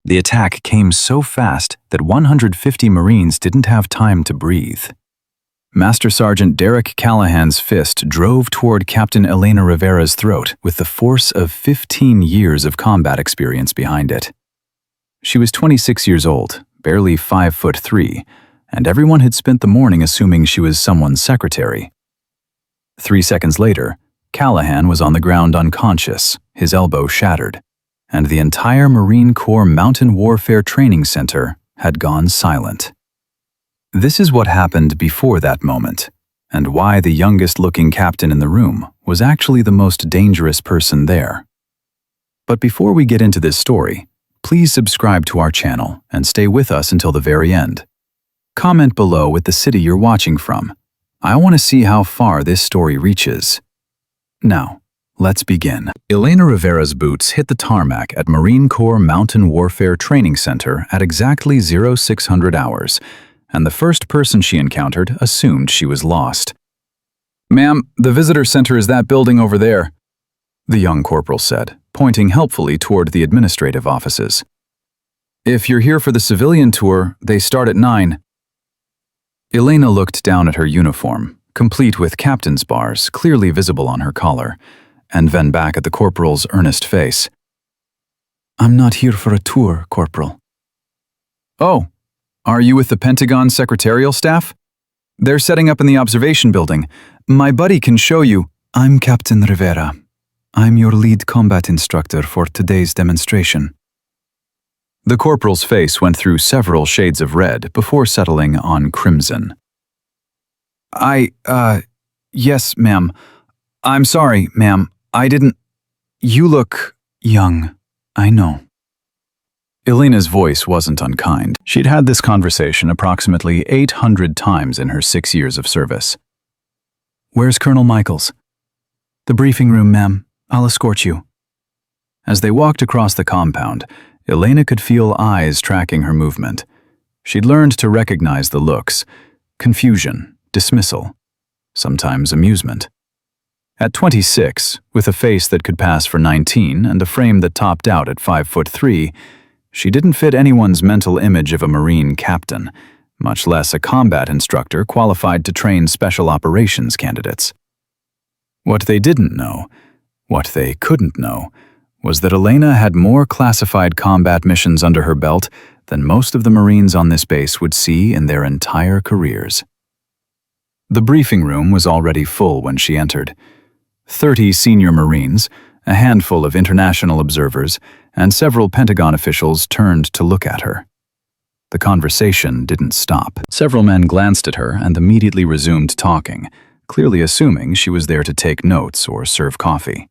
The attack came so fast that 150 Marines didn't have time to breathe. Master Sergeant Derek Callahan's fist drove toward Captain Elena Rivera's throat with the force of 15 years of combat experience behind it. She was 26 years old, barely 5'3", and everyone had spent the morning assuming she was someone's secretary. 3 seconds later, Callahan was on the ground unconscious, his elbow shattered, and the entire Marine Corps Mountain Warfare Training Center had gone silent. This is what happened before that moment, and why the youngest-looking captain in the room was actually the most dangerous person there. But before we get into this story, please subscribe to our channel and stay with us until the very end. Comment below with the city you're watching from. I want to see how far this story reaches. Now, let's begin. Elena Rivera's boots hit the tarmac at Marine Corps Mountain Warfare Training Center at exactly 0600 hours, and the first person she encountered assumed she was lost. "Ma'am, the visitor center is that building over there," the young corporal said, pointing helpfully toward the administrative offices. "If you're here for the civilian tour, they start at 9. Elena looked down at her uniform, complete with captain's bars clearly visible on her collar, and then back at the corporal's earnest face. "I'm not here for a tour, Corporal." "Oh, are you with the Pentagon secretarial staff? They're setting up in the observation building. My buddy can show you." "I'm Captain Rivera. I'm your lead combat instructor for today's demonstration." The corporal's face went through several shades of red before settling on crimson. Yes, ma'am. I'm sorry, ma'am. I didn't. You look young, I know." Elena's voice wasn't unkind. She'd had this conversation approximately 800 times in her 6 years of service. "Where's Colonel Michaels?" "The briefing room, ma'am. I'll escort you." As they walked across the compound, Elena could feel eyes tracking her movement. She'd learned to recognize the looks: confusion, dismissal, sometimes amusement. At 26, with a face that could pass for 19 and a frame that topped out at 5'3", she didn't fit anyone's mental image of a Marine captain, much less a combat instructor qualified to train special operations candidates. What they didn't know, what they couldn't know, was that Elena had more classified combat missions under her belt than most of the Marines on this base would see in their entire careers. The briefing room was already full when she entered. 30 senior Marines, a handful of international observers, and several Pentagon officials turned to look at her. The conversation didn't stop. Several men glanced at her and immediately resumed talking, clearly assuming she was there to take notes or serve coffee.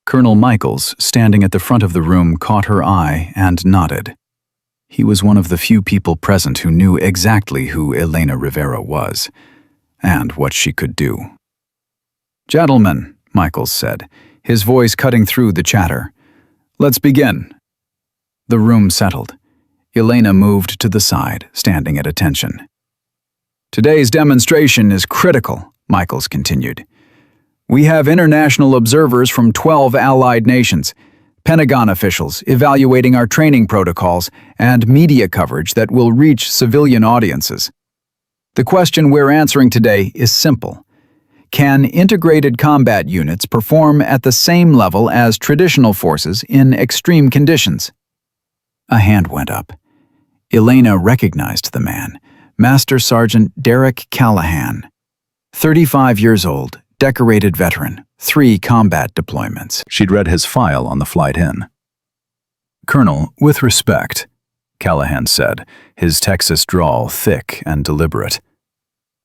Colonel Michaels, standing at the front of the room, caught her eye and nodded. He was one of the few people present who knew exactly who Elena Rivera was, and what she could do. "Gentlemen," Michaels said, his voice cutting through the chatter, "let's begin." The room settled. Elena moved to the side, standing at attention. "Today's demonstration is critical," Michaels continued. "We have international observers from 12 allied nations, Pentagon officials evaluating our training protocols, and media coverage that will reach civilian audiences. The question we're answering today is simple. Can integrated combat units perform at the same level as traditional forces in extreme conditions?" A hand went up. Elena recognized the man, Master Sergeant Derek Callahan. 35 years old, decorated veteran, 3 combat deployments. She'd read his file on the flight in. "Colonel, with respect," Callahan said, his Texas drawl thick and deliberate.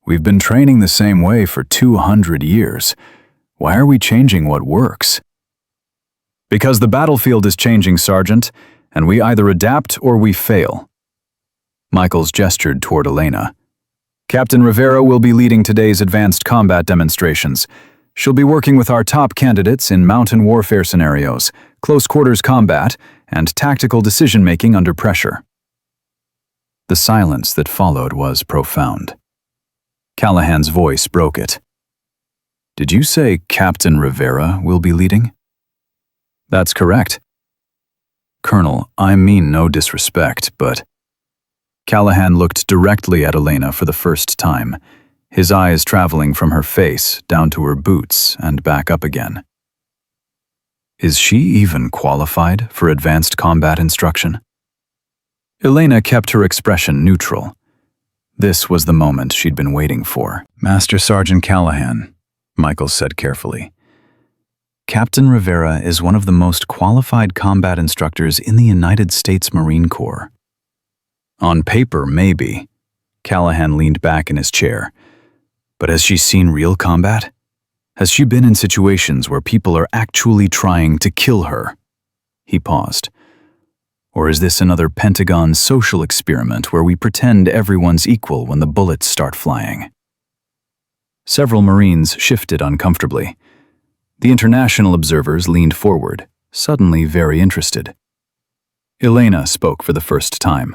"We've been training the same way for 200 years. Why are we changing what works?" "Because the battlefield is changing, Sergeant, and we either adapt or we fail." Michaels gestured toward Elena. "Captain Rivera will be leading today's advanced combat demonstrations. She'll be working with our top candidates in mountain warfare scenarios, close quarters combat, and tactical decision-making under pressure." The silence that followed was profound. Callahan's voice broke it. "Did you say Captain Rivera will be leading?" "That's correct." Colonel, I mean no disrespect, but... Callahan looked directly at Elena for the first time, his eyes traveling from her face down to her boots and back up again. Is she even qualified for advanced combat instruction? Elena kept her expression neutral. This was the moment she'd been waiting for. Master Sergeant Callahan, Michaels said carefully. Captain Rivera is one of the most qualified combat instructors in the United States Marine Corps. On paper, maybe. Callahan leaned back in his chair. But has she seen real combat? Has she been in situations where people are actually trying to kill her? He paused. Or is this another Pentagon social experiment where we pretend everyone's equal when the bullets start flying? Several Marines shifted uncomfortably. The international observers leaned forward, suddenly very interested. Elena spoke for the first time.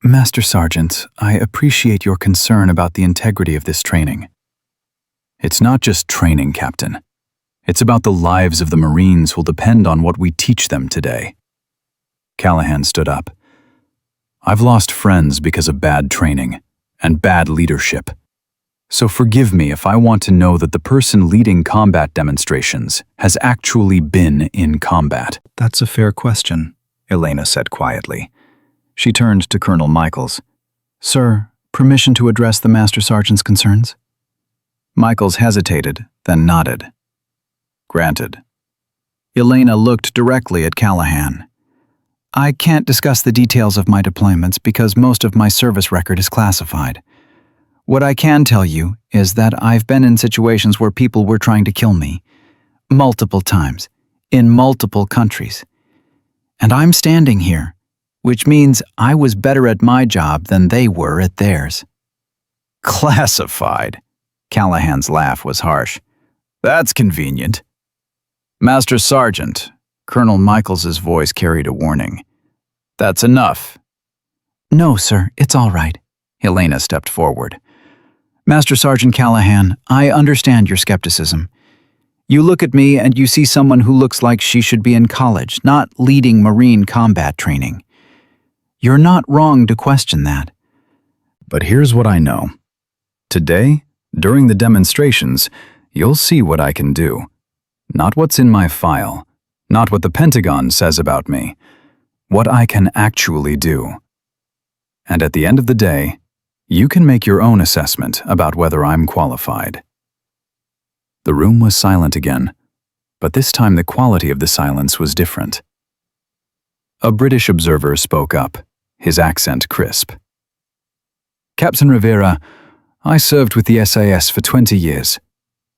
Master Sergeant, I appreciate your concern about the integrity of this training. It's not just training, Captain. It's about the lives of the Marines who'll depend on what we teach them today. Callahan stood up. I've lost friends because of bad training and bad leadership. So forgive me if I want to know that the person leading combat demonstrations has actually been in combat. That's a fair question, Elena said quietly. She turned to Colonel Michaels. Sir, permission to address the Master Sergeant's concerns? Michaels hesitated, then nodded. Granted. Elena looked directly at Callahan. I can't discuss the details of my deployments because most of my service record is classified. What I can tell you is that I've been in situations where people were trying to kill me. Multiple times. In multiple countries. And I'm standing here, which means I was better at my job than they were at theirs. Classified? Callahan's laugh was harsh. That's convenient. Master Sergeant, Colonel Michaels's voice carried a warning. That's enough. No, sir, it's all right. Elena stepped forward. Master Sergeant Callahan, I understand your skepticism. You look at me and you see someone who looks like she should be in college, not leading Marine combat training. You're not wrong to question that. But here's what I know. Today, during the demonstrations, you'll see what I can do. Not what's in my file, not what the Pentagon says about me, what I can actually do. And at the end of the day, you can make your own assessment about whether I'm qualified. The room was silent again, but this time the quality of the silence was different. A British observer spoke up, his accent crisp. Captain Rivera, I served with the SAS for 20 years.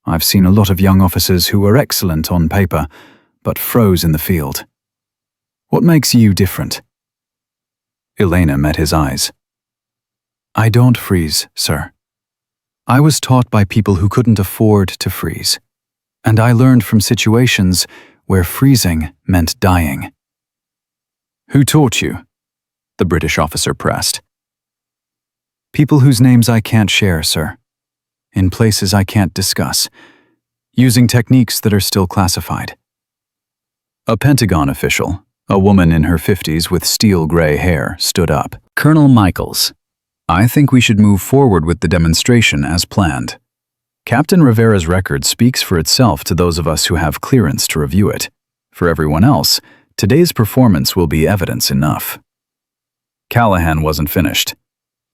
I've seen a lot of young officers who were excellent on paper, but froze in the field. What makes you different? Elena met his eyes. I don't freeze, sir. I was taught by people who couldn't afford to freeze, and I learned from situations where freezing meant dying. Who taught you? The British officer pressed. People whose names I can't share, sir. In places I can't discuss, using techniques that are still classified. A Pentagon official, a woman in her 50s with steel-gray hair, stood up. Colonel Michaels, I think we should move forward with the demonstration as planned. Captain Rivera's record speaks for itself to those of us who have clearance to review it. For everyone else, today's performance will be evidence enough. Callahan wasn't finished.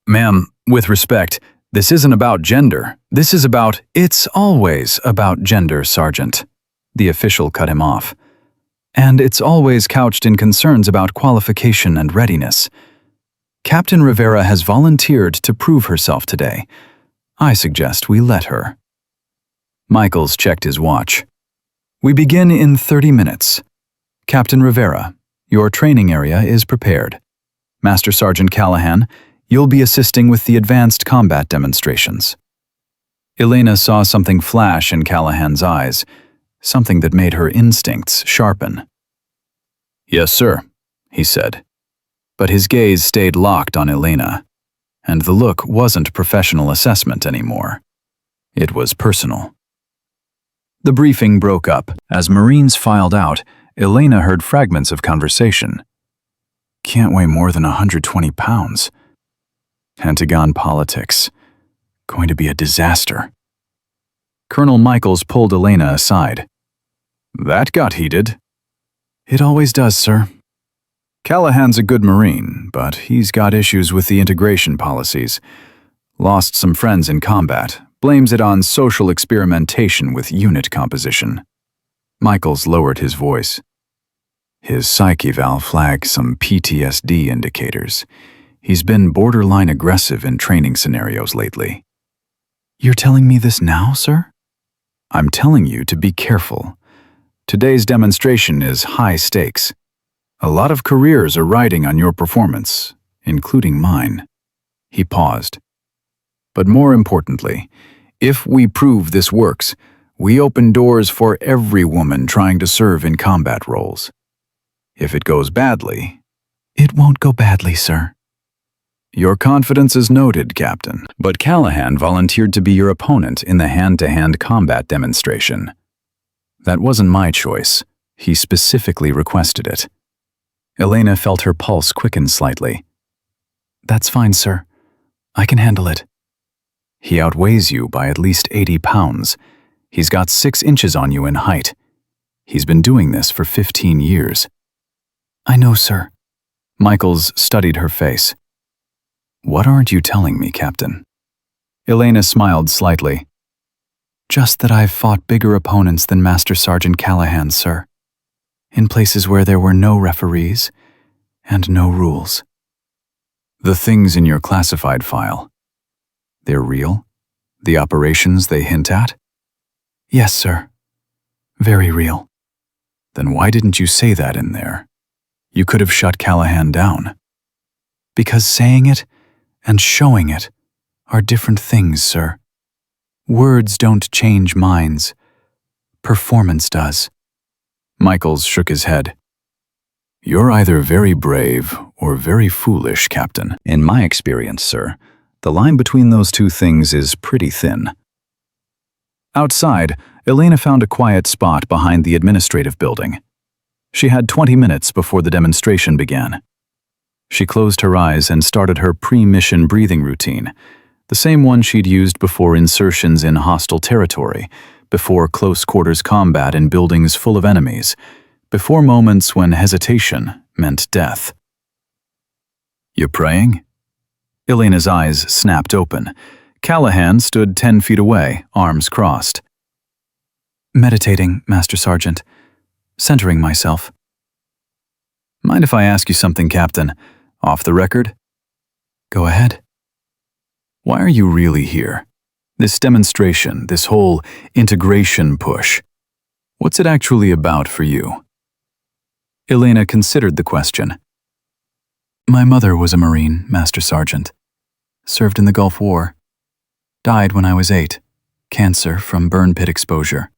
Ma'am, with respect, this isn't about gender. This is about, it's always about gender, Sergeant. The official cut him off. And it's always couched in concerns about qualification and readiness. Captain Rivera has volunteered to prove herself today. I suggest we let her. Michaels checked his watch. We begin in 30 minutes. Captain Rivera, your training area is prepared. Master Sergeant Callahan, you'll be assisting with the advanced combat demonstrations. Elena saw something flash in Callahan's eyes, something that made her instincts sharpen. Yes, sir, he said. But his gaze stayed locked on Elena, and the look wasn't professional assessment anymore. It was personal. The briefing broke up. As Marines filed out, Elena heard fragments of conversation. Can't weigh more than 120 pounds. Pentagon politics. Going to be a disaster. Colonel Michaels pulled Elena aside. That got heated. It always does, sir. Callahan's a good Marine, but he's got issues with the integration policies. Lost some friends in combat, blames it on social experimentation with unit composition. Michaels lowered his voice. His psych eval flagged some PTSD indicators. He's been borderline aggressive in training scenarios lately. You're telling me this now, sir? I'm telling you to be careful. Today's demonstration is high stakes. A lot of careers are riding on your performance, including mine. He paused. But more importantly, if we prove this works, we open doors for every woman trying to serve in combat roles. If it goes badly, it won't go badly, sir. Your confidence is noted, Captain. But Callahan volunteered to be your opponent in the hand-to-hand combat demonstration. That wasn't my choice. He specifically requested it. Elena felt her pulse quicken slightly. That's fine, sir. I can handle it. He outweighs you by at least 80 pounds. He's got 6 inches on you in height. He's been doing this for 15 years. I know, sir. Michaels studied her face. What aren't you telling me, Captain? Elena smiled slightly. Just that I've fought bigger opponents than Master Sergeant Callahan, sir. In places where there were no referees and no rules. The things in your classified file, they're real? The operations they hint at? Yes, sir. Very real. Then why didn't you say that in there? You could have shut Callahan down. Because saying it and showing it are different things, sir. Words don't change minds. Performance does. Michaels shook his head. You're either very brave or very foolish, Captain. In my experience, sir, the line between those two things is pretty thin. Outside, Elena found a quiet spot behind the administrative building. She had 20 minutes before the demonstration began. She closed her eyes and started her pre-mission breathing routine, the same one she'd used before insertions in hostile territory, before close-quarters combat in buildings full of enemies, before moments when hesitation meant death. You praying? Elena's eyes snapped open. Callahan stood 10 feet away, arms crossed. Meditating, Master Sergeant. Centering myself. Mind if I ask you something, Captain? Off the record? Go ahead. Why are you really here? This demonstration, this whole integration push. What's it actually about for you? Elena considered the question. My mother was a Marine, Master Sergeant. Served in the Gulf War. Died when I was 8. Cancer from burn pit exposure.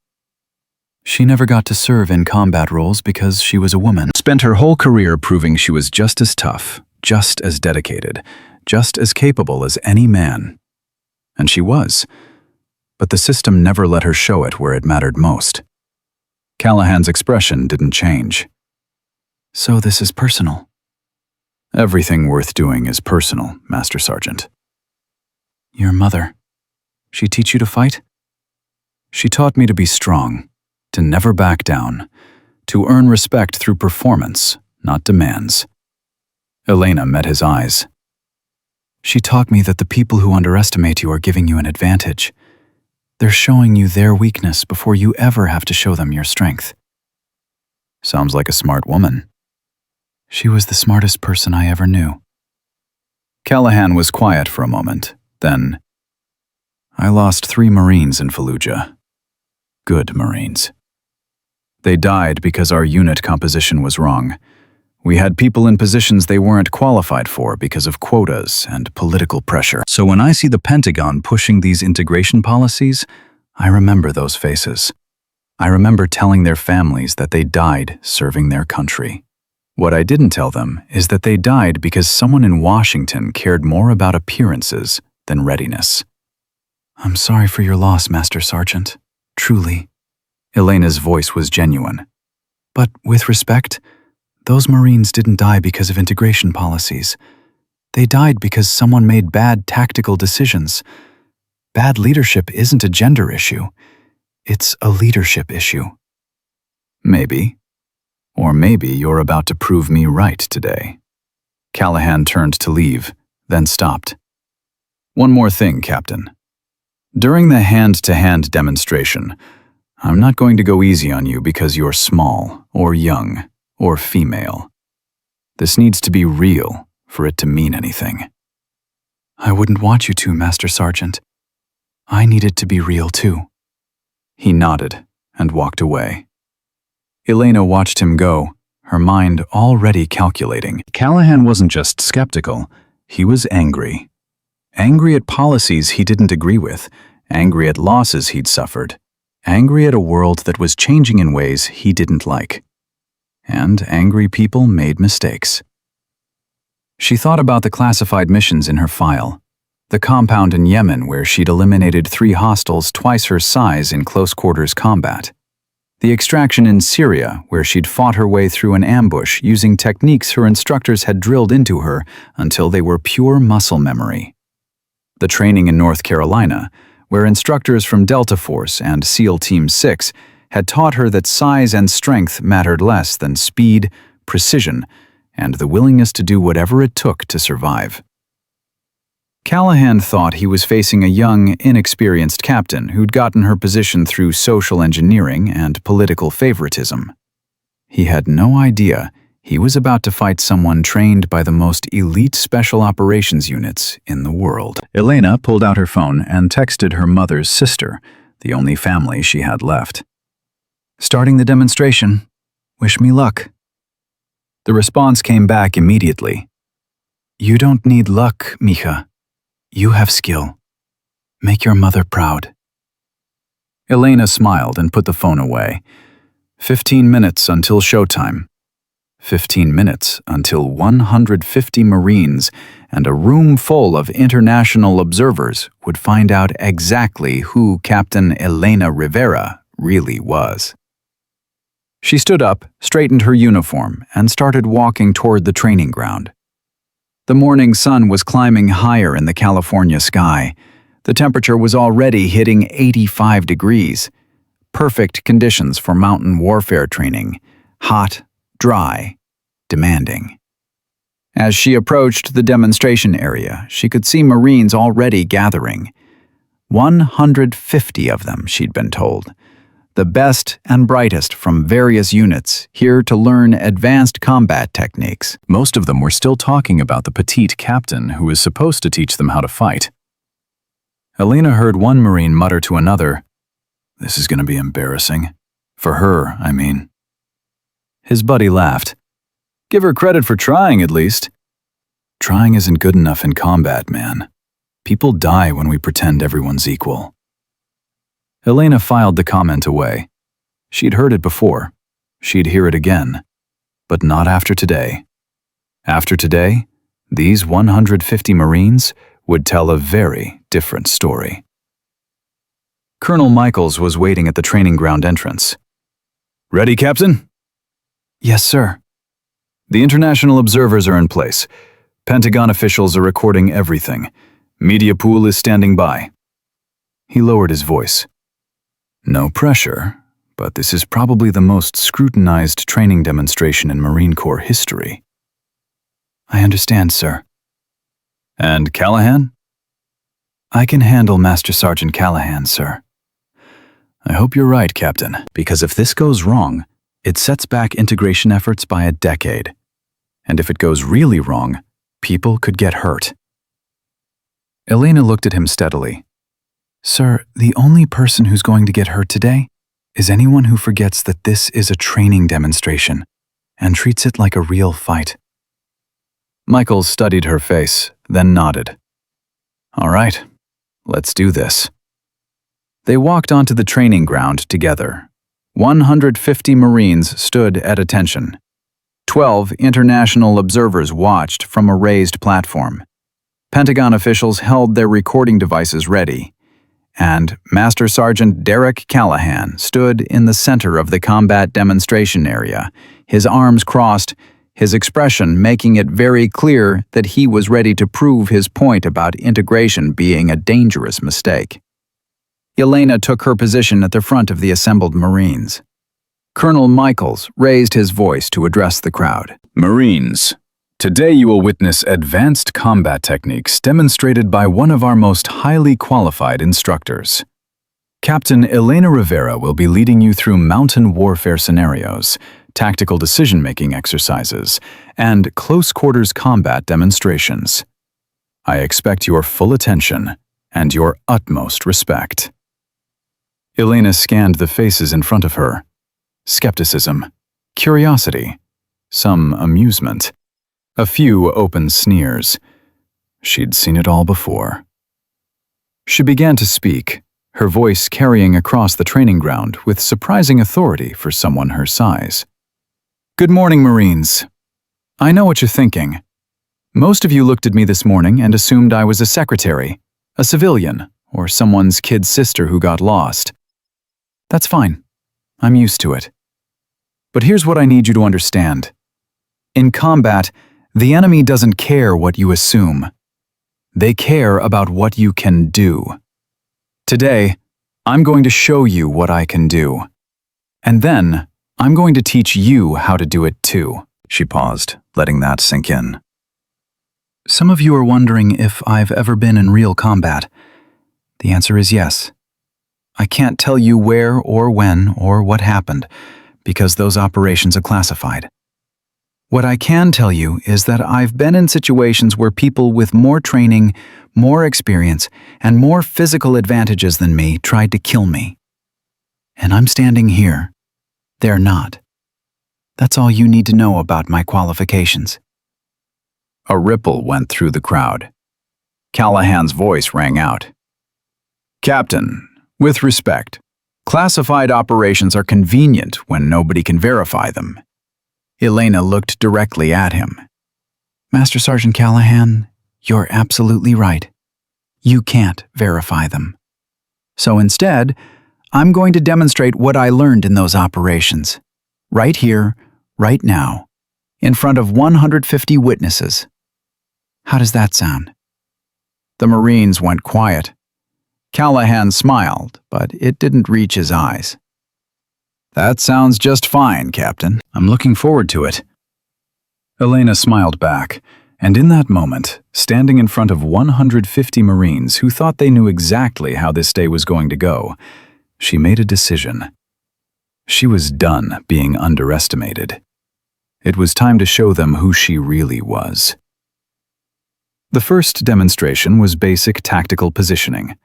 She never got to serve in combat roles because she was a woman. Spent her whole career proving she was just as tough, just as dedicated, just as capable as any man. And she was. But the system never let her show it where it mattered most. Callahan's expression didn't change. So this is personal. Everything worth doing is personal, Master Sergeant. Your mother. She teach you to fight? She taught me to be strong, to never back down, to earn respect through performance, not demands. Elena met his eyes. She taught me that the people who underestimate you are giving you an advantage. They're showing you their weakness before you ever have to show them your strength. Sounds like a smart woman. She was the smartest person I ever knew. Callahan was quiet for a moment, then, I lost 3 Marines in Fallujah. Good Marines. They died because our unit composition was wrong. We had people in positions they weren't qualified for because of quotas and political pressure. So when I see the Pentagon pushing these integration policies, I remember those faces. I remember telling their families that they died serving their country. What I didn't tell them is that they died because someone in Washington cared more about appearances than readiness. I'm sorry for your loss, Master Sergeant. Truly. Elena's voice was genuine. But with respect, those Marines didn't die because of integration policies. They died because someone made bad tactical decisions. Bad leadership isn't a gender issue. It's a leadership issue. Maybe. Or maybe you're about to prove me right today. Callahan turned to leave, then stopped. One more thing, Captain. During the hand-to-hand demonstration, I'm not going to go easy on you because you're small, or young, or female. This needs to be real for it to mean anything. I wouldn't want you to, Master Sergeant. I need it to be real too. He nodded and walked away. Elena watched him go, her mind already calculating. Callahan wasn't just skeptical, he was angry. Angry at policies he didn't agree with, angry at losses he'd suffered, angry at a world that was changing in ways he didn't like. And angry people made mistakes. She thought about the classified missions in her file. The compound in Yemen where she'd eliminated 3 hostiles twice her size in close-quarters combat. The extraction in Syria where she'd fought her way through an ambush using techniques her instructors had drilled into her until they were pure muscle memory. The training in North Carolina, where instructors from Delta Force and SEAL Team 6 had taught her that size and strength mattered less than speed, precision, and the willingness to do whatever it took to survive. Callahan thought he was facing a young, inexperienced captain who'd gotten her position through social engineering and political favoritism. He had no idea he was about to fight someone trained by the most elite special operations units in the world. Elena pulled out her phone and texted her mother's sister, the only family she had left. "Starting the demonstration. Wish me luck." The response came back immediately. "You don't need luck, Mija. You have skill. Make your mother proud." Elena smiled and put the phone away. 15 minutes until showtime. 15 minutes until 150 Marines and a room full of international observers would find out exactly who Captain Elena Rivera really was. She stood up, straightened her uniform, and started walking toward the training ground. The morning sun was climbing higher in the California sky. The temperature was already hitting 85 degrees. Perfect conditions for mountain warfare training. Hot, dry, demanding. As she approached the demonstration area, she could see Marines already gathering. 150 of them, she'd been told. The best and brightest from various units, here to learn advanced combat techniques. Most of them were still talking about the petite captain who was supposed to teach them how to fight. Elena heard one Marine mutter to another, "This is going to be embarrassing. For her, I mean." His buddy laughed. "Give her credit for trying, at least." "Trying isn't good enough in combat, man. People die when we pretend everyone's equal." Elena filed the comment away. She'd heard it before. She'd hear it again. But not after today. After today, these 150 Marines would tell a very different story. Colonel Michaels was waiting at the training ground entrance. "Ready, Captain?" "Yes, sir." "The international observers are in place. Pentagon officials are recording everything. Media pool is standing by." He lowered his voice. "No pressure, but this is probably the most scrutinized training demonstration in Marine Corps history." "I understand, sir." "And Callahan?" "I can handle Master Sergeant Callahan, sir." "I hope you're right, Captain, because if this goes wrong, it sets back integration efforts by a decade. And if it goes really wrong, people could get hurt." Elena looked at him steadily. "Sir, the only person who's going to get hurt today is anyone who forgets that this is a training demonstration and treats it like a real fight." Michaels studied her face, then nodded. "All right, let's do this." They walked onto the training ground together. 150 Marines stood at attention. 12 international observers watched from a raised platform. Pentagon officials held their recording devices ready. and Master Sergeant Derek Callahan stood in the center of the combat demonstration area, his arms crossed, his expression making it very clear that he was ready to prove his point about integration being a dangerous mistake. Elena took her position at the front of the assembled Marines. Colonel Michaels raised his voice to address the crowd. Marines, today you will witness advanced combat techniques demonstrated by one of our most highly qualified instructors. Captain Elena Rivera will be leading you through mountain warfare scenarios, tactical decision-making exercises, and close-quarters combat demonstrations. I expect your full attention and your utmost respect. Elena scanned the faces in front of her. Skepticism, curiosity, some amusement, a few open sneers. She'd seen it all before. She began to speak, her voice carrying across the training ground with surprising authority for someone her size. Good morning, Marines. I know what you're thinking. Most of you looked at me this morning and assumed I was a secretary, a civilian, or someone's kid sister who got lost. That's fine. I'm used to it. But here's what I need you to understand. In combat, the enemy doesn't care what you assume. They care about what you can do. Today, I'm going to show you what I can do. And then, I'm going to teach you how to do it too. She paused, letting that sink in. Some of you are wondering if I've ever been in real combat. The answer is yes. I can't tell you where or when or what happened, because those operations are classified. What I can tell you is that I've been in situations where people with more training, more experience, and more physical advantages than me tried to kill me. And I'm standing here. They're not. That's all you need to know about my qualifications. A ripple went through the crowd. Callahan's voice rang out. Captain, with respect, classified operations are convenient when nobody can verify them. Elena looked directly at him. Master Sergeant Callahan, you're absolutely right. You can't verify them. So instead, I'm going to demonstrate what I learned in those operations. Right here, right now, in front of 150 witnesses. How does that sound? The Marines went quiet. Callahan smiled, but it didn't reach his eyes. That sounds just fine, Captain. I'm looking forward to it. Elena smiled back, and in that moment, standing in front of 150 Marines who thought they knew exactly how this day was going to go, she made a decision. She was done being underestimated. It was time to show them who she really was. The first demonstration was basic tactical positioning.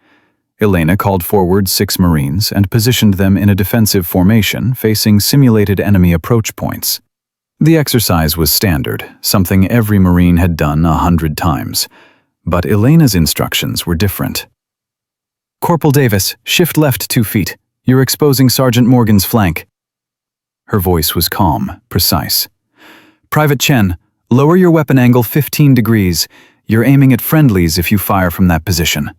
Elena called forward 6 Marines and positioned them in a defensive formation facing simulated enemy approach points. The exercise was standard, something every Marine had done 100 times, but Elena's instructions were different. Corporal Davis, shift left 2 feet. You're exposing Sergeant Morgan's flank. Her voice was calm, precise. Private Chen, lower your weapon angle 15 degrees. You're aiming at friendlies if you fire from that position.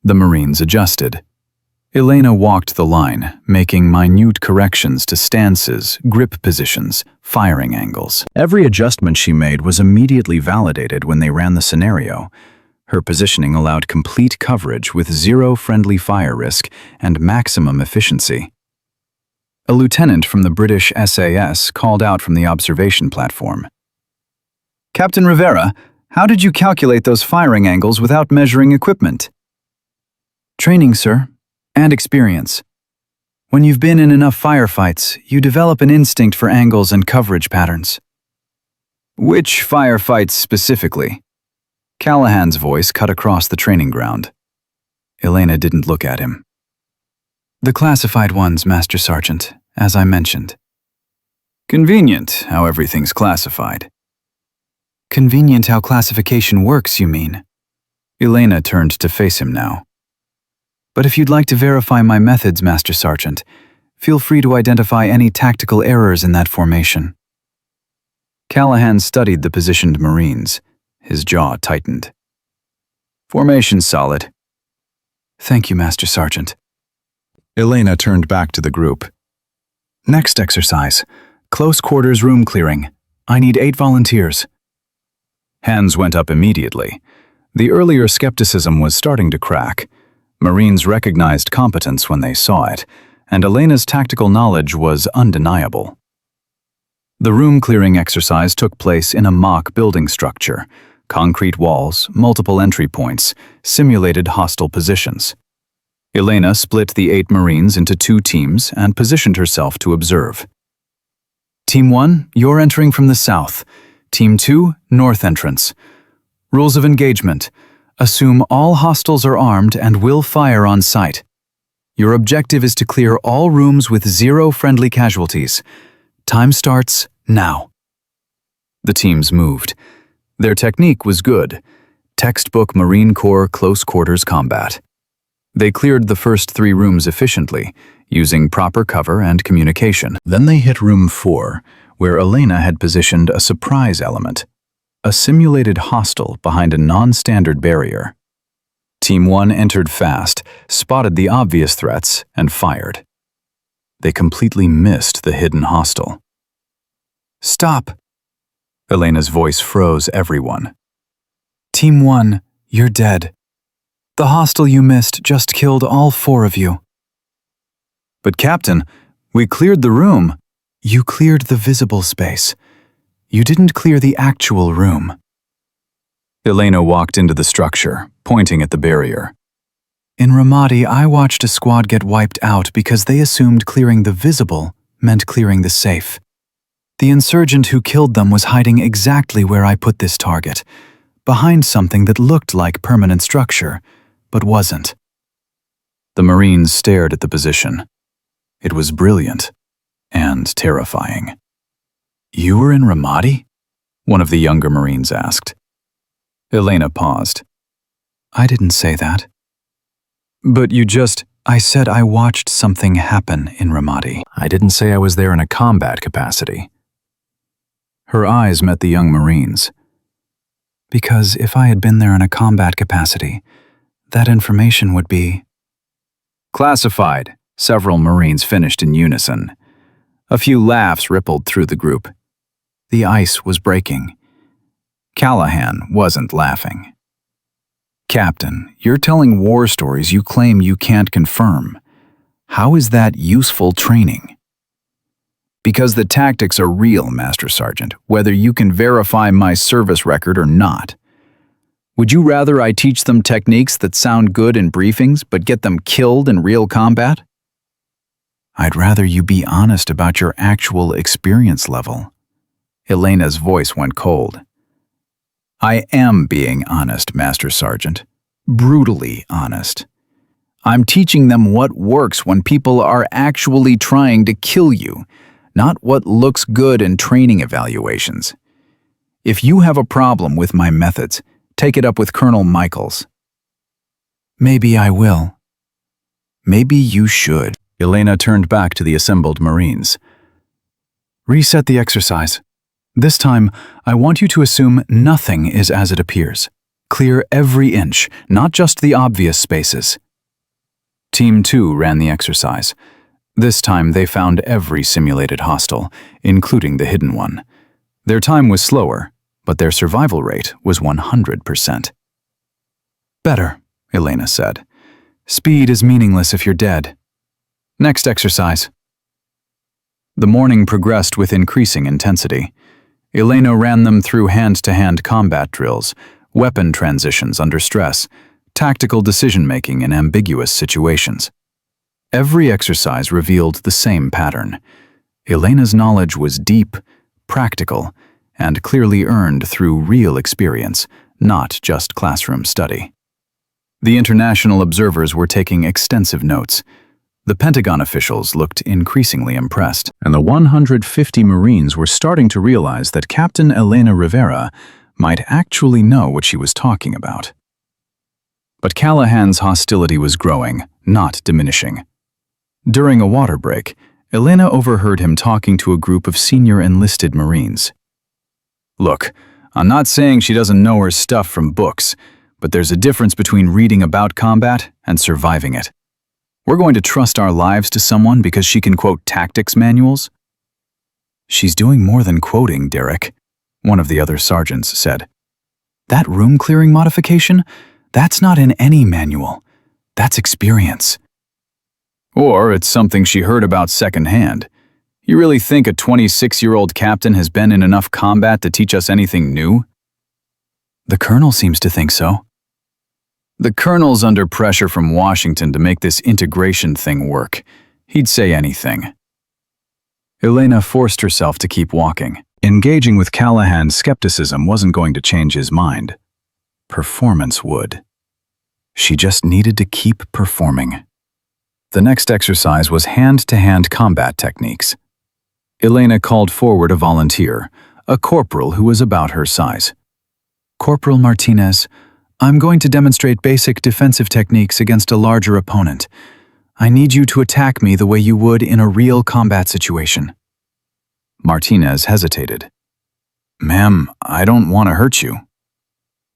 The Marines adjusted. Elena walked the line, making minute corrections to stances, grip positions, firing angles. Every adjustment she made was immediately validated when they ran the scenario. Her positioning allowed complete coverage with 0 friendly fire risk and maximum efficiency. A lieutenant from the British SAS called out from the observation platform. Captain Rivera, how did you calculate those firing angles without measuring equipment? Training, sir, and experience. When you've been in enough firefights, you develop an instinct for angles and coverage patterns. Which firefights specifically? Callahan's voice cut across the training ground. Elena didn't look at him. The classified ones, Master Sergeant, as I mentioned. Convenient how everything's classified. Convenient how classification works, you mean? Elena turned to face him now. But if you'd like to verify my methods, Master Sergeant, feel free to identify any tactical errors in that formation. Callahan studied the positioned Marines. His jaw tightened. Formation's solid. Thank you, Master Sergeant. Elena turned back to the group. Next exercise. Close quarters room clearing. I need 8 volunteers. Hands went up immediately. The earlier skepticism was starting to crack. Marines recognized competence when they saw it, and Elena's tactical knowledge was undeniable. The room clearing exercise took place in a mock building structure. Concrete walls, multiple entry points, simulated hostile positions. Elena split the 8 Marines into 2 teams and positioned herself to observe. Team 1, you're entering from the south. Team 2, north entrance. Rules of engagement. Assume all hostiles are armed and will fire on sight. Your objective is to clear all rooms with 0 friendly casualties. Time starts now. The teams moved. Their technique was good. Textbook Marine Corps close quarters combat. They cleared the first 3 rooms efficiently, using proper cover and communication. Then they hit room 4, where Elena had positioned a surprise element, a simulated hostile behind a non-standard barrier. Team 1 entered fast, spotted the obvious threats, and fired. They completely missed the hidden hostile. Stop! Elena's voice froze everyone. Team 1, you're dead. The hostile you missed just killed all 4 of you. But Captain, we cleared the room. You cleared the visible space. You didn't clear the actual room. Elena walked into the structure, pointing at the barrier. In Ramadi, I watched a squad get wiped out because they assumed clearing the visible meant clearing the safe. The insurgent who killed them was hiding exactly where I put this target, behind something that looked like permanent structure, but wasn't. The Marines stared at the position. It was brilliant and terrifying. You were in Ramadi? One of the younger Marines asked. Elena paused. I didn't say that. But you just... I said I watched something happen in Ramadi. I didn't say I was there in a combat capacity. Her eyes met the young Marines. Because if I had been there in a combat capacity, that information would be... Classified, several Marines finished in unison. A few laughs rippled through the group. The ice was breaking. Callahan wasn't laughing. Captain, you're telling war stories you claim you can't confirm. How is that useful training? Because the tactics are real, Master Sergeant, whether you can verify my service record or not. Would you rather I teach them techniques that sound good in briefings but get them killed in real combat? I'd rather you be honest about your actual experience level. Elena's voice went cold. I am being honest, Master Sergeant. Brutally honest. I'm teaching them what works when people are actually trying to kill you, not what looks good in training evaluations. If you have a problem with my methods, take it up with Colonel Michaels. Maybe I will. Maybe you should. Elena turned back to the assembled Marines. Reset the exercise. This time, I want you to assume nothing is as it appears. Clear every inch, not just the obvious spaces. Team 2 ran the exercise. This time they found every simulated hostile, including the hidden one. Their time was slower, but their survival rate was 100%. Better, Elena said. Speed is meaningless if you're dead. Next exercise. The morning progressed with increasing intensity. Elena ran them through hand-to-hand combat drills, weapon transitions under stress, tactical decision-making in ambiguous situations. Every exercise revealed the same pattern. Elena's knowledge was deep, practical, and clearly earned through real experience, not just classroom study. The international observers were taking extensive notes. The Pentagon officials looked increasingly impressed, and the 150 Marines were starting to realize that Captain Elena Rivera might actually know what she was talking about. But Callahan's hostility was growing, not diminishing. During a water break, Elena overheard him talking to a group of senior enlisted Marines. Look, I'm not saying she doesn't know her stuff from books, but there's a difference between reading about combat and surviving it. We're going to trust our lives to someone because she can quote tactics manuals? She's doing more than quoting, Derek, one of the other sergeants said. That room-clearing modification? That's not in any manual. That's experience. Or it's something she heard about secondhand. You really think a 26-year-old captain has been in enough combat to teach us anything new? The colonel seems to think so. The colonel's under pressure from Washington to make this integration thing work. He'd say anything. Elena forced herself to keep walking. Engaging with Callahan's skepticism wasn't going to change his mind. Performance would. She just needed to keep performing. The next exercise was hand-to-hand combat techniques. Elena called forward a volunteer, a corporal who was about her size. Corporal Martinez, I'm going to demonstrate basic defensive techniques against a larger opponent. I need you to attack me the way you would in a real combat situation. Martinez hesitated. Ma'am, I don't want to hurt you.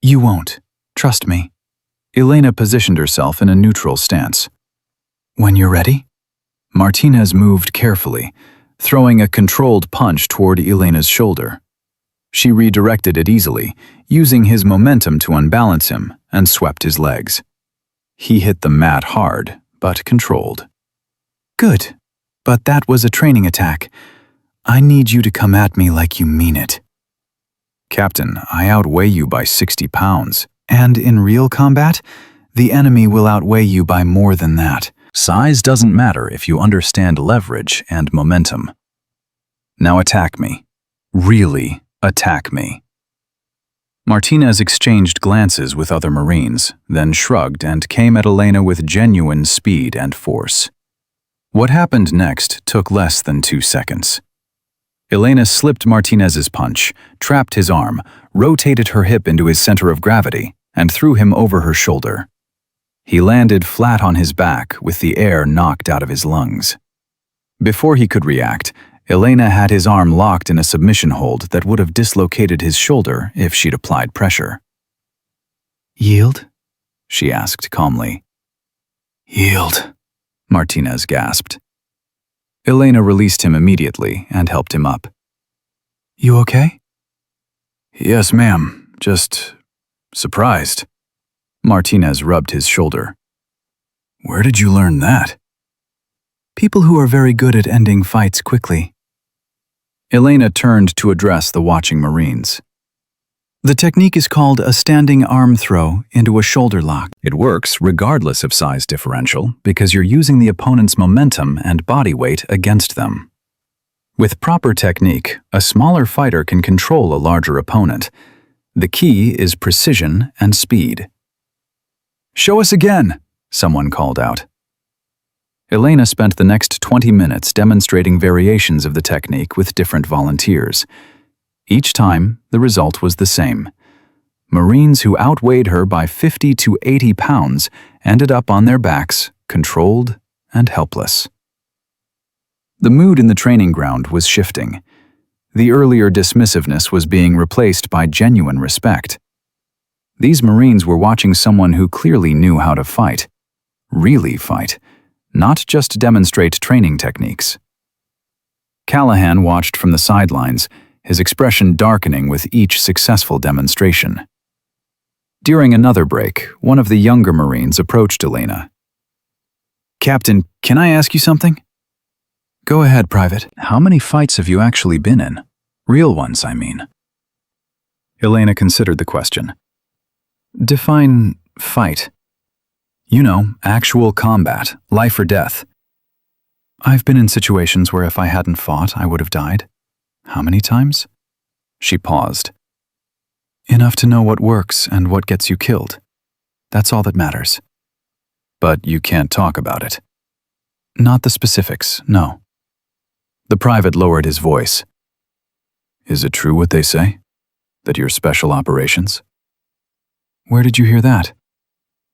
You won't. Trust me. Elena positioned herself in a neutral stance. When you're ready? Martinez moved carefully, throwing a controlled punch toward Elena's shoulder. She redirected it easily, using his momentum to unbalance him, and swept his legs. He hit the mat hard, but controlled. Good, but that was a training attack. I need you to come at me like you mean it. Captain, I outweigh you by 60 pounds, and in real combat, the enemy will outweigh you by more than that. Size doesn't matter if you understand leverage and momentum. Now attack me. Really attack me. Martinez exchanged glances with other Marines, then shrugged and came at Elena with genuine speed and force. What happened next took less than 2 seconds. Elena slipped Martinez's punch, trapped his arm, rotated her hip into his center of gravity, and threw him over her shoulder. He landed flat on his back with the air knocked out of his lungs. Before he could react, Elena had his arm locked in a submission hold that would have dislocated his shoulder if she'd applied pressure. Yield? She asked calmly. Yield, Martinez gasped. Elena released him immediately and helped him up. You okay? Yes, ma'am. Just surprised. Martinez rubbed his shoulder. Where did you learn that? People who are very good at ending fights quickly. Elena turned to address the watching Marines. The technique is called a standing arm throw into a shoulder lock. It works regardless of size differential because you're using the opponent's momentum and body weight against them. With proper technique, a smaller fighter can control a larger opponent. The key is precision and speed. Show us again, someone called out. Elena spent the next 20 minutes demonstrating variations of the technique with different volunteers. Each time, the result was the same. Marines who outweighed her by 50 to 80 pounds ended up on their backs, controlled and helpless. The mood in the training ground was shifting. The earlier dismissiveness was being replaced by genuine respect. These Marines were watching someone who clearly knew how to fight. Really fight. Not just demonstrate training techniques. Callahan watched from the sidelines, his expression darkening with each successful demonstration. During another break, one of the younger Marines approached Elena. Captain, can I ask you something? Go ahead, Private. How many fights have you actually been in? Real ones, I mean. Elena considered the question. Define fight. You know, actual combat, life or death. I've been in situations where if I hadn't fought, I would have died. How many times? She paused. Enough to know what works and what gets you killed. That's all that matters. But you can't talk about it. Not the specifics, no. The private lowered his voice. Is it true what they say? That you're special operations? Where did you hear that?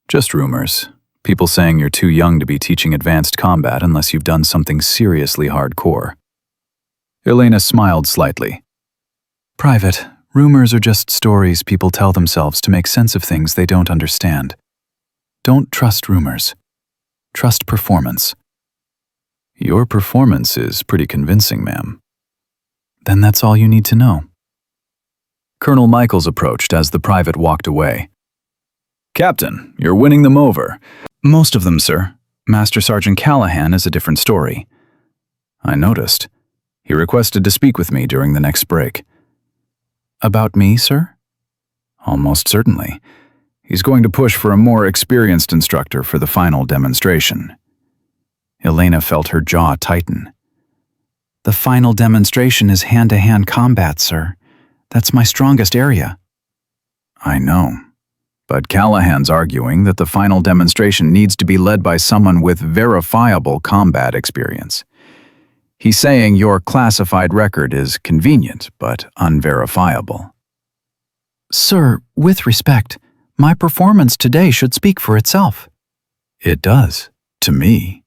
Just rumors. People saying you're too young to be teaching advanced combat unless you've done something seriously hardcore. Elena smiled slightly. Private, Rumors are just stories people tell themselves to make sense of things they don't understand. Don't trust rumors. Trust performance. Your performance is pretty convincing, ma'am. Then that's all you need to know. Colonel Michaels approached as the private walked away. Captain, you're winning them over. Most of them, sir. Master Sergeant Callahan is a different story. I noticed. He requested to speak with me during the next break. About me, sir? Almost certainly. He's going to push for a more experienced instructor for the final demonstration. Elena felt her jaw tighten. The final demonstration is hand-to-hand combat, sir. That's my strongest area. I know. But Callahan's arguing that the final demonstration needs to be led by someone with verifiable combat experience. He's saying your classified record is convenient, but unverifiable. Sir, with respect, my performance today should speak for itself. It does, to me.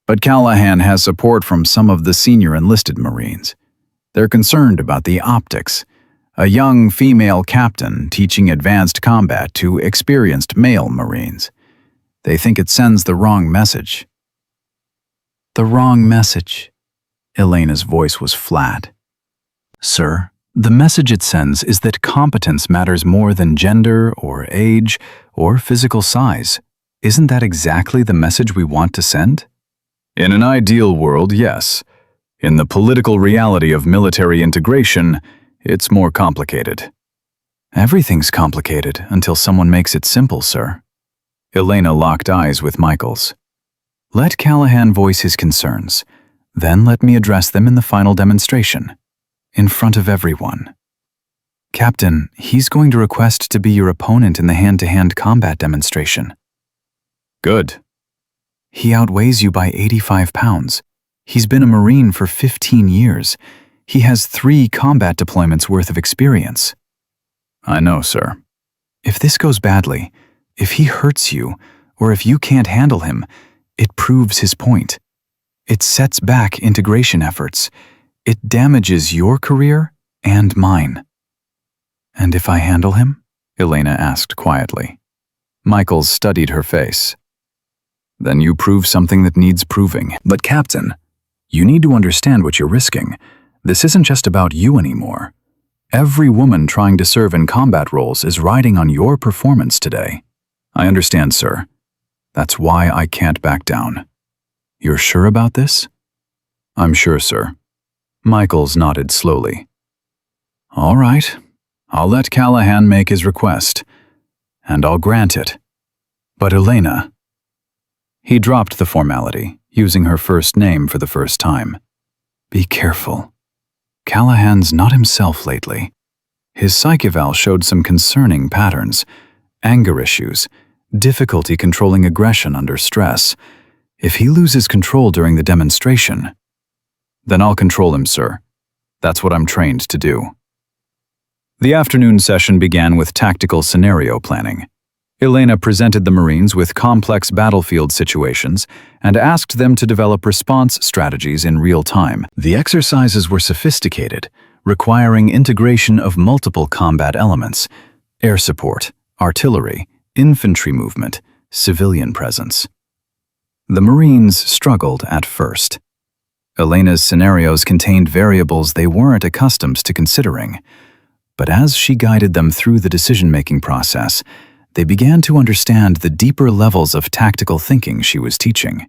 But Callahan has support from some of the senior enlisted Marines. They're concerned about the optics. A young female captain teaching advanced combat to experienced male Marines. They think it sends the wrong message. The wrong message. Elena's voice was flat. Sir, the message it sends is that competence matters more than gender or age or physical size. Isn't that exactly the message we want to send? In an ideal world, yes. In the political reality of military integration, it's more complicated. Everything's complicated until someone makes it simple, sir. Elena locked eyes with Michaels. Let Callahan voice his concerns. Then let me address them in the final demonstration. In front of everyone. Captain, he's going to request to be your opponent in the hand-to-hand combat demonstration. Good. He outweighs you by 85 pounds. He's been a Marine for 15 years. He has 3 combat deployments worth of experience. I know, sir. If this goes badly, if he hurts you, or if you can't handle him, it proves his point. It sets back integration efforts. It damages your career and mine. And if I handle him? Elena asked quietly. Michaels studied her face. Then you prove something that needs proving. But Captain, you need to understand what you're risking. This isn't just about you anymore. Every woman trying to serve in combat roles is riding on your performance today. I understand, sir. That's why I can't back down. You're sure about this? I'm sure, sir. Michaels nodded slowly. All right. I'll let Callahan make his request. And I'll grant it. But Elena... He dropped the formality, using her first name for the first time. Be careful. Callahan's not himself lately. His psych eval showed some concerning patterns, anger issues, difficulty controlling aggression under stress. If he loses control during the demonstration, then I'll control him, sir. That's what I'm trained to do. The afternoon session began with tactical scenario planning. Elena presented the Marines with complex battlefield situations and asked them to develop response strategies in real time. The exercises were sophisticated, requiring integration of multiple combat elements: air support, artillery, infantry movement, civilian presence. The Marines struggled at first. Elena's scenarios contained variables they weren't accustomed to considering. But as she guided them through the decision-making process, they began to understand the deeper levels of tactical thinking she was teaching.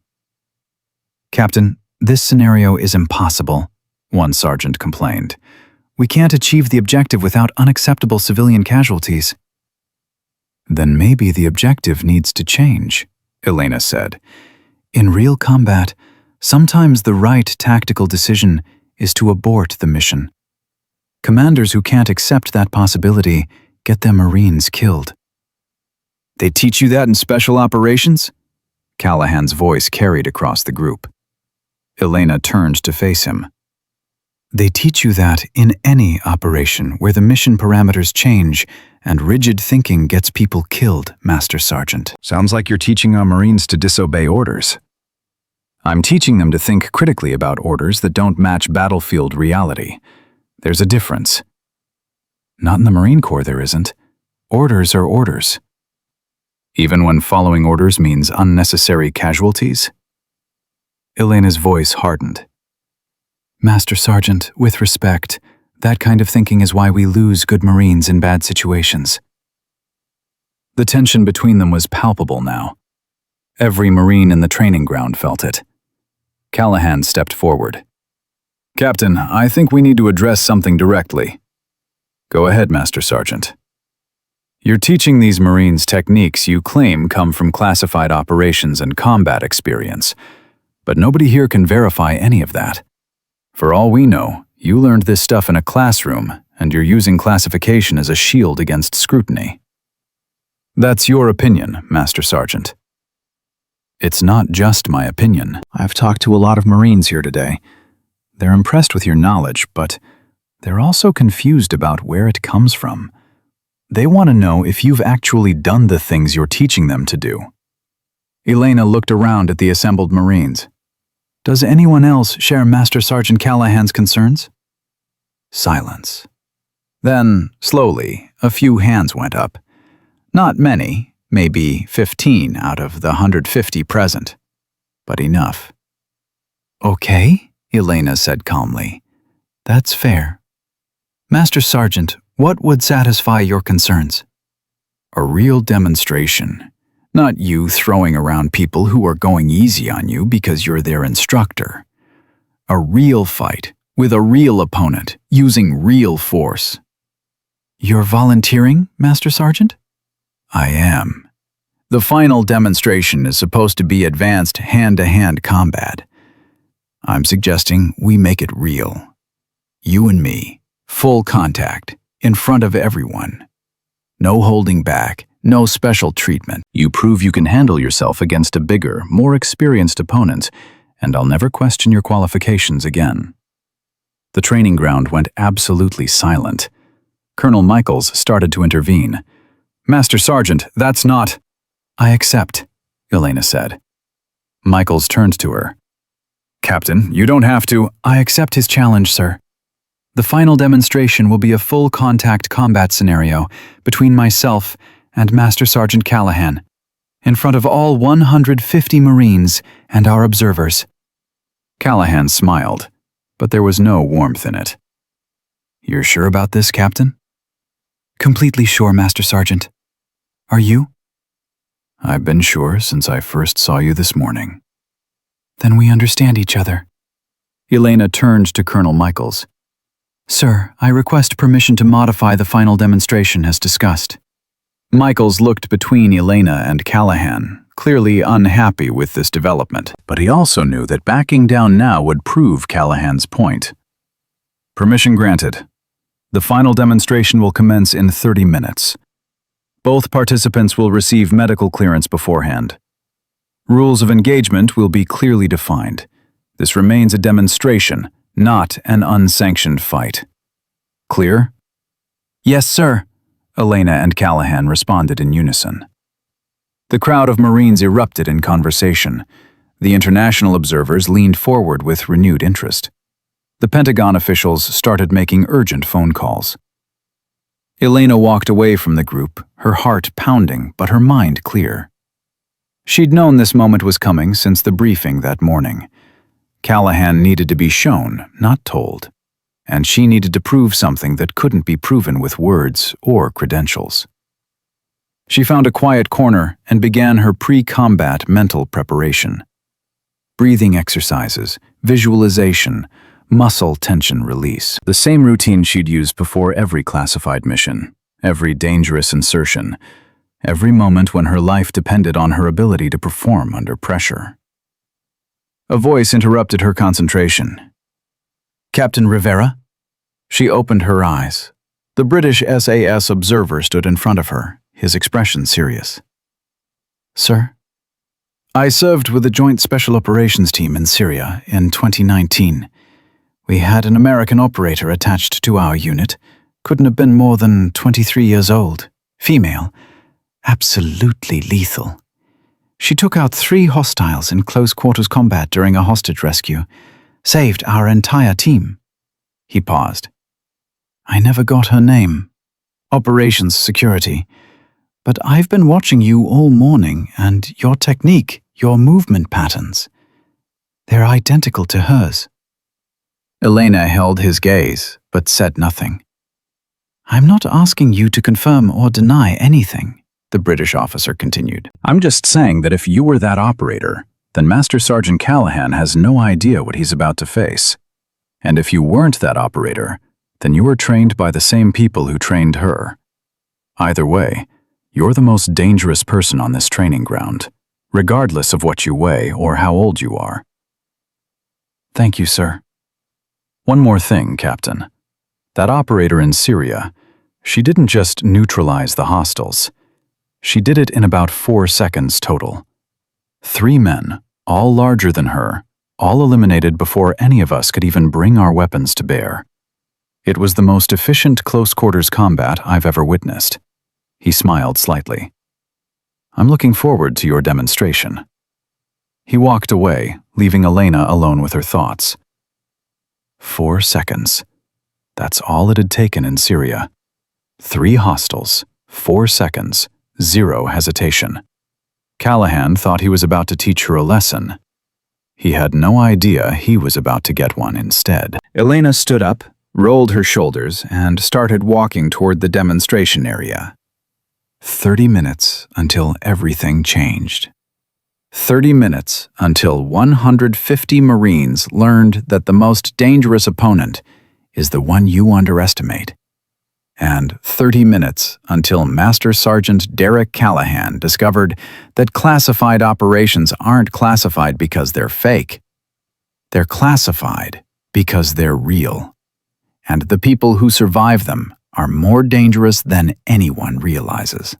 Captain, this scenario is impossible, one sergeant complained. We can't achieve the objective without unacceptable civilian casualties. Then maybe the objective needs to change, Elena said. In real combat, sometimes the right tactical decision is to abort the mission. Commanders who can't accept that possibility get their Marines killed. They teach you that in special operations? Callahan's voice carried across the group. Elena turned to face him. They teach you that in any operation where the mission parameters change and rigid thinking gets people killed, Master Sergeant. Sounds like you're teaching our Marines to disobey orders. I'm teaching them to think critically about orders that don't match battlefield reality. There's a difference. Not in the Marine Corps there isn't. Orders are orders. Even when following orders means unnecessary casualties? Elena's voice hardened. Master Sergeant, with respect, that kind of thinking is why we lose good Marines in bad situations. The tension between them was palpable now. Every Marine in the training ground felt it. Callahan stepped forward. Captain, I think we need to address something directly. Go ahead, Master Sergeant. You're teaching these Marines techniques you claim come from classified operations and combat experience, but nobody here can verify any of that. For all we know, you learned this stuff in a classroom, and you're using classification as a shield against scrutiny. That's your opinion, Master Sergeant. It's not just my opinion. I've talked to a lot of Marines here today. They're impressed with your knowledge, but they're also confused about where it comes from. They want to know if you've actually done the things you're teaching them to do. Elena looked around at the assembled Marines. Does anyone else share Master Sergeant Callahan's concerns? Silence. Then, slowly, a few hands went up. Not many, maybe 15 out of the 150 present, but enough. Okay, Elena said calmly. That's fair. Master Sergeant, what would satisfy your concerns? A real demonstration. Not you throwing around people who are going easy on you because you're their instructor. A real fight, with a real opponent, using real force. You're volunteering, Master Sergeant? I am. The final demonstration is supposed to be advanced hand-to-hand combat. I'm suggesting we make it real. You and me, full contact, in front of everyone. No holding back, no special treatment. You prove you can handle yourself against a bigger, more experienced opponent, and I'll never question your qualifications again. The training ground went absolutely silent. Colonel Michaels started to intervene. Master Sergeant, that's not... I accept, Elena said. Michaels turned to her. Captain, you don't have to... I accept his challenge, sir. The final demonstration will be a full contact combat scenario between myself and Master Sergeant Callahan, in front of all 150 Marines and our observers. Callahan smiled, but there was no warmth in it. You're sure about this, Captain? Completely sure, Master Sergeant. Are you? I've been sure since I first saw you this morning. Then we understand each other. Elena turned to Colonel Michaels. Sir, I request permission to modify the final demonstration as discussed. Michaels looked between Elena and Callahan, clearly unhappy with this development, but he also knew that backing down now would prove Callahan's point. Permission granted. The final demonstration will commence in 30 minutes. Both participants will receive medical clearance beforehand. Rules of engagement will be clearly defined. This remains a demonstration, not an unsanctioned fight. Clear? Yes, sir, Elena and Callahan responded in unison. The crowd of Marines erupted in conversation. The international observers leaned forward with renewed interest. The Pentagon officials started making urgent phone calls. Elena walked away from the group, her heart pounding but her mind clear. She'd known this moment was coming since the briefing that morning. Callahan needed to be shown, not told, and she needed to prove something that couldn't be proven with words or credentials. She found a quiet corner and began her pre-combat mental preparation. Breathing exercises, visualization, muscle tension release. The same routine she'd used before every classified mission, every dangerous insertion, every moment when her life depended on her ability to perform under pressure. A voice interrupted her concentration. Captain Rivera? She opened her eyes. The British SAS observer stood in front of her, his expression serious. Sir? I served with the Joint Special Operations Team in Syria in 2019. We had an American operator attached to our unit. Couldn't have been more than 23 years old. Female. Absolutely lethal. She took out 3 hostiles in close-quarters combat during a hostage rescue. Saved our entire team. He paused. I never got her name, operations security. But I've been watching you all morning, and your technique, your movement patterns, they're identical to hers. Elena held his gaze, but said nothing. I'm not asking you to confirm or deny anything, the British officer continued. I'm just saying that if you were that operator, then Master Sergeant Callahan has no idea what he's about to face. And if you weren't that operator, then you were trained by the same people who trained her. Either way, you're the most dangerous person on this training ground, regardless of what you weigh or how old you are. Thank you, sir. One more thing, Captain. That operator in Syria, she didn't just neutralize the hostiles. She did it in about 4 seconds total. 3 men, all larger than her, all eliminated before any of us could even bring our weapons to bear. It was the most efficient close-quarters combat I've ever witnessed. He smiled slightly. I'm looking forward to your demonstration. He walked away, leaving Elena alone with her thoughts. 4 seconds. That's all it had taken in Syria. 3 hostiles, 4 seconds, 0 hesitation. Callahan thought he was about to teach her a lesson. He had no idea he was about to get one instead. Elena stood up, rolled her shoulders, and started walking toward the demonstration area. 30 minutes until everything changed. 30 minutes until 150 Marines learned that the most dangerous opponent is the one you underestimate. And 30 minutes until Master Sergeant Derek Callahan discovered that classified operations aren't classified because they're fake. They're classified because they're real. And the people who survive them are more dangerous than anyone realizes.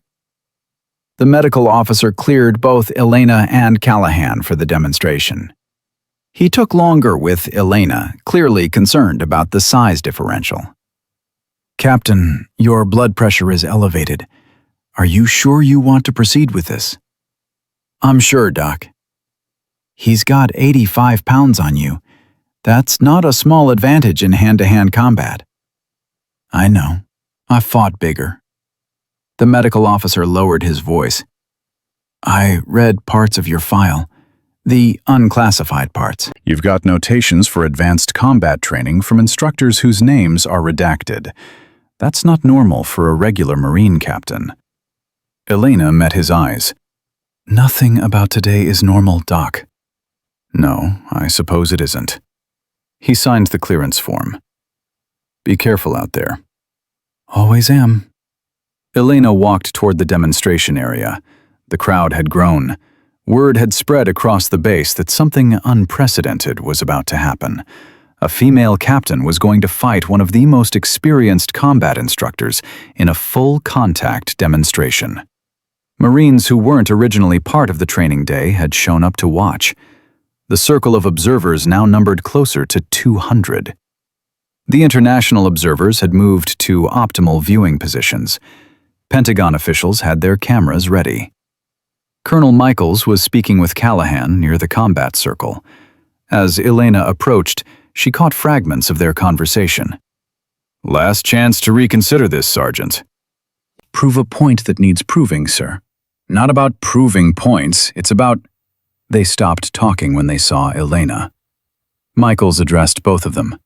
The medical officer cleared both Elena and Callahan for the demonstration. He took longer with Elena, clearly concerned about the size differential. Captain, your blood pressure is elevated. Are you sure you want to proceed with this? I'm sure, Doc. He's got 85 pounds on you. That's not a small advantage in hand-to-hand combat. I know. I fought bigger. The medical officer lowered his voice. I read parts of your file. The unclassified parts. You've got notations for advanced combat training from instructors whose names are redacted. That's not normal for a regular Marine captain. Elena met his eyes. Nothing about today is normal, Doc. No, I suppose it isn't. He signed the clearance form. Be careful out there. Always am. Elena walked toward the demonstration area. The crowd had grown. Word had spread across the base that something unprecedented was about to happen. A female captain was going to fight one of the most experienced combat instructors in a full-contact demonstration. Marines who weren't originally part of the training day had shown up to watch. The circle of observers now numbered closer to 200. The international observers had moved to optimal viewing positions. Pentagon officials had their cameras ready. Colonel Michaels was speaking with Callahan near the combat circle. As Elena approached, she caught fragments of their conversation. Last chance to reconsider this, Sergeant. Prove a point that needs proving, sir. Not about proving points, it's about... They stopped talking when they saw Elena. Michaels addressed both of them.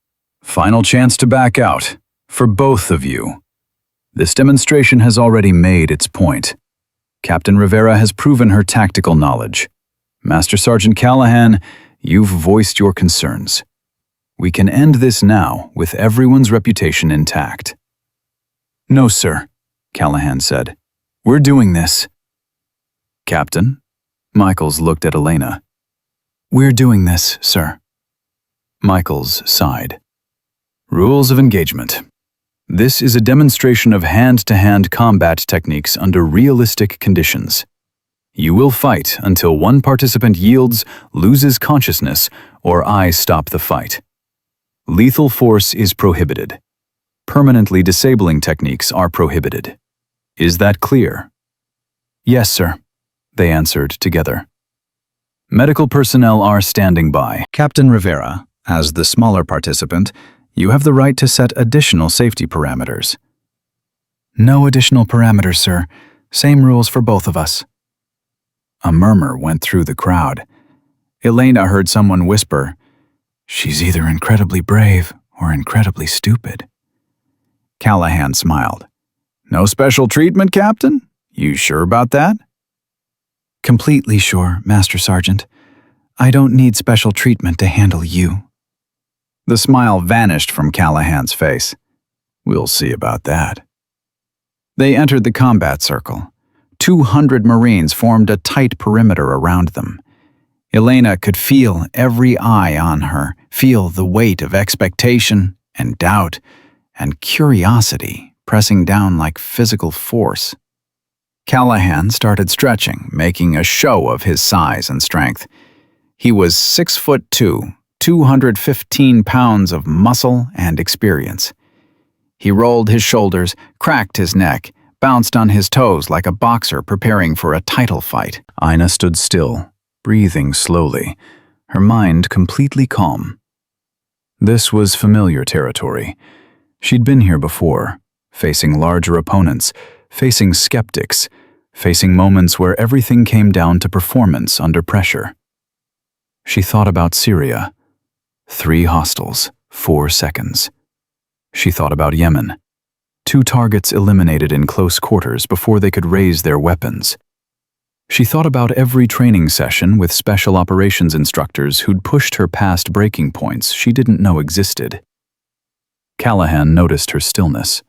Final chance to back out. For both of you. This demonstration has already made its point. Captain Rivera has proven her tactical knowledge. Master Sergeant Callahan, you've voiced your concerns. We can end this now with everyone's reputation intact. No, sir, Callahan said. We're doing this. Captain? Michaels looked at Elena. We're doing this, sir. Michaels sighed. Rules of engagement. This is a demonstration of hand-to-hand combat techniques under realistic conditions. You will fight until one participant yields, loses consciousness, or I stop the fight. Lethal force is prohibited. Permanently disabling techniques are prohibited. Is that clear? Yes, sir, they answered together. Medical personnel are standing by. Captain Rivera, as the smaller participant, you have the right to set additional safety parameters. No additional parameters, sir. Same rules for both of us. A murmur went through the crowd. Elena heard someone whisper, "She's either incredibly brave or incredibly stupid." Callahan smiled. "No special treatment, Captain? You sure about that?" "Completely sure, Master Sergeant. I don't need special treatment to handle you." The smile vanished from Callahan's face. "We'll see about that." They entered the combat circle. 200 Marines formed a tight perimeter around them. Elena could feel every eye on her, feel the weight of expectation and doubt and curiosity pressing down like physical force. Callahan started stretching, making a show of his size and strength. He was 6'2", 215 pounds of muscle and experience. He rolled his shoulders, cracked his neck, bounced on his toes like a boxer preparing for a title fight. Ina stood still, breathing slowly, her mind completely calm. This was familiar territory. She'd been here before, facing larger opponents, facing skeptics, facing moments where everything came down to performance under pressure. She thought about Syria. 3 hostiles, 4 seconds. She thought about Yemen. 2 targets eliminated in close quarters before they could raise their weapons. She thought about every training session with special operations instructors who'd pushed her past breaking points she didn't know existed. Callahan noticed her stillness.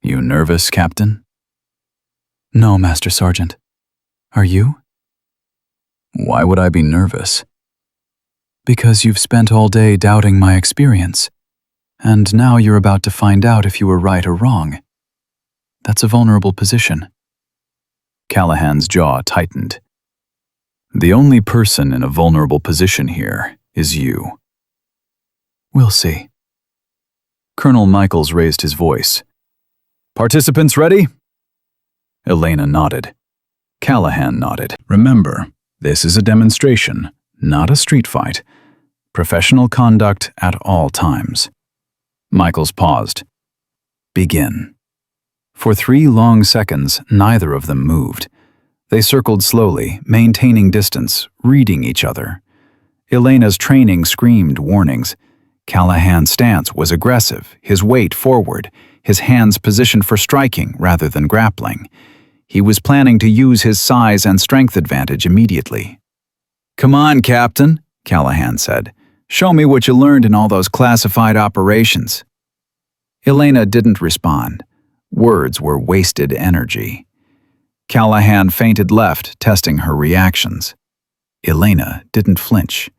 "You nervous, Captain?" "No, Master Sergeant. Are you?" "Why would I be nervous?" "Because you've spent all day doubting my experience. And now you're about to find out if you were right or wrong. That's a vulnerable position." Callahan's jaw tightened. "The only person in a vulnerable position here is you." "We'll see." Colonel Michaels raised his voice. "Participants ready?" Elena nodded. Callahan nodded. "Remember, this is a demonstration, not a street fight. Professional conduct at all times." Michaels paused. "Begin." For 3 long seconds, neither of them moved. They circled slowly, maintaining distance, reading each other. Elena's training screamed warnings. Callahan's stance was aggressive, his weight forward, his hands positioned for striking rather than grappling. He was planning to use his size and strength advantage immediately. "Come on, Captain," Callahan said. "Show me what you learned in all those classified operations." Elena didn't respond. Words were wasted energy. Callahan feinted left, testing her reactions. Elena didn't flinch.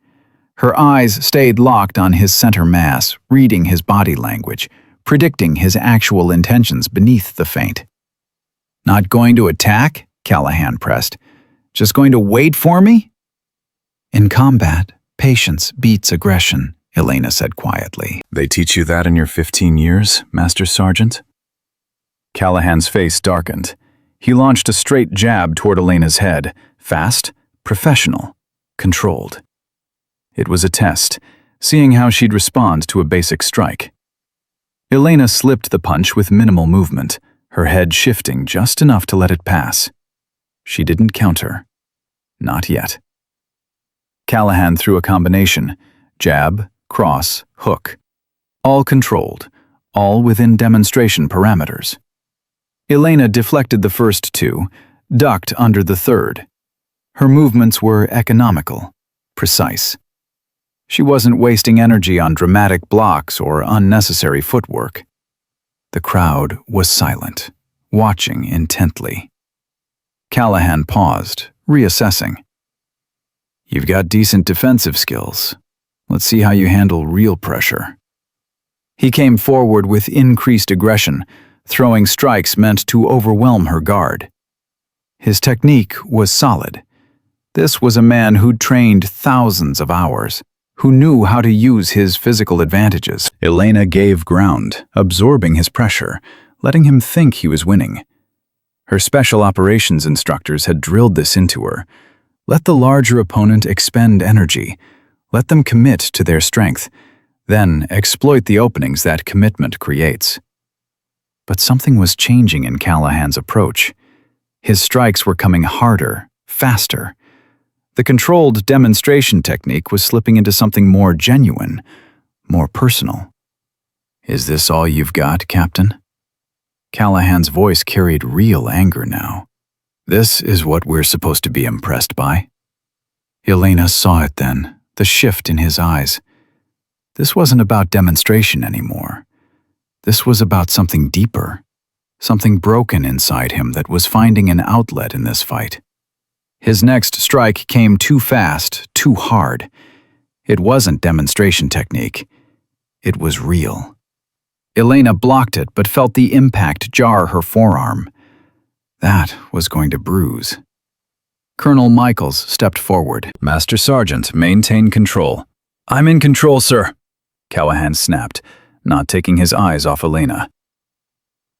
Her eyes stayed locked on his center mass, reading his body language, predicting his actual intentions beneath the feint. "Not going to attack?" Callahan pressed. "Just going to wait for me?" "In combat, patience beats aggression," Elena said quietly. "They teach you that in your 15 years, Master Sergeant?" Callahan's face darkened. He launched a straight jab toward Elena's head, fast, professional, controlled. It was a test, seeing how she'd respond to a basic strike. Elena slipped the punch with minimal movement, her head shifting just enough to let it pass. She didn't counter. Not yet. Callahan threw a combination: jab, cross, hook. All controlled, all within demonstration parameters. Elena deflected the first 2, ducked under the third. Her movements were economical, precise. She wasn't wasting energy on dramatic blocks or unnecessary footwork. The crowd was silent, watching intently. Callahan paused, reassessing. "You've got decent defensive skills. Let's see how you handle real pressure." He came forward with increased aggression, throwing strikes meant to overwhelm her guard. His technique was solid. This was a man who'd trained thousands of hours, who knew how to use his physical advantages. Elena gave ground, absorbing his pressure, letting him think he was winning. Her special operations instructors had drilled this into her. Let the larger opponent expend energy. Let them commit to their strength. Then exploit the openings that commitment creates. But something was changing in Callahan's approach. His strikes were coming harder, faster. The controlled demonstration technique was slipping into something more genuine, more personal. "Is this all you've got, Captain?" Callahan's voice carried real anger now. "This is what we're supposed to be impressed by?" Elena saw it then, the shift in his eyes. This wasn't about demonstration anymore. This was about something deeper, something broken inside him that was finding an outlet in this fight. His next strike came too fast, too hard. It wasn't demonstration technique. It was real. Elena blocked it but felt the impact jar her forearm. That was going to bruise. Colonel Michaels stepped forward. Master Sergeant, maintain control. "I'm in control, sir," Callahan snapped, not taking his eyes off Elena.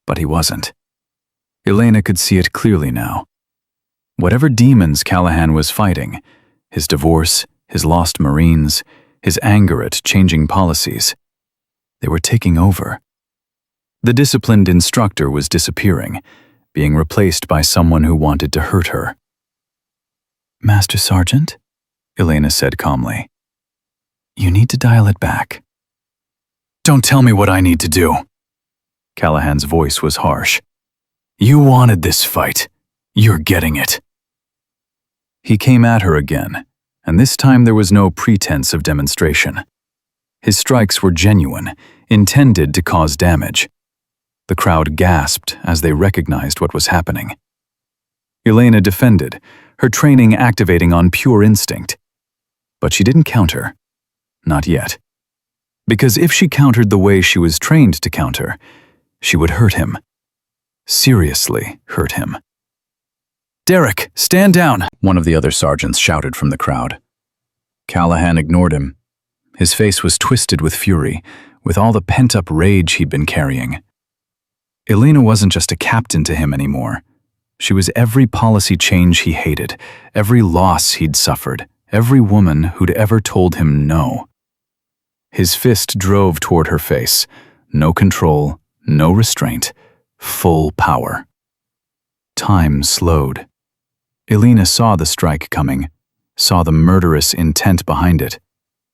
But he wasn't. Elena could see it clearly now. Whatever demons Callahan was fighting, his divorce, his lost Marines, his anger at changing policies, they were taking over. The disciplined instructor was disappearing, being replaced by someone who wanted to hurt her. "Master Sergeant," Elena said calmly, "you need to dial it back." "Don't tell me what I need to do." Callahan's voice was harsh. "You wanted this fight. You're getting it." He came at her again, and this time there was no pretense of demonstration. His strikes were genuine, intended to cause damage. The crowd gasped as they recognized what was happening. Elena defended, her training activating on pure instinct. But she didn't counter. Not yet. Because if she countered the way she was trained to counter, she would hurt him. Seriously hurt him. "Derek, stand down!" one of the other sergeants shouted from the crowd. Callahan ignored him. His face was twisted with fury, with all the pent-up rage he'd been carrying. Elena wasn't just a captain to him anymore. She was every policy change he hated, every loss he'd suffered, every woman who'd ever told him no. His fist drove toward her face. No control, no restraint, full power. Time slowed. Elena saw the strike coming, saw the murderous intent behind it,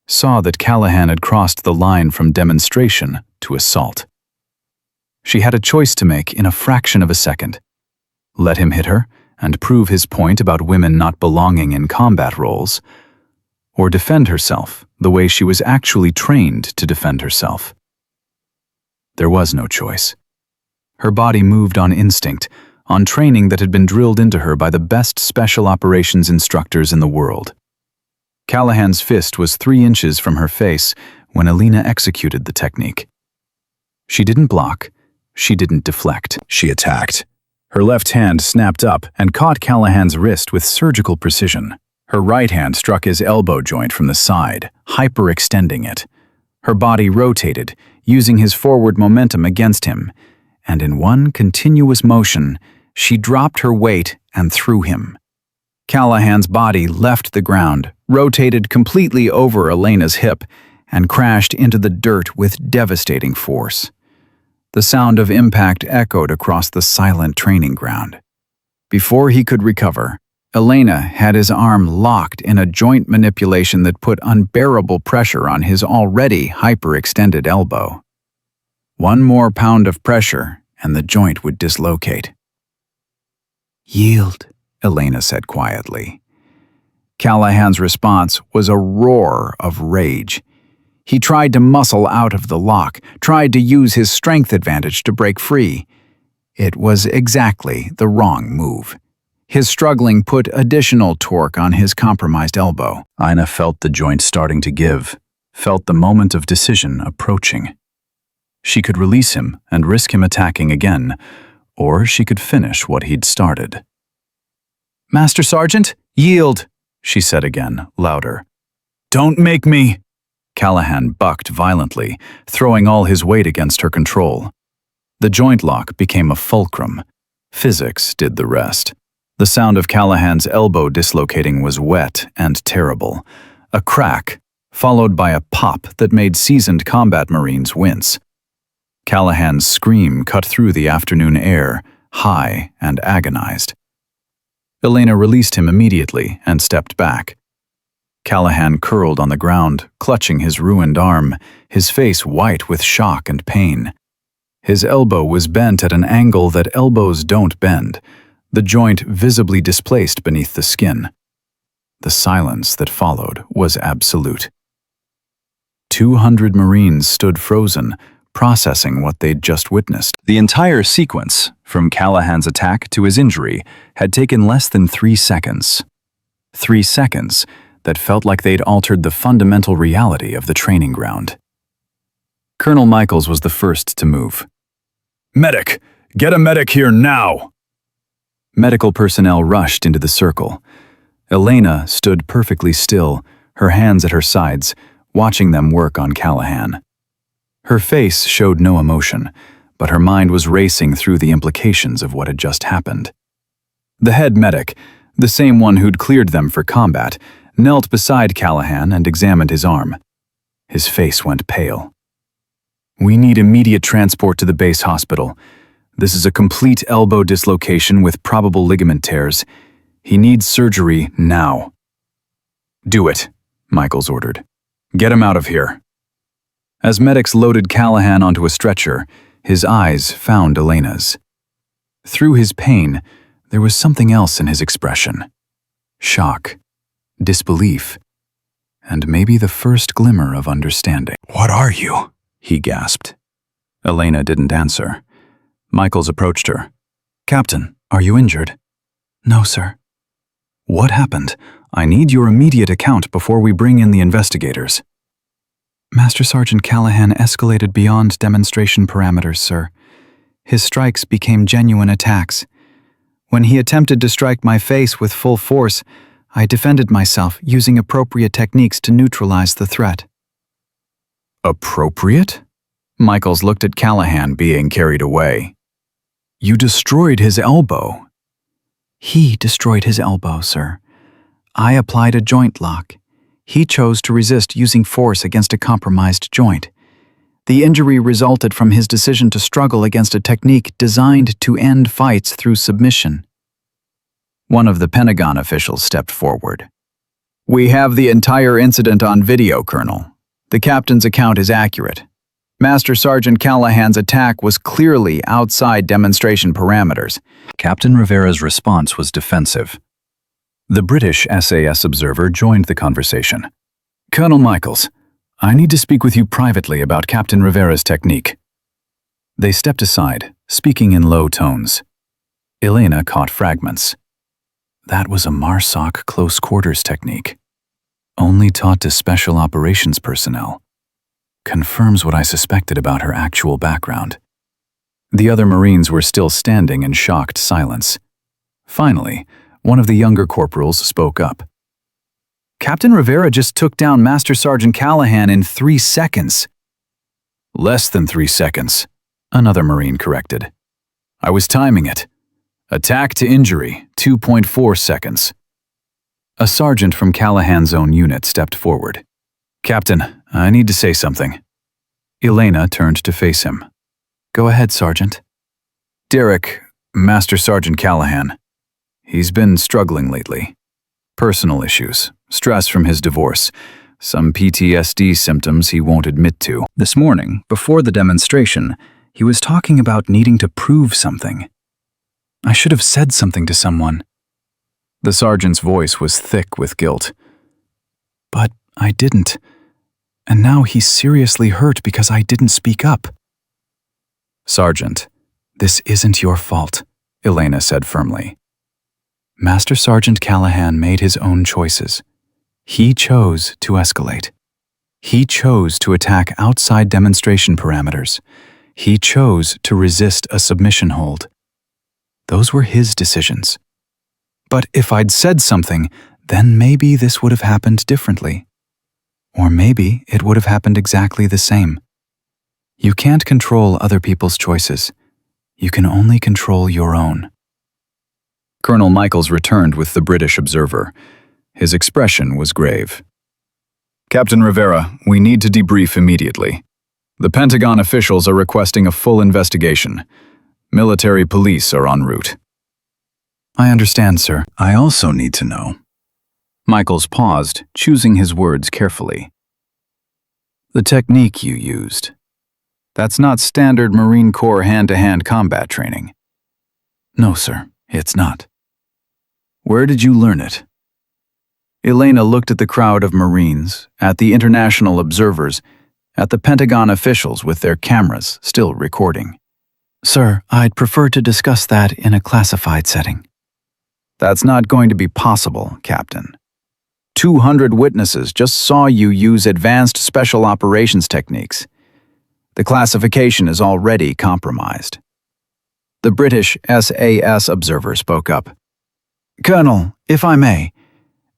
saw that Callahan had crossed the line from demonstration to assault. She had a choice to make in a fraction of a second. Let him hit her and prove his point about women not belonging in combat roles, or defend herself the way she was actually trained to defend herself. There was no choice. Her body moved on instinct, on training that had been drilled into her by the best special operations instructors in the world. Callahan's fist was 3 inches from her face when Elena executed the technique. She didn't block, she didn't deflect. She attacked. Her left hand snapped up and caught Callahan's wrist with surgical precision. Her right hand struck his elbow joint from the side, hyperextending it. Her body rotated, using his forward momentum against him, and in one continuous motion, she dropped her weight and threw him. Callahan's body left the ground, rotated completely over Elena's hip, and crashed into the dirt with devastating force. The sound of impact echoed across the silent training ground. Before he could recover, Elena had his arm locked in a joint manipulation that put unbearable pressure on his already hyperextended elbow. One more pound of pressure, and the joint would dislocate. "Yield," Elena said quietly. Callahan's response was a roar of rage. He tried to muscle out of the lock, tried to use his strength advantage to break free. It was exactly the wrong move. His struggling put additional torque on his compromised elbow. Ina felt the joint starting to give, felt the moment of decision approaching. She could release him and risk him attacking again, or she could finish what he'd started. "Master Sergeant, yield," she said again, louder. "Don't make me." Callahan bucked violently, throwing all his weight against her control. The joint lock became a fulcrum. Physics did the rest. The sound of Callahan's elbow dislocating was wet and terrible. A crack, followed by a pop that made seasoned combat Marines wince. Callahan's scream cut through the afternoon air, high and agonized. Elena released him immediately and stepped back. Callahan curled on the ground, clutching his ruined arm, his face white with shock and pain. His elbow was bent at an angle that elbows don't bend, the joint visibly displaced beneath the skin. The silence that followed was absolute. 200 Marines stood frozen, processing what they'd just witnessed. The entire sequence, from Callahan's attack to his injury, had taken less than 3 seconds. 3 seconds that felt like they'd altered the fundamental reality of the training ground. Colonel Michaels was the first to move. Medic! Get a medic here now! Medical personnel rushed into the circle. Elena stood perfectly still, her hands at her sides, watching them work on Callahan. Her face showed no emotion, but her mind was racing through the implications of what had just happened. The head medic, the same one who'd cleared them for combat, knelt beside Callahan and examined his arm. His face went pale. "We need immediate transport to the base hospital. This is a complete elbow dislocation with probable ligament tears. He needs surgery now." "Do it," Michaels ordered. "Get him out of here." As medics loaded Callahan onto a stretcher, his eyes found Elena's. Through his pain, there was something else in his expression. Shock, disbelief, and maybe the first glimmer of understanding. "What are you?" he gasped. Elena didn't answer. Michaels approached her. "Captain, are you injured?" "No, sir." "What happened? I need your immediate account before we bring in the investigators." "Master Sergeant Callahan escalated beyond demonstration parameters, sir. His strikes became genuine attacks. When he attempted to strike my face with full force, I defended myself using appropriate techniques to neutralize the threat." "Appropriate?" Michaels looked at Callahan, being carried away. "You destroyed his elbow." "He destroyed his elbow, sir. I applied a joint lock. He chose to resist using force against a compromised joint. The injury resulted from his decision to struggle against a technique designed to end fights through submission." One of the Pentagon officials stepped forward. "We have the entire incident on video, Colonel. The captain's account is accurate. Master Sergeant Callahan's attack was clearly outside demonstration parameters." Captain Rivera's response was defensive. The British SAS observer joined the conversation. "Colonel Michaels, I need to speak with you privately about Captain Rivera's technique." They stepped aside, speaking in low tones. Elena caught fragments. That was a MARSOC close quarters technique. Only taught to special operations personnel. Confirms what I suspected about her actual background. The other Marines were still standing in shocked silence. Finally, one of the younger corporals spoke up. "Captain Rivera just took down Master Sergeant Callahan in 3 seconds. "Less than 3 seconds, another Marine corrected. "I was timing it. Attack to injury, 2.4 seconds. A sergeant from Callahan's own unit stepped forward. "Captain, I need to say something." Elena turned to face him. "Go ahead, Sergeant." "Derek, Master Sergeant Callahan. He's been struggling lately. Personal issues, stress from his divorce, some PTSD symptoms he won't admit to. This morning, before the demonstration, he was talking about needing to prove something. I should have said something to someone." The sergeant's voice was thick with guilt. "But I didn't. And now he's seriously hurt because I didn't speak up." "Sergeant, this isn't your fault," Elena said firmly. "Master Sergeant Callahan made his own choices. He chose to escalate. He chose to attack outside demonstration parameters. He chose to resist a submission hold. Those were his decisions. But if I'd said something, then maybe this would have happened differently. Or maybe it would have happened exactly the same. You can't control other people's choices. You can only control your own." Colonel Michaels returned with the British observer. His expression was grave. "Captain Rivera, we need to debrief immediately. The Pentagon officials are requesting a full investigation. Military police are en route. I understand, sir. I also need to know. Michaels paused, choosing his words carefully. The technique you used. That's not standard Marine Corps hand-to-hand combat training. No, sir, it's not. Where did you learn it? Elena looked at the crowd of Marines, at the international observers, at the Pentagon officials with their cameras still recording. Sir, I'd prefer to discuss that in a classified setting. That's not going to be possible, Captain. 200 witnesses just saw you use advanced special operations techniques. The classification is already compromised. The British SAS observer spoke up. Colonel, if I may,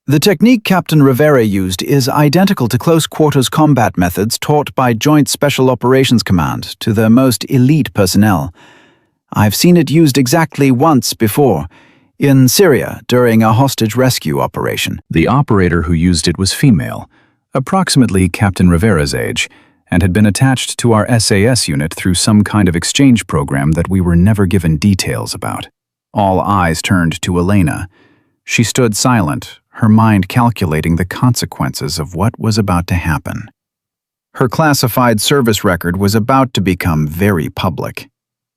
the technique Captain Rivera used is identical to close-quarters combat methods taught by Joint Special Operations Command to their most elite personnel. I've seen it used exactly once before, in Syria during a hostage rescue operation. The operator who used it was female, approximately Captain Rivera's age, and had been attached to our SAS unit through some kind of exchange program that we were never given details about. All eyes turned to Elena. She stood silent, her mind calculating the consequences of what was about to happen. Her classified service record was about to become very public.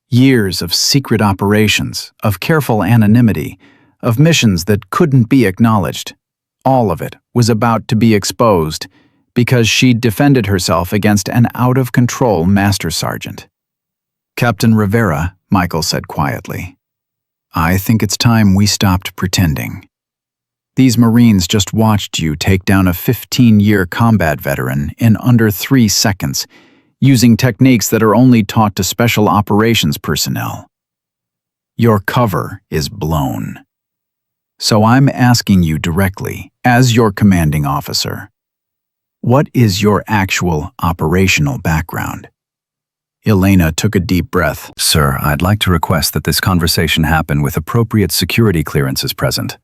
Years of secret operations, of careful anonymity, of missions that couldn't be acknowledged. All of it was about to be exposed because she'd defended herself against an out-of-control master sergeant. Captain Rivera, Michael said quietly, I think it's time we stopped pretending. These Marines just watched you take down a 15-year combat veteran in under 3 seconds, using techniques that are only taught to special operations personnel. Your cover is blown. So I'm asking you directly, as your commanding officer, what is your actual operational background? Elena took a deep breath. Sir, I'd like to request that this conversation happen with appropriate security clearances present.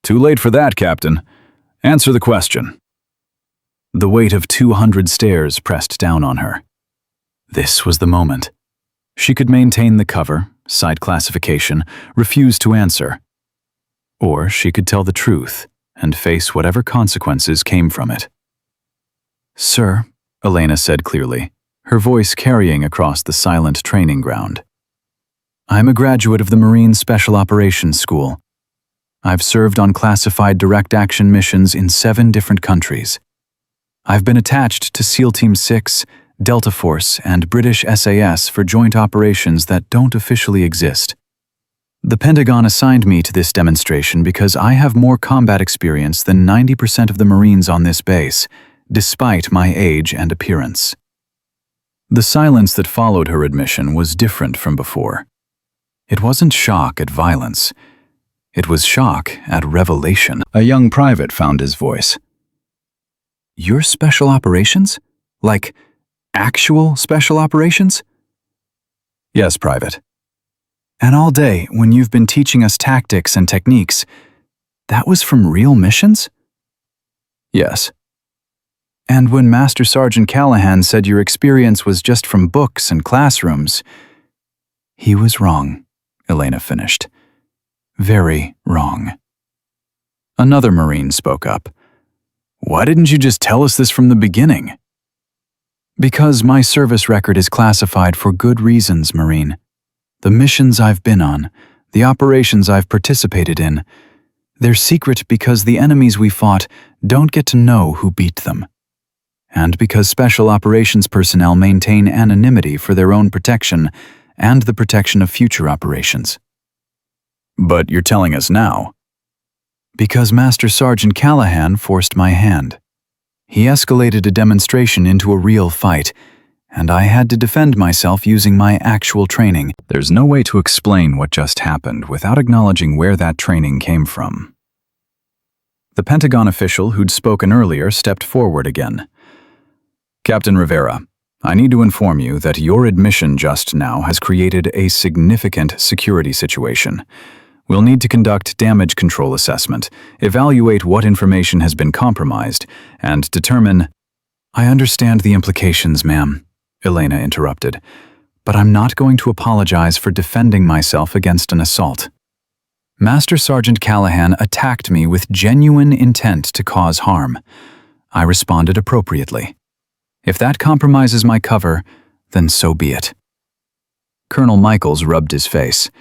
Too late for that, Captain. Answer the question. The weight of 200 stares pressed down on her. This was the moment. She could maintain the cover, cite classification, refuse to answer. Or she could tell the truth and face whatever consequences came from it. Sir, Elena said clearly, her voice carrying across the silent training ground. I'm a graduate of the Marine Special Operations School. I've served on classified direct action missions in 7 different countries. I've been attached to SEAL Team 6, Delta Force, and British SAS for joint operations that don't officially exist. The Pentagon assigned me to this demonstration because I have more combat experience than 90% of the Marines on this base, despite my age and appearance. The silence that followed her admission was different from before. It wasn't shock at violence. It was shock at revelation. A young private found his voice. Your special operations? Like, actual special operations? Yes, Private. And all day, when you've been teaching us tactics and techniques, that was from real missions? Yes. And when Master Sergeant Callahan said your experience was just from books and classrooms, he was wrong, Elena finished. Very wrong. Another Marine spoke up. Why didn't you just tell us this from the beginning? Because my service record is classified for good reasons, Marine. The missions I've been on, the operations I've participated in, they're secret because the enemies we fought don't get to know who beat them. And because special operations personnel maintain anonymity for their own protection and the protection of future operations. But you're telling us now. Because Master Sergeant Callahan forced my hand. He escalated a demonstration into a real fight, and I had to defend myself using my actual training. There's no way to explain what just happened without acknowledging where that training came from. The Pentagon official who'd spoken earlier stepped forward again. Captain Rivera, I need to inform you that your admission just now has created a significant security situation. We'll need to conduct damage control assessment, evaluate what information has been compromised, and determine... I understand the implications, ma'am, Elena interrupted, but I'm not going to apologize for defending myself against an assault. Master Sergeant Callahan attacked me with genuine intent to cause harm. I responded appropriately. If that compromises my cover, then so be it. Colonel Michaels rubbed his face.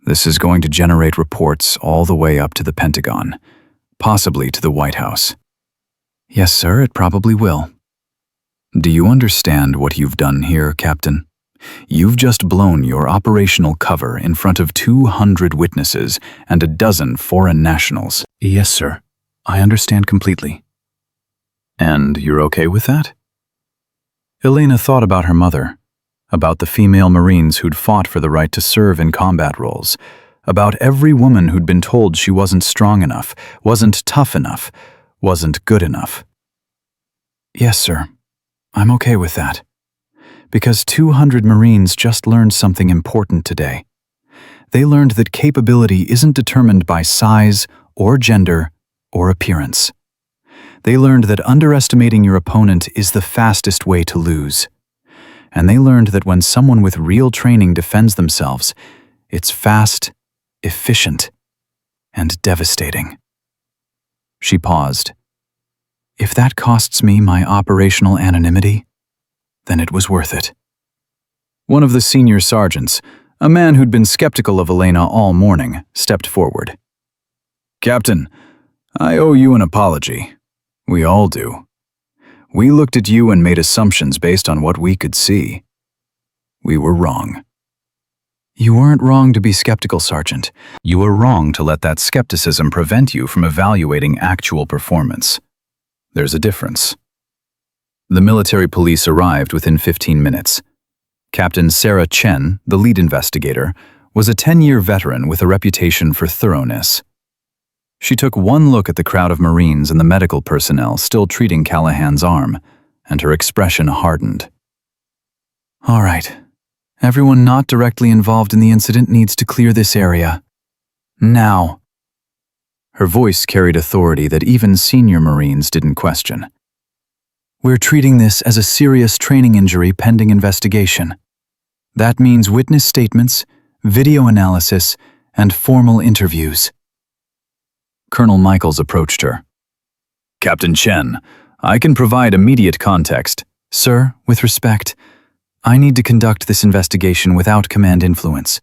This is going to generate reports all the way up to the Pentagon, possibly to the White House. Yes, sir, it probably will. Do you understand what you've done here, Captain? You've just blown your operational cover in front of 200 witnesses and a dozen foreign nationals. Yes, sir. I understand completely. And you're okay with that? Elena thought about her mother, about the female Marines who'd fought for the right to serve in combat roles, about every woman who'd been told she wasn't strong enough, wasn't tough enough, wasn't good enough. Yes, sir. I'm okay with that. Because 200 Marines just learned something important today. They learned that capability isn't determined by size or gender or appearance. They learned that underestimating your opponent is the fastest way to lose. And they learned that when someone with real training defends themselves, it's fast, efficient, and devastating. She paused. If that costs me my operational anonymity, then it was worth it. One of the senior sergeants, a man who'd been skeptical of Elena all morning, stepped forward. Captain, I owe you an apology. We all do. We looked at you and made assumptions based on what we could see. We were wrong. You weren't wrong to be skeptical, Sergeant. You were wrong to let that skepticism prevent you from evaluating actual performance. There's a difference. The military police arrived within 15 minutes. Captain Sarah Chen, the lead investigator, was a 10-year veteran with a reputation for thoroughness. She took one look at the crowd of Marines and the medical personnel still treating Callahan's arm, and her expression hardened. All right. Everyone not directly involved in the incident needs to clear this area. Now. Her voice carried authority that even senior Marines didn't question. We're treating this as a serious training injury pending investigation. That means witness statements, video analysis, and formal interviews. Colonel Michaels approached her. Captain Chen, I can provide immediate context. Sir, with respect, I need to conduct this investigation without command influence.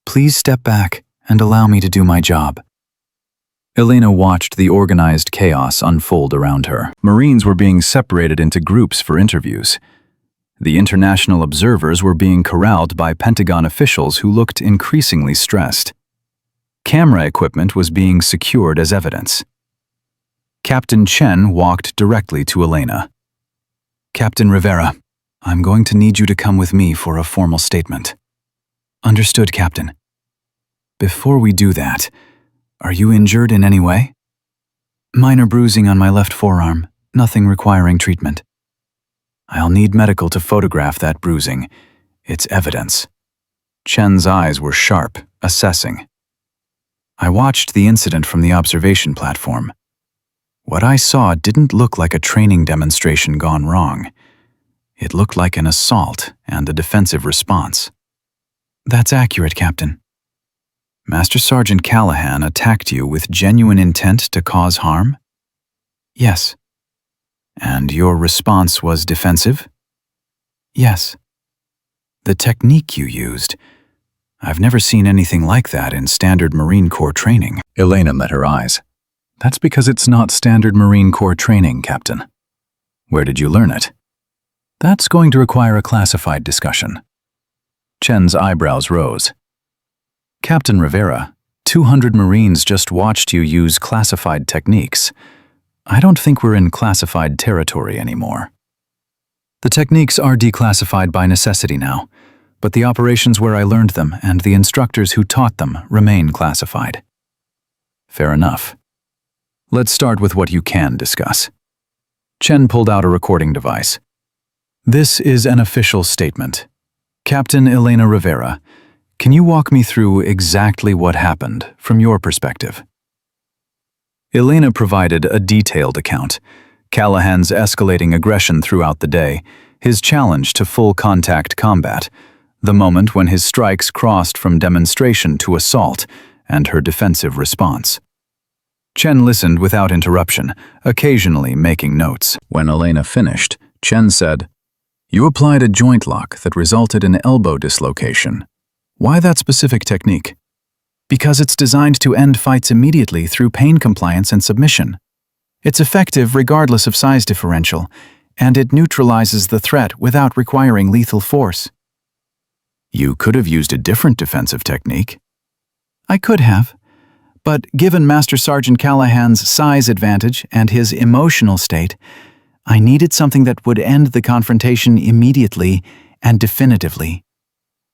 Please step back and allow me to do my job. Elena watched the organized chaos unfold around her. Marines were being separated into groups for interviews. The international observers were being corralled by Pentagon officials who looked increasingly stressed. Camera equipment was being secured as evidence. Captain Chen walked directly to Elena. Captain Rivera, I'm going to need you to come with me for a formal statement. Understood, Captain. Before we do that, are you injured in any way? Minor bruising on my left forearm, nothing requiring treatment. I'll need medical to photograph that bruising. It's evidence. Chen's eyes were sharp, assessing. I watched the incident from the observation platform. What I saw didn't look like a training demonstration gone wrong. It looked like an assault and a defensive response. That's accurate, Captain. Master Sergeant Callahan attacked you with genuine intent to cause harm? Yes. And your response was defensive? Yes. The technique you used, I've never seen anything like that in standard Marine Corps training. Elena met her eyes. That's because it's not standard Marine Corps training, Captain. Where did you learn it? That's going to require a classified discussion. Chen's eyebrows rose. Captain Rivera, 200 Marines just watched you use classified techniques. I don't think we're in classified territory anymore. The techniques are declassified by necessity now, but the operations where I learned them and the instructors who taught them remain classified. Fair enough. Let's start with what you can discuss. Chen pulled out a recording device. This is an official statement. Captain Elena Rivera, can you walk me through exactly what happened from your perspective? Elena provided a detailed account, Callahan's escalating aggression throughout the day, his challenge to full-contact combat, the moment when his strikes crossed from demonstration to assault, and her defensive response. Chen listened without interruption, occasionally making notes. When Elena finished, Chen said, "You applied a joint lock that resulted in elbow dislocation. Why that specific technique?" Because it's designed to end fights immediately through pain compliance and submission. It's effective regardless of size differential, and it neutralizes the threat without requiring lethal force. You could have used a different defensive technique. I could have, but given Master Sergeant Callahan's size advantage and his emotional state, I needed something that would end the confrontation immediately and definitively.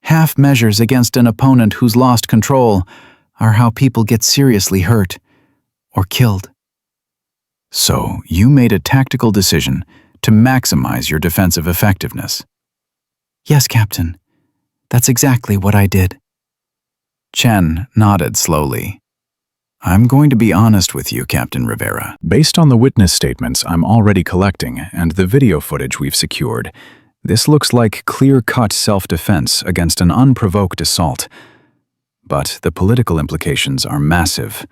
Half measures against an opponent who's lost control are how people get seriously hurt or killed. So, you made a tactical decision to maximize your defensive effectiveness. Yes, Captain. That's exactly what I did. Chen nodded slowly. I'm going to be honest with you, Captain Rivera. Based on the witness statements I'm already collecting and the video footage we've secured, this looks like clear-cut self-defense against an unprovoked assault. But the political implications are massive.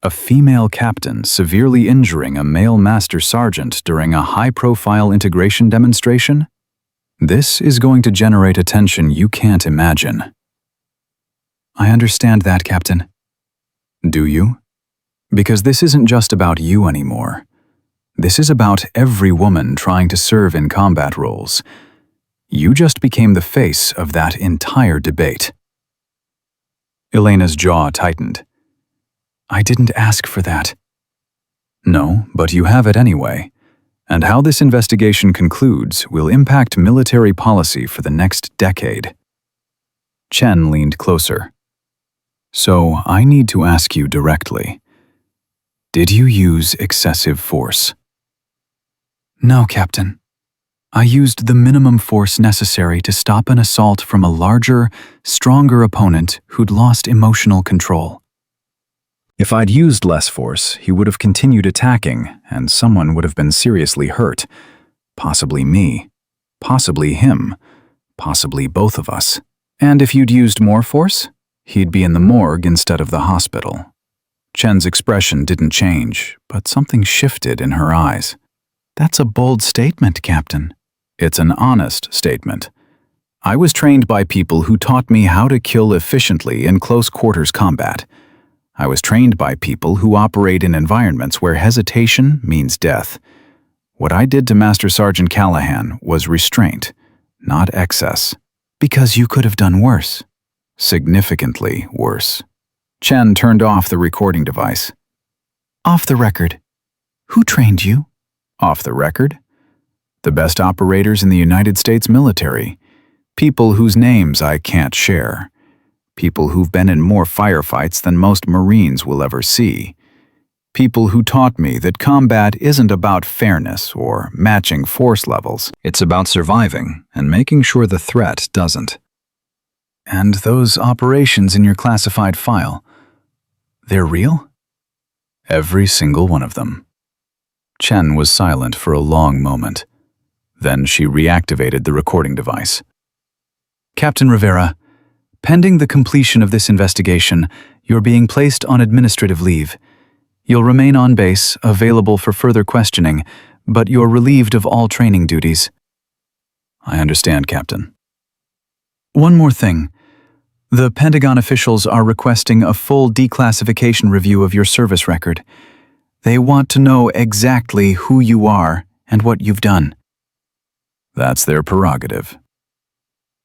A female captain severely injuring a male master sergeant during a high-profile integration demonstration? This is going to generate attention you can't imagine. I understand that, Captain. Do you? Because this isn't just about you anymore. This is about every woman trying to serve in combat roles. You just became the face of that entire debate. Elena's jaw tightened. I didn't ask for that. No, but you have it anyway. And how this investigation concludes will impact military policy for the next decade. Chen leaned closer. So I need to ask you directly. Did you use excessive force? No, Captain. I used the minimum force necessary to stop an assault from a larger, stronger opponent who'd lost emotional control. If I'd used less force, he would have continued attacking, and someone would have been seriously hurt. Possibly me. Possibly him. Possibly both of us. And if you'd used more force, he'd be in the morgue instead of the hospital. Chen's expression didn't change, but something shifted in her eyes. That's a bold statement, Captain. It's an honest statement. I was trained by people who taught me how to kill efficiently in close-quarters combat. I was trained by people who operate in environments where hesitation means death. What I did to Master Sergeant Callahan was restraint, not excess. Because you could have done worse. Significantly worse. Chen turned off the recording device. Off the record. Who trained you? Off the record? The best operators in the United States military. People whose names I can't share. People who've been in more firefights than most Marines will ever see. People who taught me that combat isn't about fairness or matching force levels. It's about surviving and making sure the threat doesn't. And those operations in your classified file, they're real? Every single one of them. Chen was silent for a long moment. Then she reactivated the recording device. Captain Rivera, pending the completion of this investigation, you're being placed on administrative leave. You'll remain on base, available for further questioning, but you're relieved of all training duties. I understand, Captain. One more thing. The Pentagon officials are requesting a full declassification review of your service record. They want to know exactly who you are and what you've done. That's their prerogative.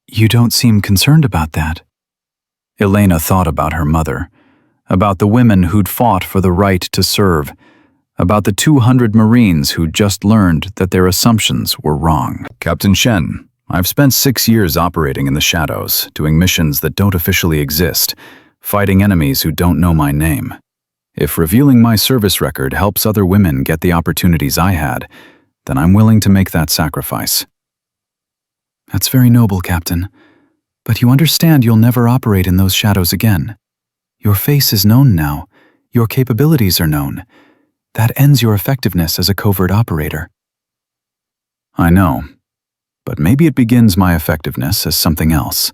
You don't seem concerned about that. Elena thought about her mother, about the women who'd fought for the right to serve, about the 200 Marines who'd just learned that their assumptions were wrong. Captain Shen, I've spent 6 years operating in the shadows, doing missions that don't officially exist, fighting enemies who don't know my name. If revealing my service record helps other women get the opportunities I had, then I'm willing to make that sacrifice. That's very noble, Captain. But you understand you'll never operate in those shadows again. Your face is known now. Your capabilities are known. That ends your effectiveness as a covert operator. I know, but maybe it begins my effectiveness as something else.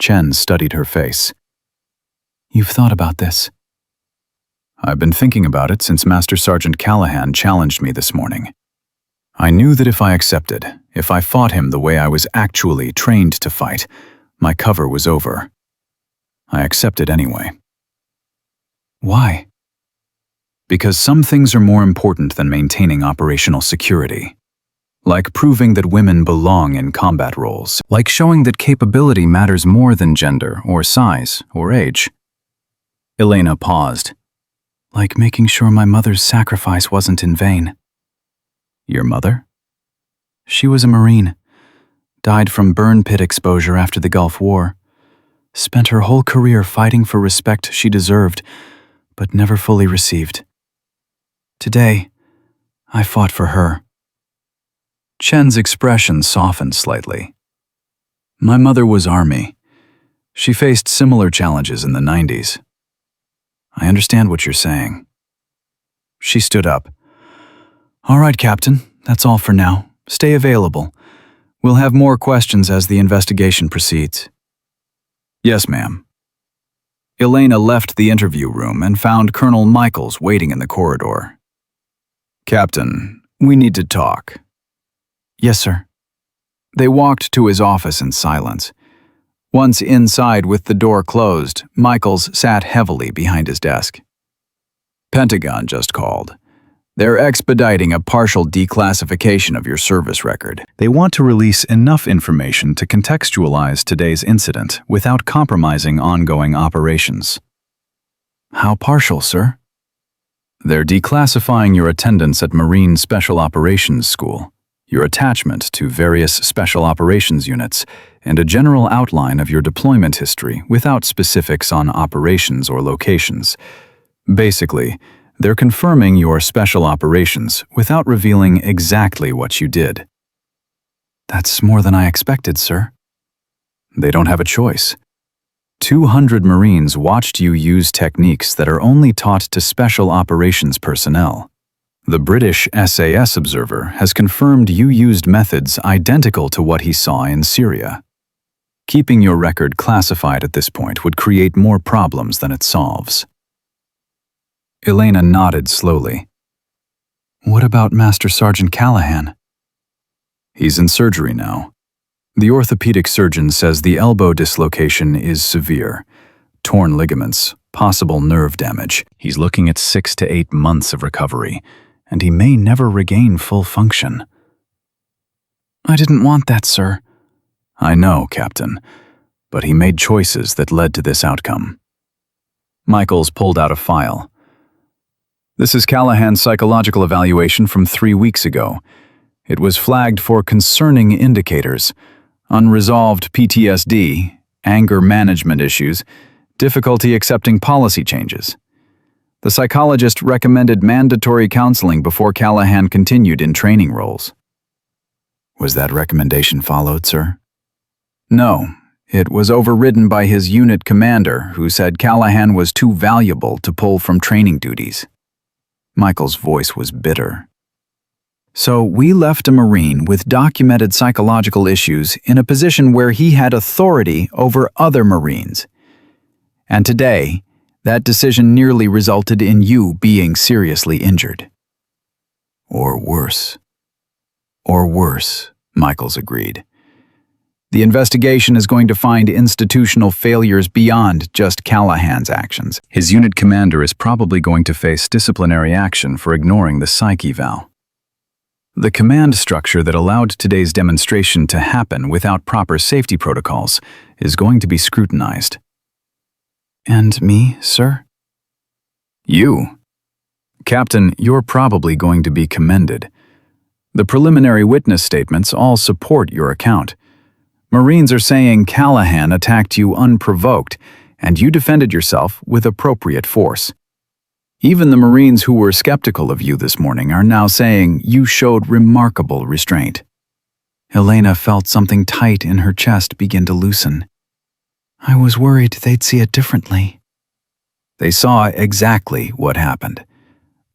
Chen studied her face. You've thought about this. I've been thinking about it since Master Sergeant Callahan challenged me this morning. I knew that if I accepted, if I fought him the way I was actually trained to fight, my cover was over. I accepted anyway. Why? Because some things are more important than maintaining operational security. Like proving that women belong in combat roles. Like showing that capability matters more than gender or size or age. Elena paused. Like making sure my mother's sacrifice wasn't in vain. Your mother? She was a Marine. Died from burn pit exposure after the Gulf War. Spent her whole career fighting for respect she deserved, but never fully received. Today, I fought for her. Chen's expression softened slightly. My mother was Army. She faced similar challenges in the 90s. I understand what you're saying. She stood up. All right, Captain, that's all for now. Stay available. We'll have more questions as the investigation proceeds. Yes, ma'am. Elena left the interview room and found Colonel Michaels waiting in the corridor. Captain, we need to talk. Yes, sir. They walked to his office in silence. Once inside with the door closed, Michaels sat heavily behind his desk. Pentagon just called. They're expediting a partial declassification of your service record. They want to release enough information to contextualize today's incident without compromising ongoing operations. How partial, sir? They're declassifying your attendance at Marine Special Operations School, your attachment to various special operations units, and a general outline of your deployment history without specifics on operations or locations. Basically, they're confirming your special operations without revealing exactly what you did. That's more than I expected, sir. They don't have a choice. 200 Marines watched you use techniques that are only taught to special operations personnel. The British SAS observer has confirmed you used methods identical to what he saw in Syria. Keeping your record classified at this point would create more problems than it solves. Elena nodded slowly. What about Master Sergeant Callahan? He's in surgery now. The orthopedic surgeon says the elbow dislocation is severe. Torn ligaments, possible nerve damage. He's looking at 6 to 8 months of recovery, and he may never regain full function. I didn't want that, sir. I know, Captain, but he made choices that led to this outcome. Michaels pulled out a file. This is Callahan's psychological evaluation from 3 weeks ago. It was flagged for concerning indicators: unresolved PTSD, anger management issues, difficulty accepting policy changes. The psychologist recommended mandatory counseling before Callahan continued in training roles. Was that recommendation followed, sir? No, it was overridden by his unit commander, who said Callahan was too valuable to pull from training duties. Michael's voice was bitter. So we left a Marine with documented psychological issues in a position where he had authority over other Marines. And today, that decision nearly resulted in you being seriously injured. Or worse. Or worse, Michaels agreed. The investigation is going to find institutional failures beyond just Callahan's actions. His unit commander is probably going to face disciplinary action for ignoring the psych eval. The command structure that allowed today's demonstration to happen without proper safety protocols is going to be scrutinized. And me, sir? You. Captain, you're probably going to be commended. The preliminary witness statements all support your account. Marines are saying Callahan attacked you unprovoked, and you defended yourself with appropriate force. Even the Marines who were skeptical of you this morning are now saying you showed remarkable restraint. Elena felt something tight in her chest begin to loosen. I was worried they'd see it differently. They saw exactly what happened.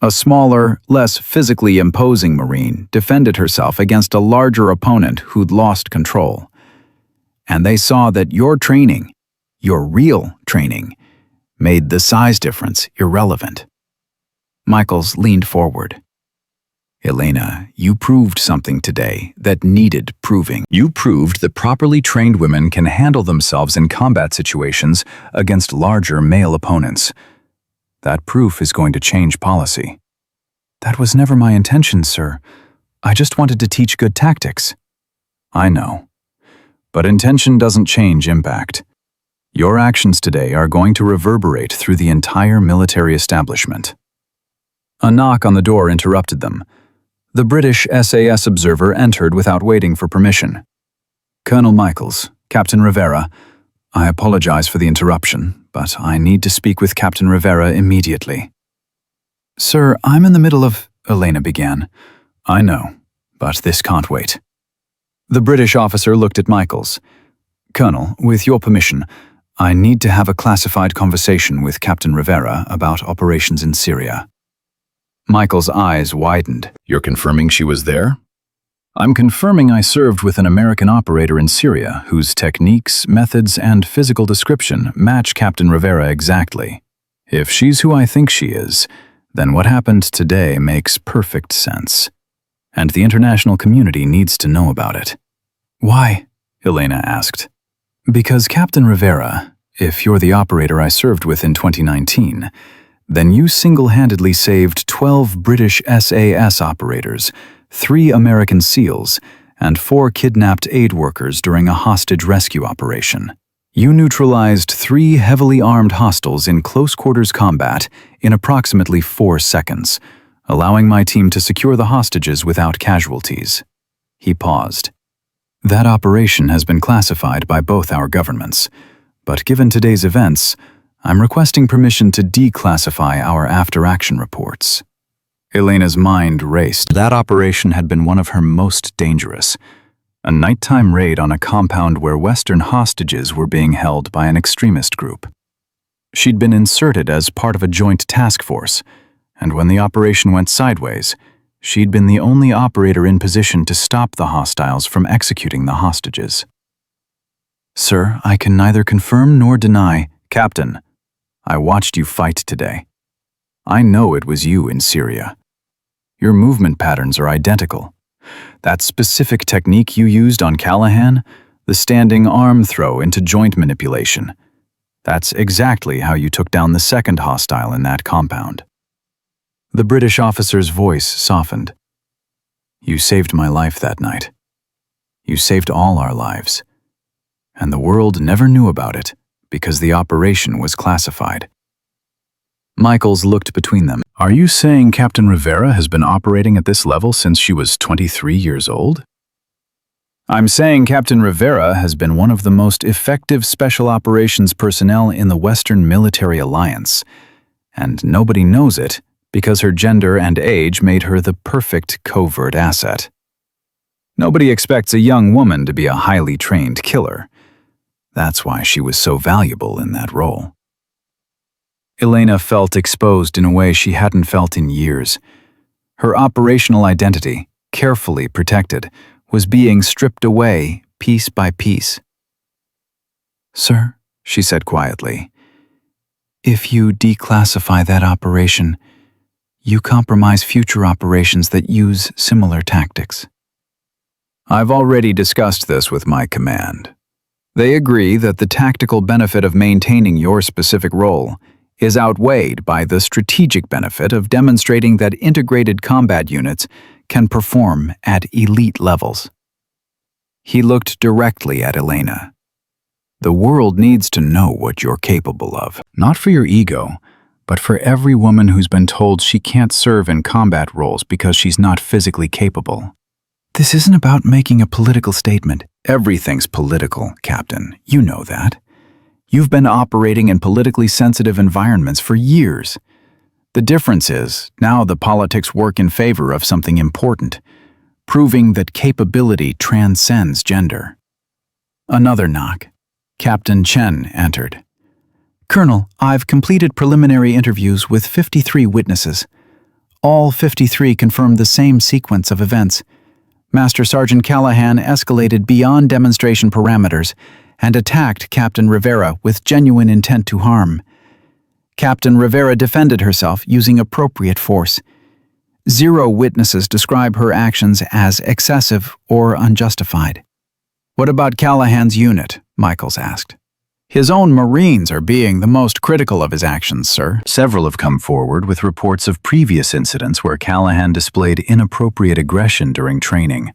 A smaller, less physically imposing Marine defended herself against a larger opponent who'd lost control. And they saw that your training, your real training, made the size difference irrelevant. Michaels leaned forward. Elena, you proved something today that needed proving. You proved that properly trained women can handle themselves in combat situations against larger male opponents. That proof is going to change policy. That was never my intention, sir. I just wanted to teach good tactics. I know. But intention doesn't change impact. Your actions today are going to reverberate through the entire military establishment. A knock on the door interrupted them. The British SAS observer entered without waiting for permission. Colonel Michaels, Captain Rivera, I apologize for the interruption, but I need to speak with Captain Rivera immediately. Sir, I'm in the middle of... Elena began. I know, but this can't wait. The British officer looked at Michaels. Colonel, with your permission, I need to have a classified conversation with Captain Rivera about operations in Syria. Michaels' eyes widened. You're confirming she was there? I'm confirming I served with an American operator in Syria whose techniques, methods, and physical description match Captain Rivera exactly. If she's who I think she is, then what happened today makes perfect sense. And the international community needs to know about it. Why? Elena asked. Because Captain Rivera, if you're the operator I served with in 2019, then you single-handedly saved 12 British SAS operators, 3 American SEALs, and 4 kidnapped aid workers during a hostage rescue operation. You neutralized 3 heavily armed hostiles in close-quarters combat in approximately 4 seconds, allowing my team to secure the hostages without casualties. He paused. That operation has been classified by both our governments, but given today's events, I'm requesting permission to declassify our after-action reports. Elena's mind raced. That operation had been one of her most dangerous. A nighttime raid on a compound where Western hostages were being held by an extremist group. She'd been inserted as part of a joint task force, and when the operation went sideways, she'd been the only operator in position to stop the hostiles from executing the hostages. Sir, I can neither confirm nor deny. Captain, I watched you fight today. I know it was you in Syria. Your movement patterns are identical. That specific technique you used on Callahan, the standing arm throw into joint manipulation, that's exactly how you took down the second hostile in that compound. The British officer's voice softened. You saved my life that night. You saved all our lives. And the world never knew about it because the operation was classified. Michaels looked between them. Are you saying Captain Rivera has been operating at this level since she was 23 years old? I'm saying Captain Rivera has been one of the most effective special operations personnel in the Western Military Alliance, and nobody knows it because her gender and age made her the perfect covert asset. Nobody expects a young woman to be a highly trained killer. That's why she was so valuable in that role. Elena felt exposed in a way she hadn't felt in years. Her operational identity, carefully protected, was being stripped away piece by piece. Sir, she said quietly, if you declassify that operation, you compromise future operations that use similar tactics. I've already discussed this with my command. They agree that the tactical benefit of maintaining your specific role is outweighed by the strategic benefit of demonstrating that integrated combat units can perform at elite levels. He looked directly at Elena. The world needs to know what you're capable of. Not for your ego, but for every woman who's been told she can't serve in combat roles because she's not physically capable. This isn't about making a political statement. Everything's political, Captain. You know that. You've been operating in politically sensitive environments for years. The difference is, now the politics work in favor of something important, proving that capability transcends gender. Another knock. Captain Chen entered. Colonel, I've completed preliminary interviews with 53 witnesses. All 53 confirmed the same sequence of events. Master Sergeant Callahan escalated beyond demonstration parameters and attacked Captain Rivera with genuine intent to harm. Captain Rivera defended herself using appropriate force. 0 witnesses describe her actions as excessive or unjustified. "What about Callahan's unit?" Michaels asked. "His own Marines are being the most critical of his actions, sir." Several have come forward with reports of previous incidents where Callahan displayed inappropriate aggression during training.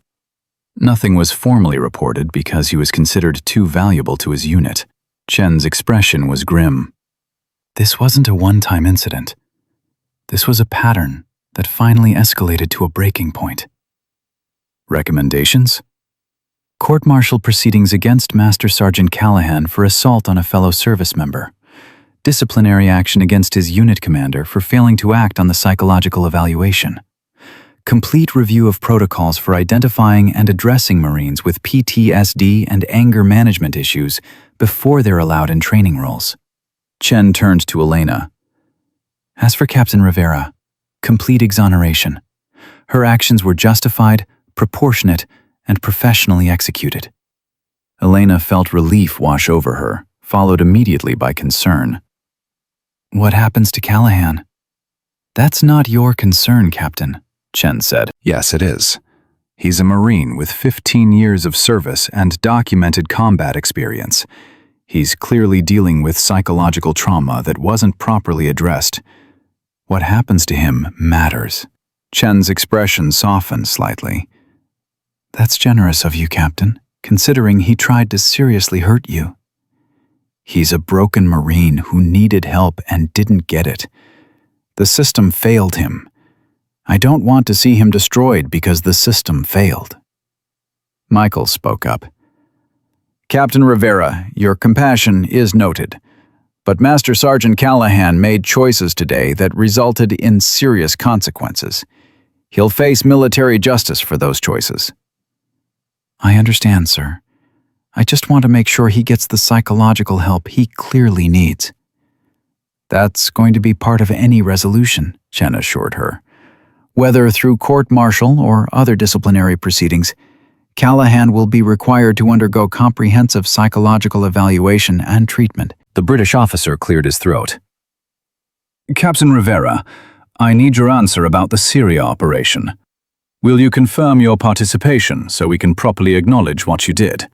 Nothing was formally reported because he was considered too valuable to his unit. Chen's expression was grim. This wasn't a one-time incident. This was a pattern that finally escalated to a breaking point. Recommendations? Court-martial proceedings against Master Sergeant Callahan for assault on a fellow service member. Disciplinary action against his unit commander for failing to act on the psychological evaluation. Complete review of protocols for identifying and addressing Marines with PTSD and anger management issues before they're allowed in training roles. Chen turned to Elena. As for Captain Rivera, complete exoneration. Her actions were justified, proportionate, and professionally executed. Elena felt relief wash over her, followed immediately by concern. "What happens to Callahan?" "That's not your concern, Captain," Chen said. Yes, it is. He's a Marine with 15 years of service and documented combat experience. He's clearly dealing with psychological trauma that wasn't properly addressed. What happens to him matters. Chen's expression softened slightly. "That's generous of you, Captain, considering he tried to seriously hurt you." "He's a broken Marine who needed help and didn't get it. The system failed him. I don't want to see him destroyed because the system failed." Michael spoke up. "Captain Rivera, your compassion is noted, but Master Sergeant Callahan made choices today that resulted in serious consequences. He'll face military justice for those choices." "I understand, sir. I just want to make sure he gets the psychological help he clearly needs." "That's going to be part of any resolution," Chen assured her. "Whether through court-martial or other disciplinary proceedings, Callahan will be required to undergo comprehensive psychological evaluation and treatment." The British officer cleared his throat. "Captain Rivera, I need your answer about the Syria operation. Will you confirm your participation so we can properly acknowledge what you did?"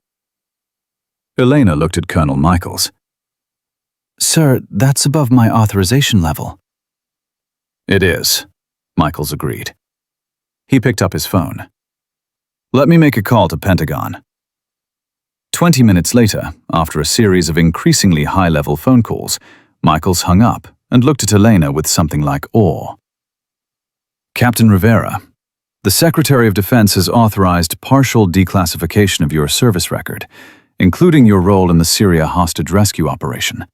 Elena looked at Colonel Michaels. "Sir, that's above my authorization level." "It is," Michaels agreed. He picked up his phone. "Let me make a call to Pentagon." 20 minutes later, after a series of increasingly high-level phone calls, Michaels hung up and looked at Elena with something like awe. "Captain Rivera, the Secretary of Defense has authorized partial declassification of your service record, including your role in the Syria hostage rescue operation.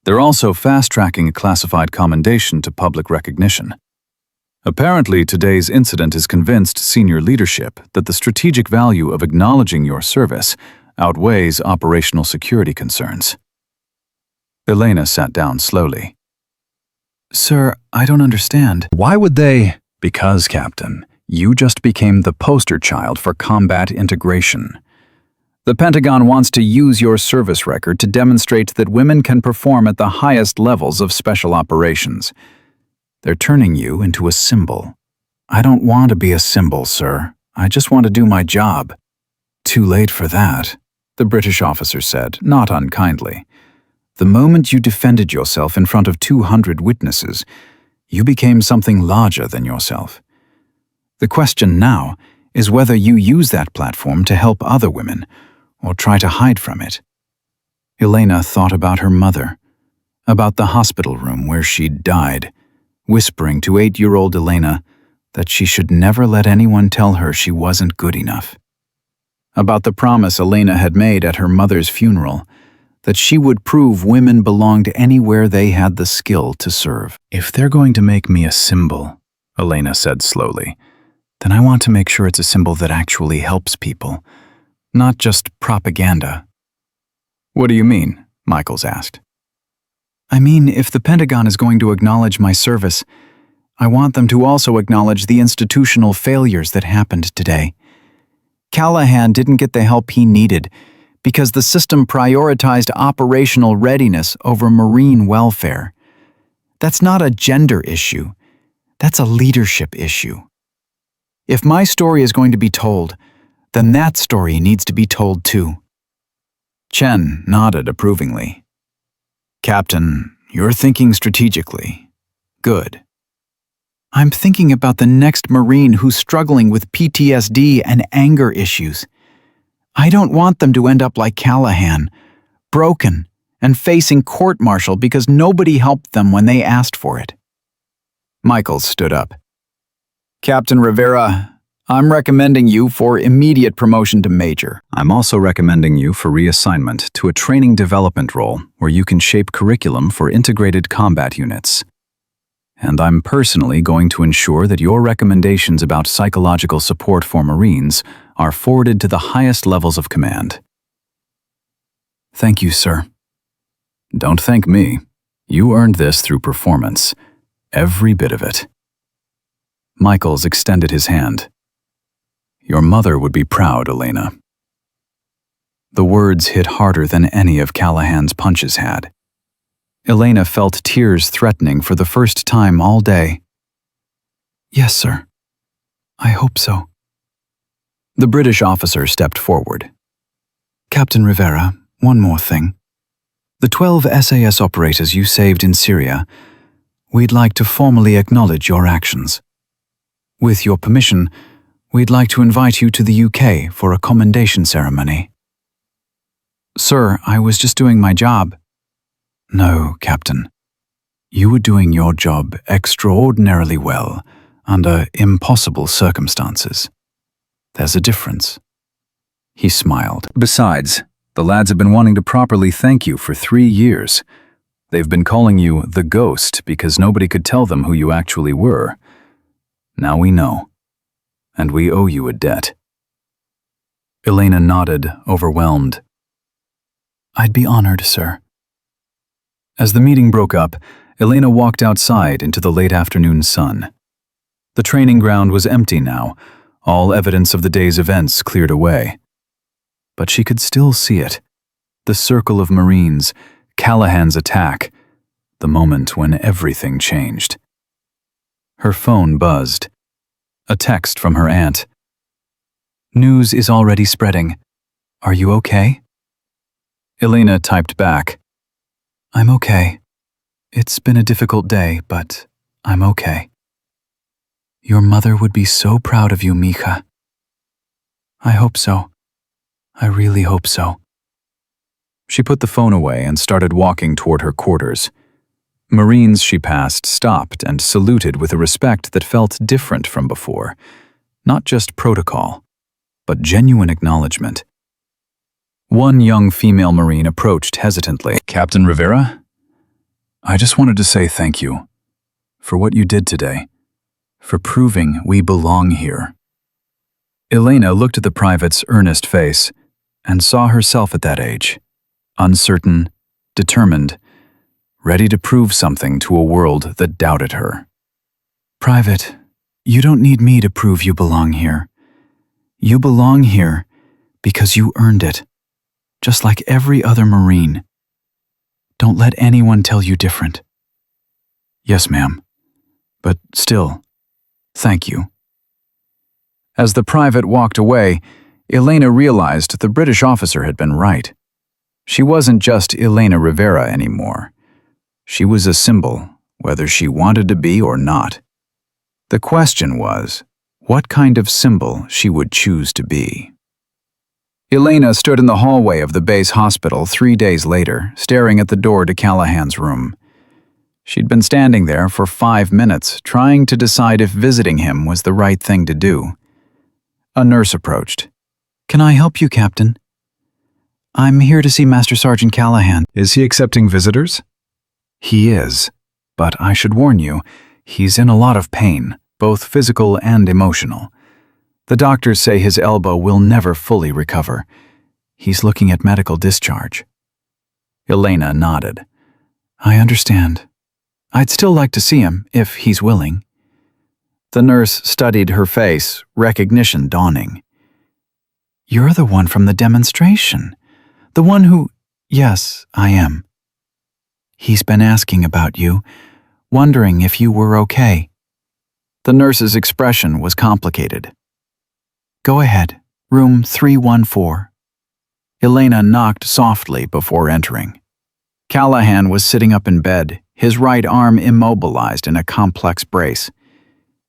They're also fast-tracking a classified commendation to public recognition. Apparently, today's incident has convinced senior leadership that the strategic value of acknowledging your service outweighs operational security concerns." Elena sat down slowly. "Sir, I don't understand." "Why would they?" "Because, Captain, you just became the poster child for combat integration. The Pentagon wants to use your service record to demonstrate that women can perform at the highest levels of special operations. They're turning you into a symbol." "I don't want to be a symbol, sir. I just want to do my job." "Too late for that," the British officer said, not unkindly. "The moment you defended yourself in front of 200 witnesses, you became something larger than yourself. The question now is whether you use that platform to help other women or try to hide from it." Elena thought about her mother, about the hospital room where she'd died, whispering to 8-year-old Elena that she should never let anyone tell her she wasn't good enough. About the promise Elena had made at her mother's funeral, that she would prove women belonged anywhere they had the skill to serve. "If they're going to make me a symbol," Elena said slowly, "then I want to make sure it's a symbol that actually helps people, not just propaganda." "What do you mean?" Michaels asked. "I mean, if the Pentagon is going to acknowledge my service, I want them to also acknowledge the institutional failures that happened today. Callahan didn't get the help he needed because the system prioritized operational readiness over marine welfare. That's not a gender issue. That's a leadership issue. If my story is going to be told, then that story needs to be told too. Chen nodded approvingly. Captain, you're thinking strategically. Good. I'm thinking about the next Marine who's struggling with PTSD and anger issues. I don't want them to end up like Callahan, broken and facing court-martial because nobody helped them when they asked for it. Michaels stood up. Captain Rivera, I'm recommending you for immediate promotion to Major. I'm also recommending you for reassignment to a training development role where you can shape curriculum for integrated combat units. And I'm personally going to ensure that your recommendations about psychological support for Marines are forwarded to the highest levels of command. Thank you, sir. Don't thank me. You earned this through performance. Every bit of it. Michaels extended his hand. Your mother would be proud, Elena. The words hit harder than any of Callahan's punches had. Elena felt tears threatening for the first time all day. Yes, sir. I hope so. The British officer stepped forward. Captain Rivera, one more thing. The 12 SAS operators you saved in Syria, we'd like to formally acknowledge your actions. With your permission, we'd like to invite you to the UK for a commendation ceremony. Sir, I was just doing my job. No, Captain. You were doing your job extraordinarily well under impossible circumstances. There's a difference. He smiled. Besides, the lads have been wanting to properly thank you for 3 years. They've been calling you the Ghost because nobody could tell them who you actually were. Now we know. And we owe you a debt. Elena nodded, overwhelmed. I'd be honored, sir. As the meeting broke up, Elena walked outside into the late afternoon sun. The training ground was empty now, all evidence of the day's events cleared away. But she could still see it. The circle of Marines, Callahan's attack, the moment when everything changed. Her phone buzzed. A text from her aunt. News is already spreading. Are you okay? Elena typed back. I'm okay. It's been a difficult day, but I'm okay. Your mother would be so proud of you, Mija. I hope so. I really hope so. She put the phone away and started walking toward her quarters. Marines she passed stopped and saluted with a respect that felt different from before. Not just protocol, but genuine acknowledgement. One young female Marine approached hesitantly. Captain Rivera, I just wanted to say thank you for what you did today, for proving we belong here. Elena looked at the private's earnest face and saw herself at that age, uncertain, determined, ready to prove something to a world that doubted her. Private, you don't need me to prove you belong here. You belong here because you earned it, just like every other Marine. Don't let anyone tell you different. Yes, ma'am. But still, thank you. As the private walked away, Elena realized the British officer had been right. She wasn't just Elena Rivera anymore. She was a symbol, whether she wanted to be or not. The question was, what kind of symbol she would choose to be. Elena stood in the hallway of the base hospital 3 days later, staring at the door to Callahan's room. She'd been standing there for 5 minutes, trying to decide if visiting him was the right thing to do. A nurse approached. Can I help you, Captain? I'm here to see Master Sergeant Callahan. Is he accepting visitors? He is, but I should warn you, he's in a lot of pain, both physical and emotional. The doctors say his elbow will never fully recover. He's looking at medical discharge. Elena nodded. I understand. I'd still like to see him, if he's willing. The nurse studied her face, recognition dawning. You're the one from the demonstration. The one who… Yes, I am. He's been asking about you, wondering if you were okay. The nurse's expression was complicated. Go ahead, room 314. Elena knocked softly before entering. Callahan was sitting up in bed, his right arm immobilized in a complex brace.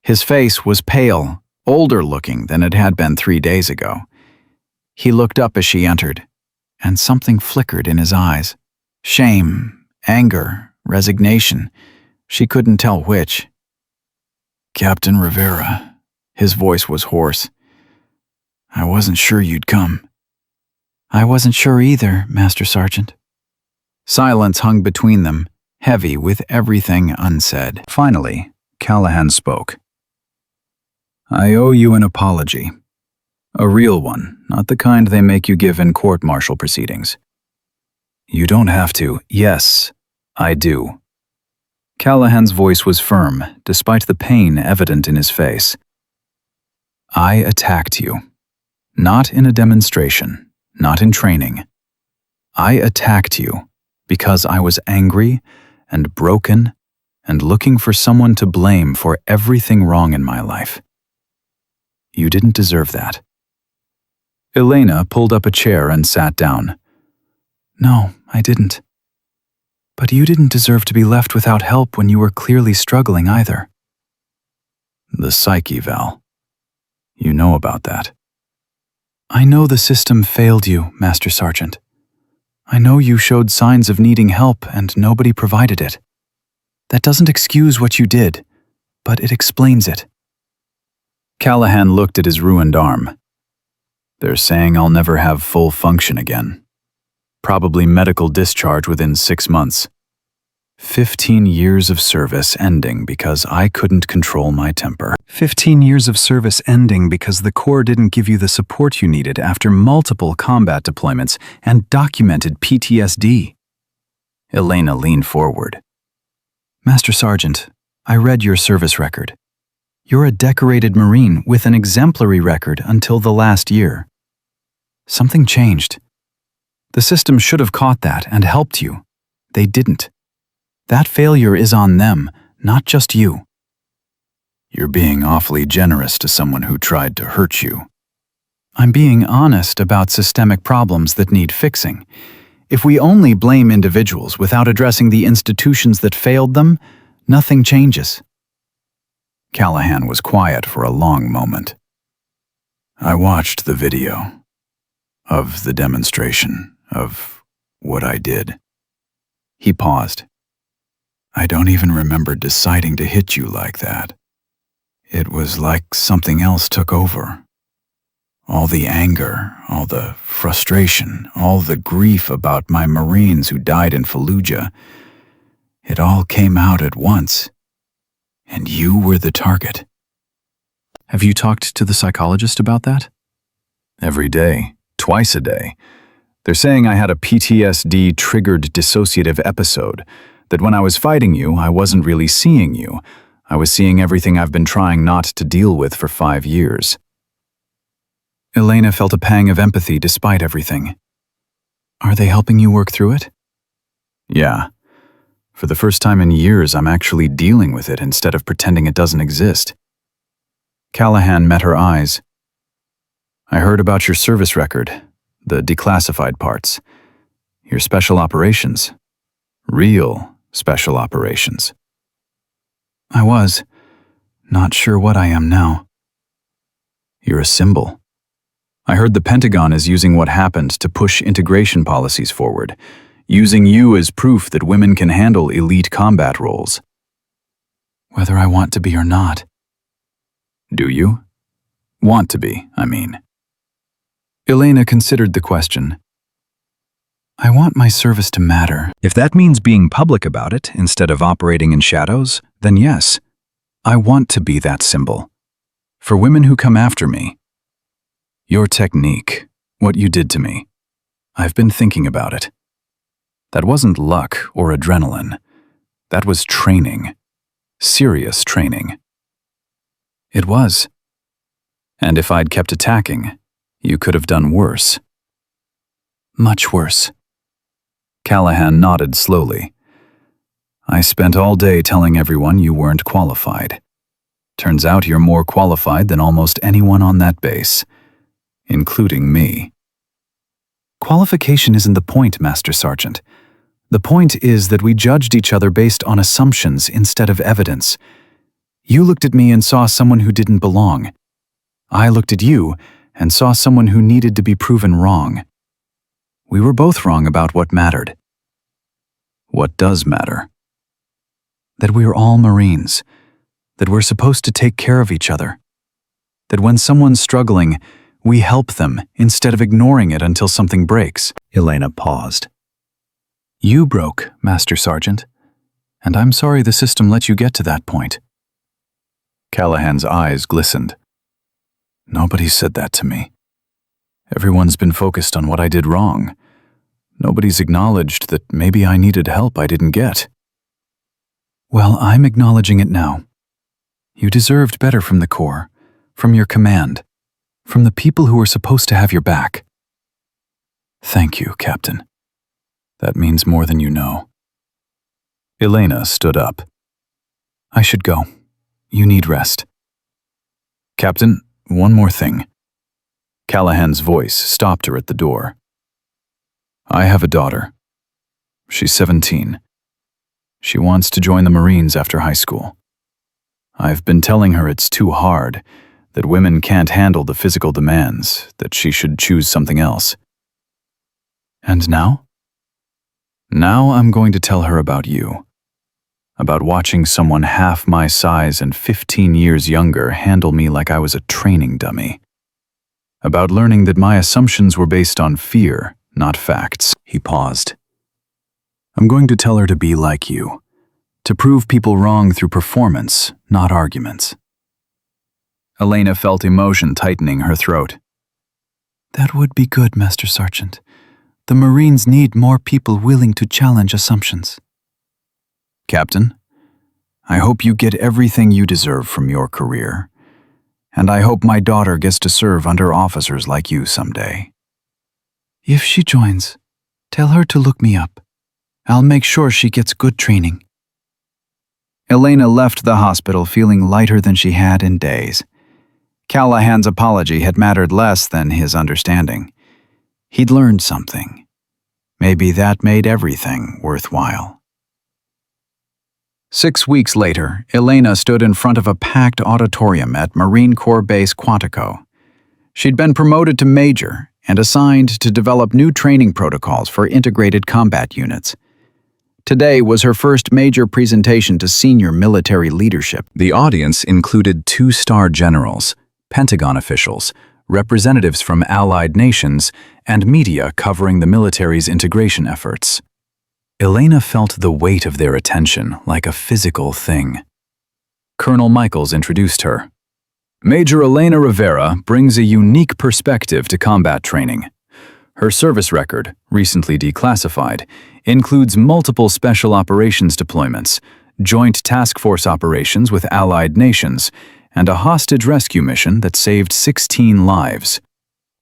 His face was pale, older looking than it had been 3 days ago. He looked up as she entered, and something flickered in his eyes. Shame, anger, resignation. She couldn't tell which. Captain Rivera. His voice was hoarse. I wasn't sure you'd come. I wasn't sure either, Master Sergeant. Silence hung between them, heavy with everything unsaid. Finally, Callahan spoke. I owe you an apology. A real one, not the kind they make you give in court-martial proceedings. You don't have to. Yes, I do. Callahan's voice was firm, despite the pain evident in his face. I attacked you. Not in a demonstration, not in training. I attacked you because I was angry and broken and looking for someone to blame for everything wrong in my life. You didn't deserve that. Elena pulled up a chair and sat down. No, I didn't. But you didn't deserve to be left without help when you were clearly struggling either. The psyche, Val. You know about that. I know the system failed you, Master Sergeant. I know you showed signs of needing help and nobody provided it. That doesn't excuse what you did, but it explains it. Callahan looked at his ruined arm. They're saying I'll never have full function again. Probably medical discharge within 6 months. 15 years of service ending because I couldn't control my temper. 15 years of service ending because the Corps didn't give you the support you needed after multiple combat deployments and documented PTSD. Elena leaned forward. Master Sergeant, I read your service record. You're a decorated Marine with an exemplary record until the last year. Something changed. The system should have caught that and helped you. They didn't. That failure is on them, not just you. You're being awfully generous to someone who tried to hurt you. I'm being honest about systemic problems that need fixing. If we only blame individuals without addressing the institutions that failed them, nothing changes. Callahan was quiet for a long moment. I watched the video of the demonstration, of what I did. He paused. I don't even remember deciding to hit you like that. It was like something else took over. All the anger, all the frustration, all the grief about my Marines who died in Fallujah, it all came out at once. And you were the target. Have you talked to the psychologist about that? Every day, twice a day. They're saying I had a PTSD-triggered dissociative episode, that when I was fighting you, I wasn't really seeing you. I was seeing everything I've been trying not to deal with for 5 years. Elena felt a pang of empathy despite everything. Are they helping you work through it? Yeah. For the first time in years, I'm actually dealing with it instead of pretending it doesn't exist. Callahan met her eyes. I heard about your service record, the declassified parts. Your special operations. Real special operations. I was. Not sure what I am now. You're a symbol. I heard the Pentagon is using what happened to push integration policies forward, using you as proof that women can handle elite combat roles. Whether I want to be or not. Do you? Want to be, I mean. Elena considered the question. I want my service to matter. If that means being public about it instead of operating in shadows, then yes, I want to be that symbol. For women who come after me. Your technique, what you did to me. I've been thinking about it. That wasn't luck or adrenaline. That was training. Serious training. It was. And if I'd kept attacking, you could have done worse. Much worse. Callahan nodded slowly. I spent all day telling everyone you weren't qualified. Turns out you're more qualified than almost anyone on that base, including me. Qualification isn't the point, Master Sergeant. The point is that we judged each other based on assumptions instead of evidence. You looked at me and saw someone who didn't belong. I looked at you and saw someone who needed to be proven wrong. We were both wrong about what mattered. What does matter? That we're all Marines. That we're supposed to take care of each other. That when someone's struggling, we help them instead of ignoring it until something breaks. Elena paused. You broke, Master Sergeant, and I'm sorry the system let you get to that point. Callahan's eyes glistened. Nobody said that to me. Everyone's been focused on what I did wrong. Nobody's acknowledged that maybe I needed help I didn't get. Well, I'm acknowledging it now. You deserved better from the Corps, from your command, from the people who were supposed to have your back. Thank you, Captain. That means more than you know. Elena stood up. I should go. You need rest. Captain, one more thing. Callahan's voice stopped her at the door. I have a daughter. She's 17. She wants to join the Marines after high school. I've been telling her it's too hard, that women can't handle the physical demands, that she should choose something else. And now? Now I'm going to tell her about you. About watching someone half my size and 15 years younger handle me like I was a training dummy. About learning that my assumptions were based on fear, not facts. He paused. I'm going to tell her to be like you, to prove people wrong through performance, not arguments. Elena felt emotion tightening her throat. That would be good, Master Sergeant. The Marines need more people willing to challenge assumptions. Captain, I hope you get everything you deserve from your career, and I hope my daughter gets to serve under officers like you someday. If she joins, tell her to look me up. I'll make sure she gets good training. Elena left the hospital feeling lighter than she had in days. Callahan's apology had mattered less than his understanding. He'd learned something. Maybe that made everything worthwhile. 6 weeks later, Elena stood in front of a packed auditorium at Marine Corps Base Quantico. She'd been promoted to major and assigned to develop new training protocols for integrated combat units. Today was her first major presentation to senior military leadership. The audience included 2-star generals, Pentagon officials, representatives from allied nations, and media covering the military's integration efforts. Elena felt the weight of their attention like a physical thing. Colonel Michaels introduced her. Major Elena Rivera brings a unique perspective to combat training. Her service record, recently declassified, includes multiple special operations deployments, joint task force operations with allied nations, and a hostage rescue mission that saved 16 lives.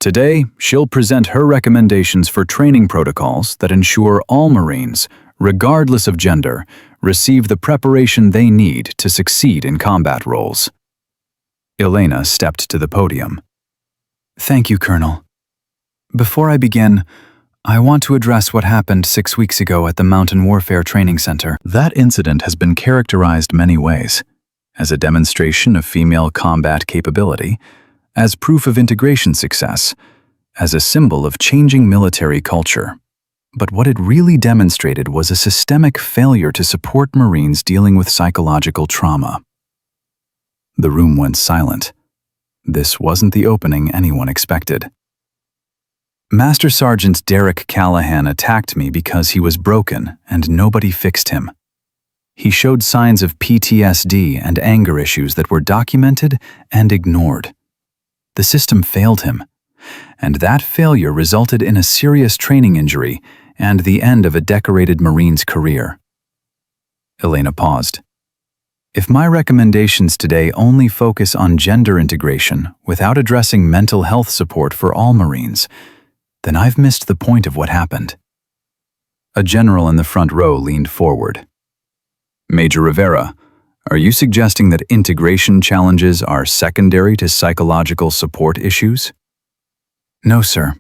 Today, she'll present her recommendations for training protocols that ensure all Marines, regardless of gender, receive the preparation they need to succeed in combat roles. Elena stepped to the podium. Thank you, Colonel. Before I begin, I want to address what happened 6 weeks ago at the Mountain Warfare Training Center. That incident has been characterized many ways, as a demonstration of female combat capability, as proof of integration success, as a symbol of changing military culture. But what it really demonstrated was a systemic failure to support Marines dealing with psychological trauma. The room went silent. This wasn't the opening anyone expected. Master Sergeant Derek Callahan attacked me because he was broken and nobody fixed him. He showed signs of PTSD and anger issues that were documented and ignored. The system failed him, and that failure resulted in a serious training injury and the end of a decorated Marine's career. Elena paused. If my recommendations today only focus on gender integration without addressing mental health support for all Marines, then I've missed the point of what happened. A general in the front row leaned forward. Major Rivera, are you suggesting that integration challenges are secondary to psychological support issues? No, sir.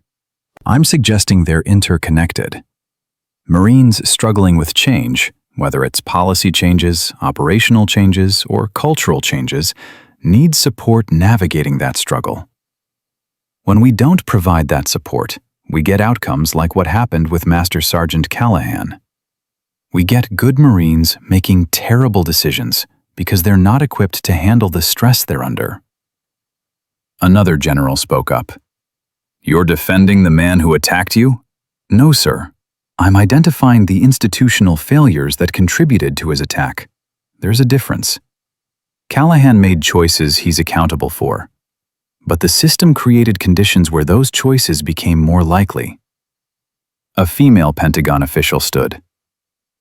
I'm suggesting they're interconnected. Marines struggling with change, whether it's policy changes, operational changes, or cultural changes, need support navigating that struggle. When we don't provide that support, we get outcomes like what happened with Master Sergeant Callahan. We get good Marines making terrible decisions because they're not equipped to handle the stress they're under. Another general spoke up. You're defending the man who attacked you? No, sir. I'm identifying the institutional failures that contributed to his attack. There's a difference. Callahan made choices he's accountable for, but the system created conditions where those choices became more likely. A female Pentagon official stood.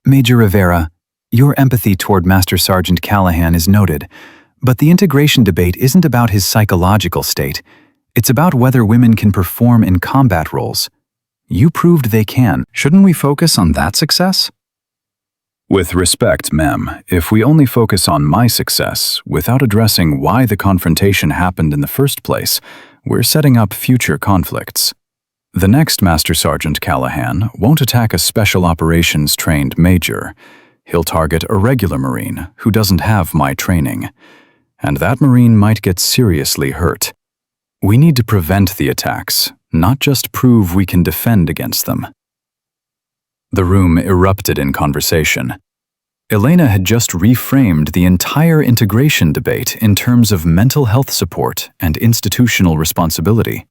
Major Rivera, your empathy toward Master Sergeant Callahan is noted, but the integration debate isn't about his psychological state. It's about whether women can perform in combat roles. You proved they can. Shouldn't we focus on that success? With respect, ma'am, if we only focus on my success without addressing why the confrontation happened in the first place, we're setting up future conflicts. The next Master Sergeant Callahan won't attack a special operations-trained major. He'll target a regular Marine who doesn't have my training, and that Marine might get seriously hurt. We need to prevent the attacks, not just prove we can defend against them. The room erupted in conversation. Elena had just reframed the entire integration debate in terms of mental health support and institutional responsibility.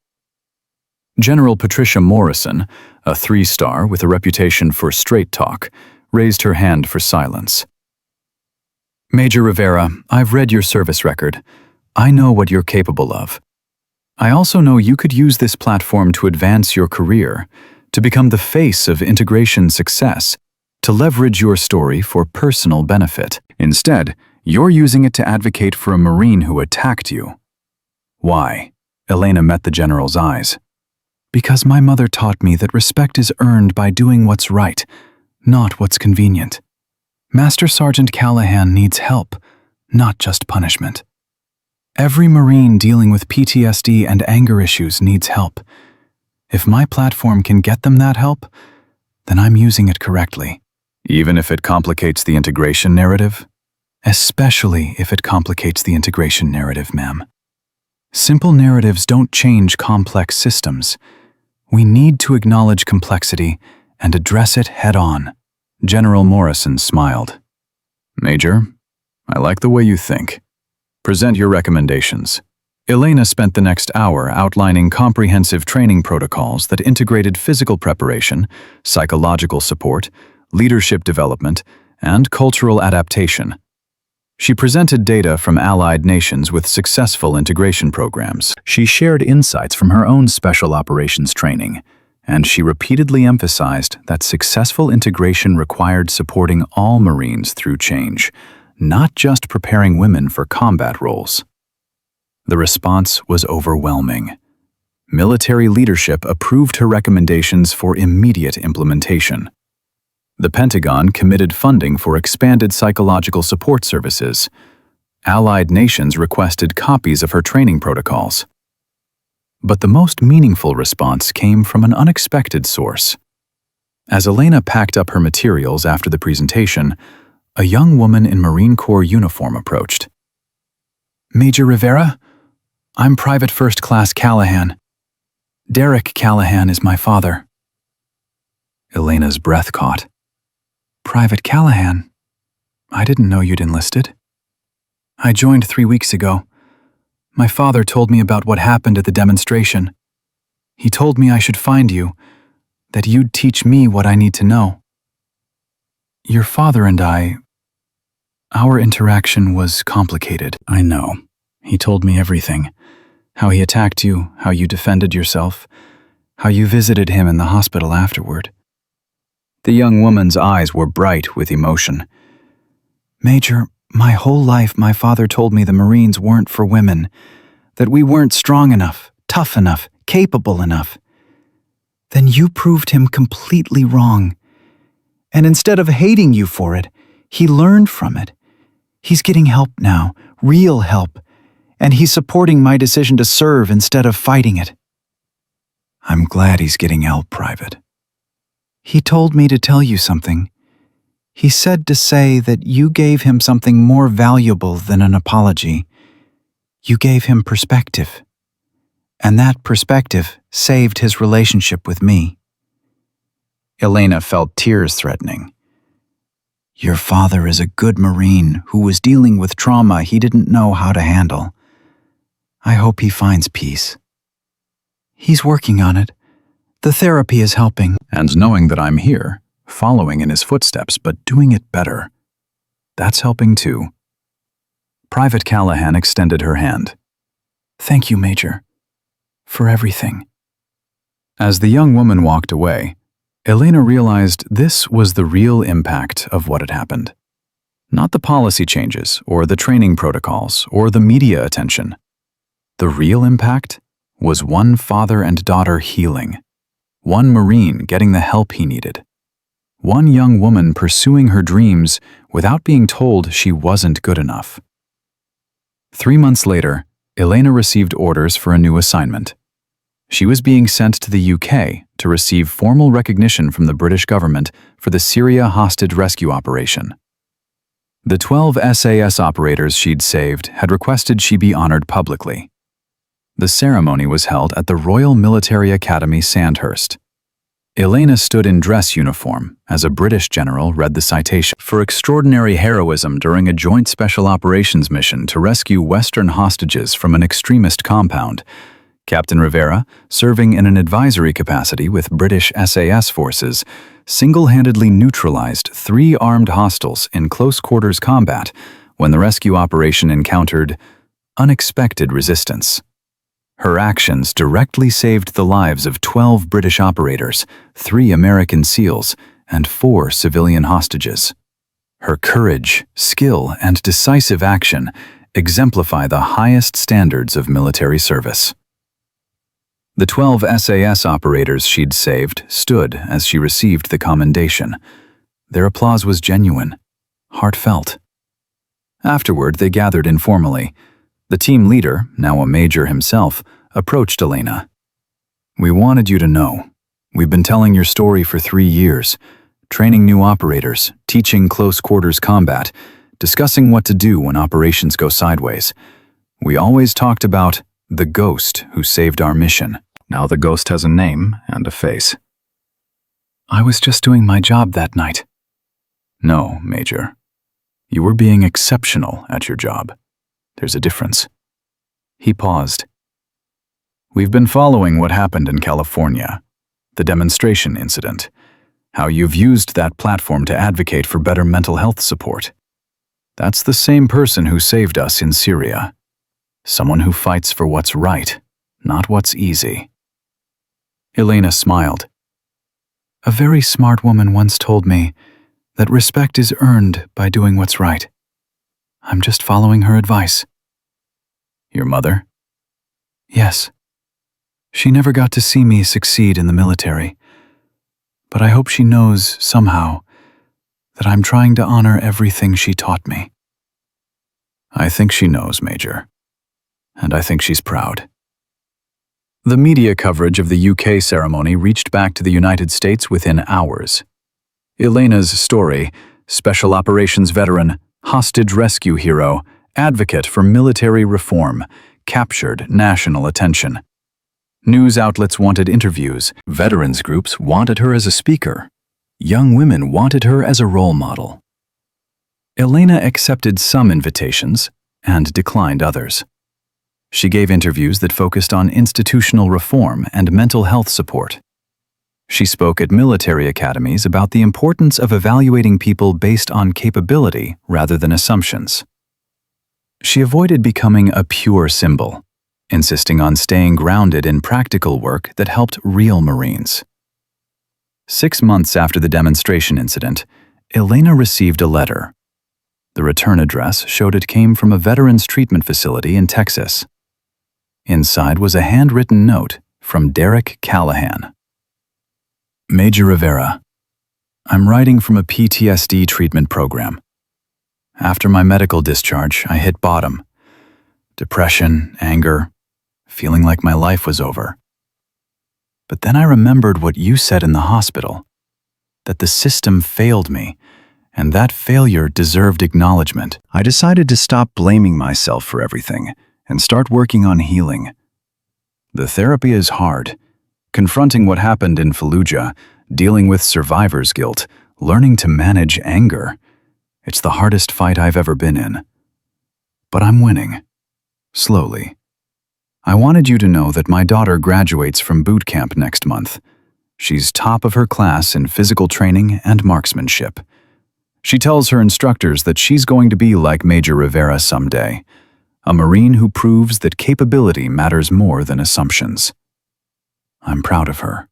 General Patricia Morrison, a 3-star with a reputation for straight talk, raised her hand for silence. Major Rivera, I've read your service record. I know what you're capable of. I also know you could use this platform to advance your career, to become the face of integration success, to leverage your story for personal benefit. Instead, you're using it to advocate for a Marine who attacked you. Why? Elena met the general's eyes. Because my mother taught me that respect is earned by doing what's right, not what's convenient. Master Sergeant Callahan needs help, not just punishment. Every Marine dealing with PTSD and anger issues needs help. If my platform can get them that help, then I'm using it correctly. Even if it complicates the integration narrative? Especially if it complicates the integration narrative, ma'am. Simple narratives don't change complex systems. We need to acknowledge complexity and address it head-on. General Morrison smiled. Major, I like the way you think. Present your recommendations. Elena spent the next hour outlining comprehensive training protocols that integrated physical preparation, psychological support, leadership development, and cultural adaptation. She presented data from allied nations with successful integration programs. She shared insights from her own special operations training, and she repeatedly emphasized that successful integration required supporting all Marines through change, not just preparing women for combat roles. The response was overwhelming. Military leadership approved her recommendations for immediate implementation. The Pentagon committed funding for expanded psychological support services. Allied nations requested copies of her training protocols. But the most meaningful response came from an unexpected source. As Elena packed up her materials after the presentation, a young woman in Marine Corps uniform approached. Major Rivera, I'm Private First Class Callahan. Derek Callahan is my father. Elena's breath caught. Private Callahan? I didn't know you'd enlisted. I joined 3 weeks ago. My father told me about what happened at the demonstration. He told me I should find you, that you'd teach me what I need to know. Your father and our interaction was complicated. I know. He told me everything. How he attacked you, how you defended yourself, how you visited him in the hospital afterward. The young woman's eyes were bright with emotion. Major, My whole life, my father told me the Marines weren't for women, that we weren't strong enough, tough enough, capable enough. Then you proved him completely wrong. And instead of hating you for it, he learned from it. He's getting help now, real help, and he's supporting my decision to serve instead of fighting it. I'm glad he's getting help, Private. He told me to tell you something. He said to say that you gave him something more valuable than an apology. You gave him perspective. And that perspective saved his relationship with me. Elena felt tears threatening. Your father is a good Marine who was dealing with trauma he didn't know how to handle. I hope he finds peace. He's working on it. The therapy is helping. And knowing that I'm here, following in his footsteps but doing it better, that's helping too. Private Callahan extended her hand. Thank you, Major, for everything. As the young woman walked away, Elena realized this was the real impact of what had happened. Not the policy changes, or the training protocols, or the media attention. The real impact was one father and daughter healing, one Marine getting the help he needed, one young woman pursuing her dreams without being told she wasn't good enough. 3 months later, Elena received orders for a new assignment. She was being sent to the UK to receive formal recognition from the British government for the Syria hostage rescue operation. The 12 SAS operators she'd saved had requested she be honored publicly. The ceremony was held at the Royal Military Academy, Sandhurst. Elena stood in dress uniform as a British general read the citation for extraordinary heroism during a joint special operations mission to rescue Western hostages from an extremist compound. Captain Rivera, serving in an advisory capacity with British SAS forces, single-handedly neutralized 3 armed hostiles in close-quarters combat when the rescue operation encountered unexpected resistance. Her actions directly saved the lives of 12 British operators, 3 American SEALs, and 4 civilian hostages. Her courage, skill, and decisive action exemplify the highest standards of military service. The 12 SAS operators she'd saved stood as she received the commendation. Their applause was genuine, heartfelt. Afterward, they gathered informally. The team leader, now a major himself, approached Elena. We wanted you to know. We've been telling your story for 3 years, training new operators, teaching close-quarters combat, discussing what to do when operations go sideways. We always talked about the ghost who saved our mission. Now the ghost has a name and a face. I was just doing my job that night. No, Major. You were being exceptional at your job. There's a difference. He paused. We've been following what happened in California, the demonstration incident, how you've used that platform to advocate for better mental health support. That's the same person who saved us in Syria. Someone who fights for what's right, not what's easy. Elena smiled. A very smart woman once told me that respect is earned by doing what's right. I'm just following her advice. Your mother? Yes. She never got to see me succeed in the military, but I hope she knows somehow that I'm trying to honor everything she taught me. I think she knows, Major, and I think she's proud. The media coverage of the UK ceremony reached back to the United States within hours. Elena's story, special operations veteran, hostage rescue hero, advocate for military reform, captured national attention. News outlets wanted interviews, veterans groups wanted her as a speaker, young women wanted her as a role model. Elena accepted some invitations and declined others. She gave interviews that focused on institutional reform and mental health support. She spoke at military academies about the importance of evaluating people based on capability rather than assumptions. She avoided becoming a pure symbol, insisting on staying grounded in practical work that helped real Marines. 6 months after the demonstration incident, Elena received a letter. The return address showed it came from a veterans treatment facility in Texas. Inside was a handwritten note from Derek Callahan. Major Rivera, I'm writing from a PTSD treatment program. After my medical discharge, I hit bottom. Depression, anger, feeling like my life was over. But then I remembered what you said in the hospital, that the system failed me, and that failure deserved acknowledgement. I decided to stop blaming myself for everything and start working on healing. The therapy is hard. Confronting what happened in Fallujah, dealing with survivor's guilt, learning to manage anger. It's the hardest fight I've ever been in. But I'm winning. Slowly. I wanted you to know that my daughter graduates from boot camp next month. She's top of her class in physical training and marksmanship. She tells her instructors that she's going to be like Major Rivera someday, a Marine who proves that capability matters more than assumptions. I'm proud of her.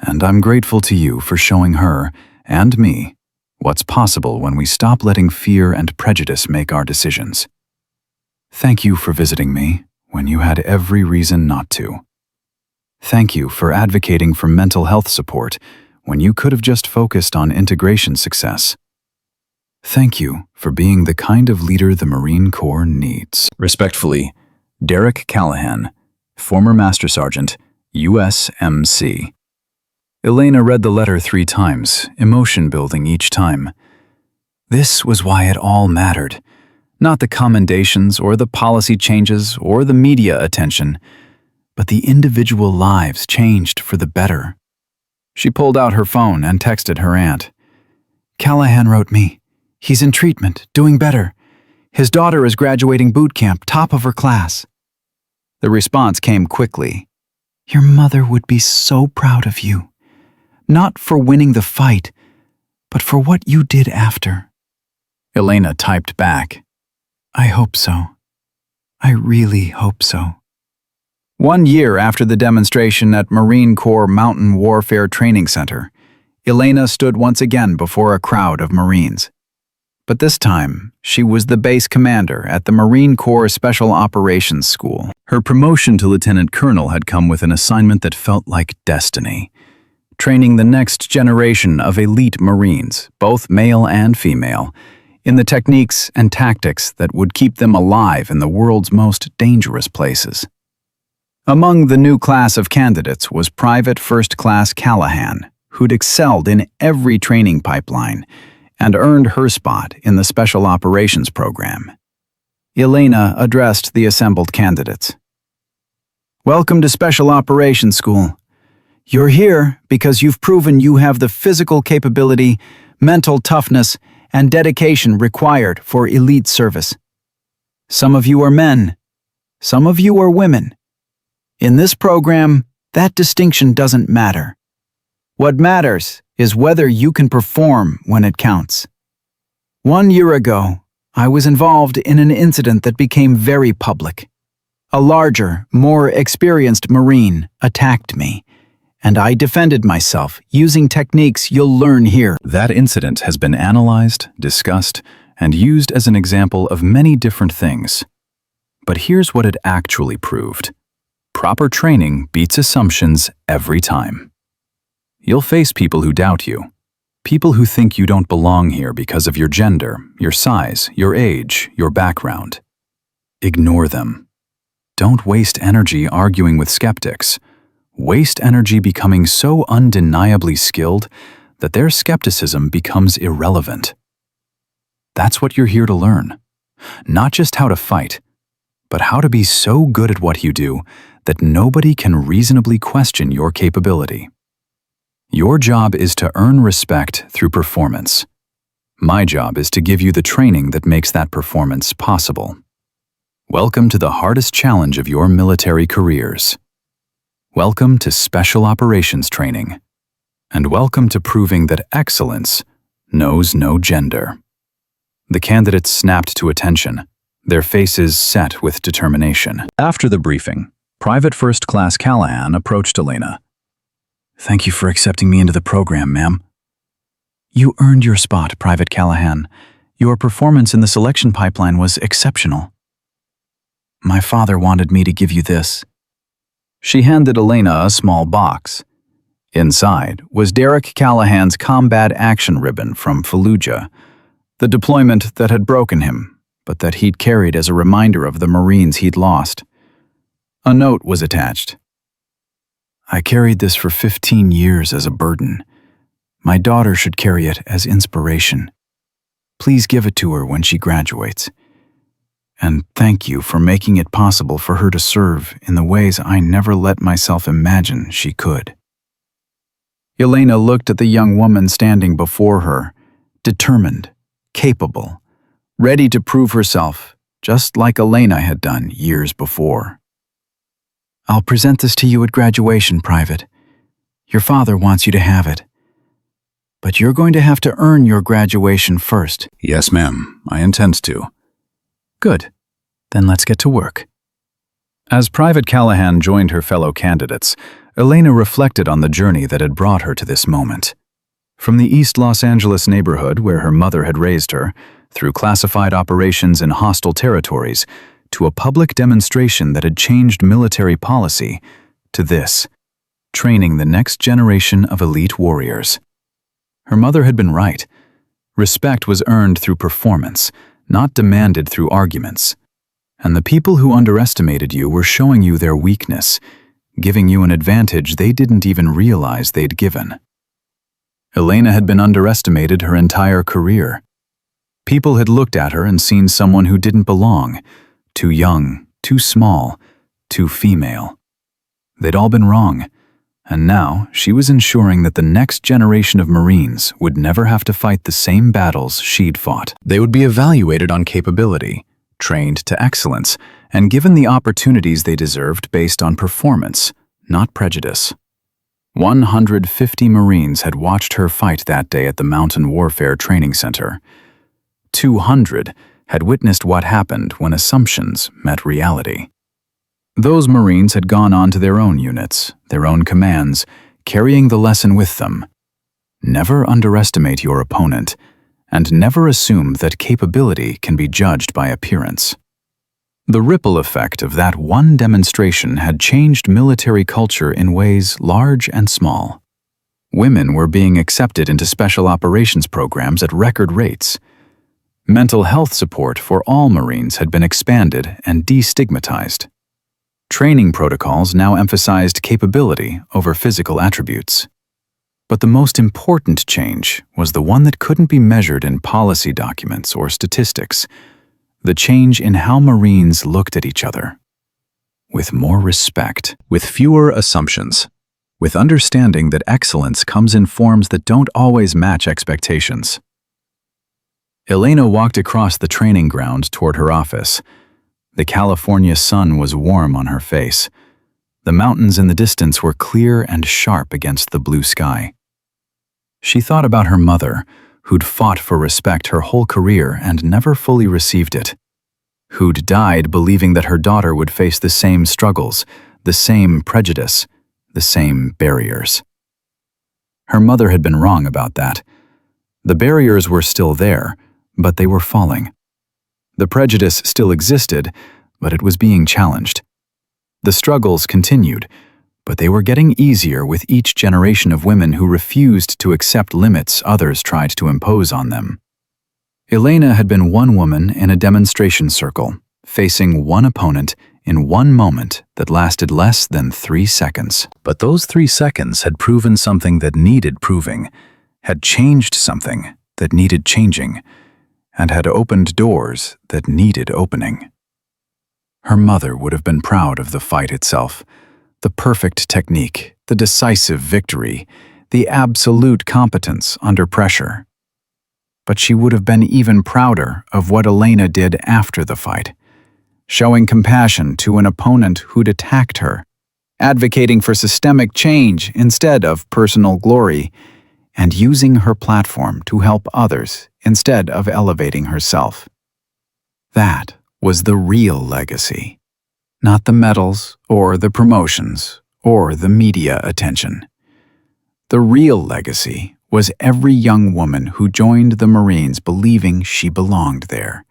And I'm grateful to you for showing her, and me, what's possible when we stop letting fear and prejudice make our decisions. Thank you for visiting me when you had every reason not to. Thank you for advocating for mental health support when you could have just focused on integration success. Thank you for being the kind of leader the Marine Corps needs. Respectfully, Derek Callahan, former Master Sergeant, USMC. Elena read the letter 3 times, emotion building each time. This was why it all mattered. Not the commendations or the policy changes or the media attention, but the individual lives changed for the better. She pulled out her phone and texted her aunt. Callahan wrote me. He's in treatment, doing better. His daughter is graduating boot camp, top of her class. The response came quickly. Your mother would be so proud of you. Not for winning the fight, but for what you did after. Elena typed back. I hope so. I really hope so. 1 year after the demonstration at Marine Corps Mountain Warfare Training Center, Elena stood once again before a crowd of Marines. But this time, she was the base commander at the Marine Corps Special Operations School. Her promotion to lieutenant colonel had come with an assignment that felt like destiny. Training the next generation of elite Marines, both male and female, in the techniques and tactics that would keep them alive in the world's most dangerous places. Among the new class of candidates was Private First Class Callahan, who'd excelled in every training pipeline and earned her spot in the Special Operations Program. Elena addressed the assembled candidates. Welcome to Special Operations School. You're here because you've proven you have the physical capability, mental toughness, and dedication required for elite service. Some of you are men. Some of you are women. In this program, that distinction doesn't matter. What matters is whether you can perform when it counts. 1 year ago, I was involved in an incident that became very public. A larger, more experienced Marine attacked me, and I defended myself using techniques you'll learn here. That incident has been analyzed, discussed, and used as an example of many different things. But here's what it actually proved. Proper training beats assumptions every time. You'll face people who doubt you, people who think you don't belong here because of your gender, your size, your age, your background. Ignore them. Don't waste energy arguing with skeptics. Waste energy becoming so undeniably skilled that their skepticism becomes irrelevant. That's what you're here to learn. Not just how to fight, but how to be so good at what you do that nobody can reasonably question your capability. Your job is to earn respect through performance. My job is to give you the training that makes that performance possible. Welcome to the hardest challenge of your military careers. Welcome to Special Operations Training. And welcome to proving that excellence knows no gender. The candidates snapped to attention, their faces set with determination. After the briefing, Private First Class Callahan approached Elena. Thank you for accepting me into the program, ma'am. You earned your spot, Private Callahan. Your performance in the selection pipeline was exceptional. My father wanted me to give you this. She handed Elena a small box. Inside was Derek Callahan's combat action ribbon from Fallujah, the deployment that had broken him, but that he'd carried as a reminder of the Marines he'd lost. A note was attached. I carried this for 15 years as a burden. My daughter should carry it as inspiration. Please give it to her when she graduates. And thank you for making it possible for her to serve in the ways I never let myself imagine she could. Elena looked at the young woman standing before her, determined, capable, ready to prove herself, just like Elena had done years before. I'll present this to you at graduation, Private. Your father wants you to have it. But you're going to have to earn your graduation first. Yes, ma'am. I intend to. Good. Then let's get to work. As Private Callahan joined her fellow candidates, Elena reflected on the journey that had brought her to this moment. From the East Los Angeles neighborhood where her mother had raised her, through classified operations in hostile territories, to a public demonstration that had changed military policy, to this, training the next generation of elite warriors. Her mother had been right. Respect was earned through performance, not demanded through arguments. And the people who underestimated you were showing you their weakness, giving you an advantage they didn't even realize they'd given. Elena had been underestimated her entire career. People had looked at her and seen someone who didn't belong, too young, too small, too female. They'd all been wrong, and now she was ensuring that the next generation of Marines would never have to fight the same battles she'd fought. They would be evaluated on capability, trained to excellence, and given the opportunities they deserved based on performance, not prejudice. 150 Marines had watched her fight that day at the Mountain Warfare Training Center. 200 had witnessed what happened when assumptions met reality. Those Marines had gone on to their own units, their own commands, carrying the lesson with them. Never underestimate your opponent, and never assume that capability can be judged by appearance. The ripple effect of that one demonstration had changed military culture in ways large and small. Women were being accepted into special operations programs at record rates. Mental health support for all Marines had been expanded and destigmatized. Training protocols now emphasized capability over physical attributes. But the most important change was the one that couldn't be measured in policy documents or statistics, the change in how Marines looked at each other. With more respect, with fewer assumptions, with understanding that excellence comes in forms that don't always match expectations. Elena walked across the training ground toward her office. The California sun was warm on her face. The mountains in the distance were clear and sharp against the blue sky. She thought about her mother, who'd fought for respect her whole career and never fully received it. Who'd died believing that her daughter would face the same struggles, the same prejudice, the same barriers. Her mother had been wrong about that. The barriers were still there, but they were falling. The prejudice still existed, but it was being challenged. The struggles continued, but they were getting easier with each generation of women who refused to accept limits others tried to impose on them. Elena had been one woman in a demonstration circle, facing one opponent in one moment that lasted less than 3 seconds. But those 3 seconds had proven something that needed proving, had changed something that needed changing, and had opened doors that needed opening. Her mother would have been proud of the fight itself, the perfect technique, the decisive victory, the absolute competence under pressure. But she would have been even prouder of what Elena did after the fight, showing compassion to an opponent who'd attacked her, advocating for systemic change instead of personal glory, and using her platform to help others instead of elevating herself. That was the real legacy, not the medals or the promotions or the media attention. The real legacy was every young woman who joined the Marines believing she belonged there.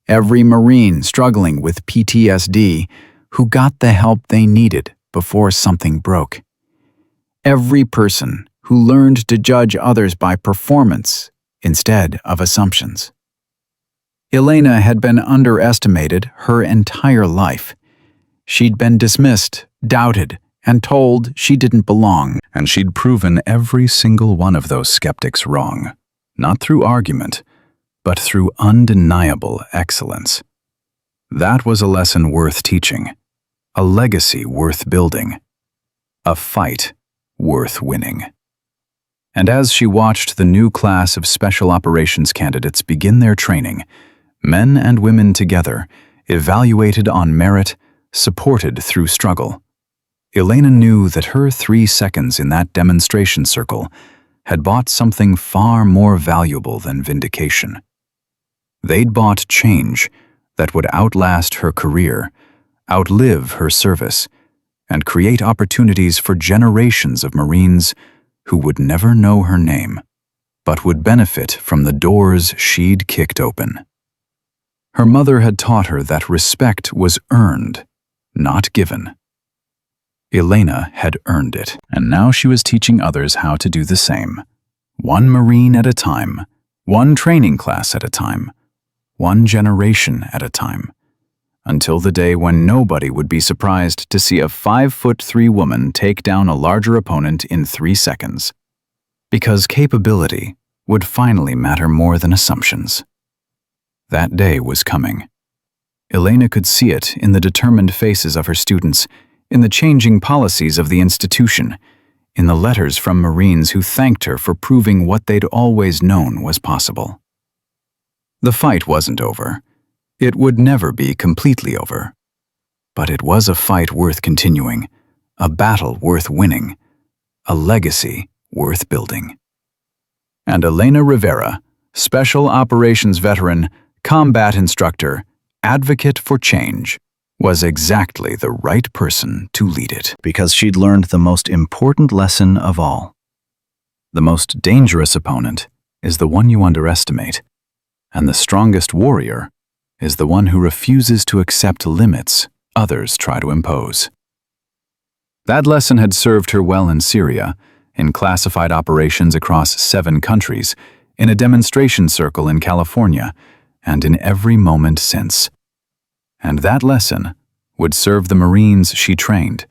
Every Marine struggling with PTSD who got the help they needed before something broke. Every person who learned to judge others by performance instead of assumptions. Elena had been underestimated her entire life. She'd been dismissed, doubted, and told she didn't belong. And she'd proven every single one of those skeptics wrong, not through argument, but through undeniable excellence. That was a lesson worth teaching, a legacy worth building, a fight worth winning. And as she watched the new class of special operations candidates begin their training, men and women together, evaluated on merit, supported through struggle, Elena knew that her 3 seconds in that demonstration circle had bought something far more valuable than vindication. They'd bought change that would outlast her career, outlive her service, and create opportunities for generations of Marines who would never know her name, but would benefit from the doors she'd kicked open. Her mother had taught her that respect was earned, not given. Elena had earned it, and now she was teaching others how to do the same. One Marine at a time, one training class at a time, one generation at a time, until the day when nobody would be surprised to see a 5'3" woman take down a larger opponent in 3 seconds. Because capability would finally matter more than assumptions. That day was coming. Elena could see it in the determined faces of her students, in the changing policies of the institution, in the letters from Marines who thanked her for proving what they'd always known was possible. The fight wasn't over. It would never be completely over. But it was a fight worth continuing, a battle worth winning, a legacy worth building. And Elena Rivera, Special Operations veteran, combat instructor, advocate for change, was exactly the right person to lead it. Because she'd learned the most important lesson of all. The most dangerous opponent is the one you underestimate, and the strongest warrior is the one who refuses to accept limits others try to impose. That lesson had served her well in Syria, in classified operations across 7 countries, in a demonstration circle in California, and in every moment since. And that lesson would serve the Marines she trained,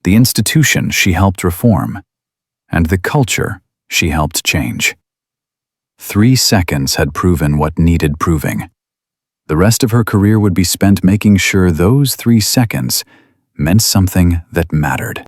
the institution she helped reform, and the culture she helped change. 3 seconds had proven what needed proving. The rest of her career would be spent making sure those 3 seconds meant something that mattered.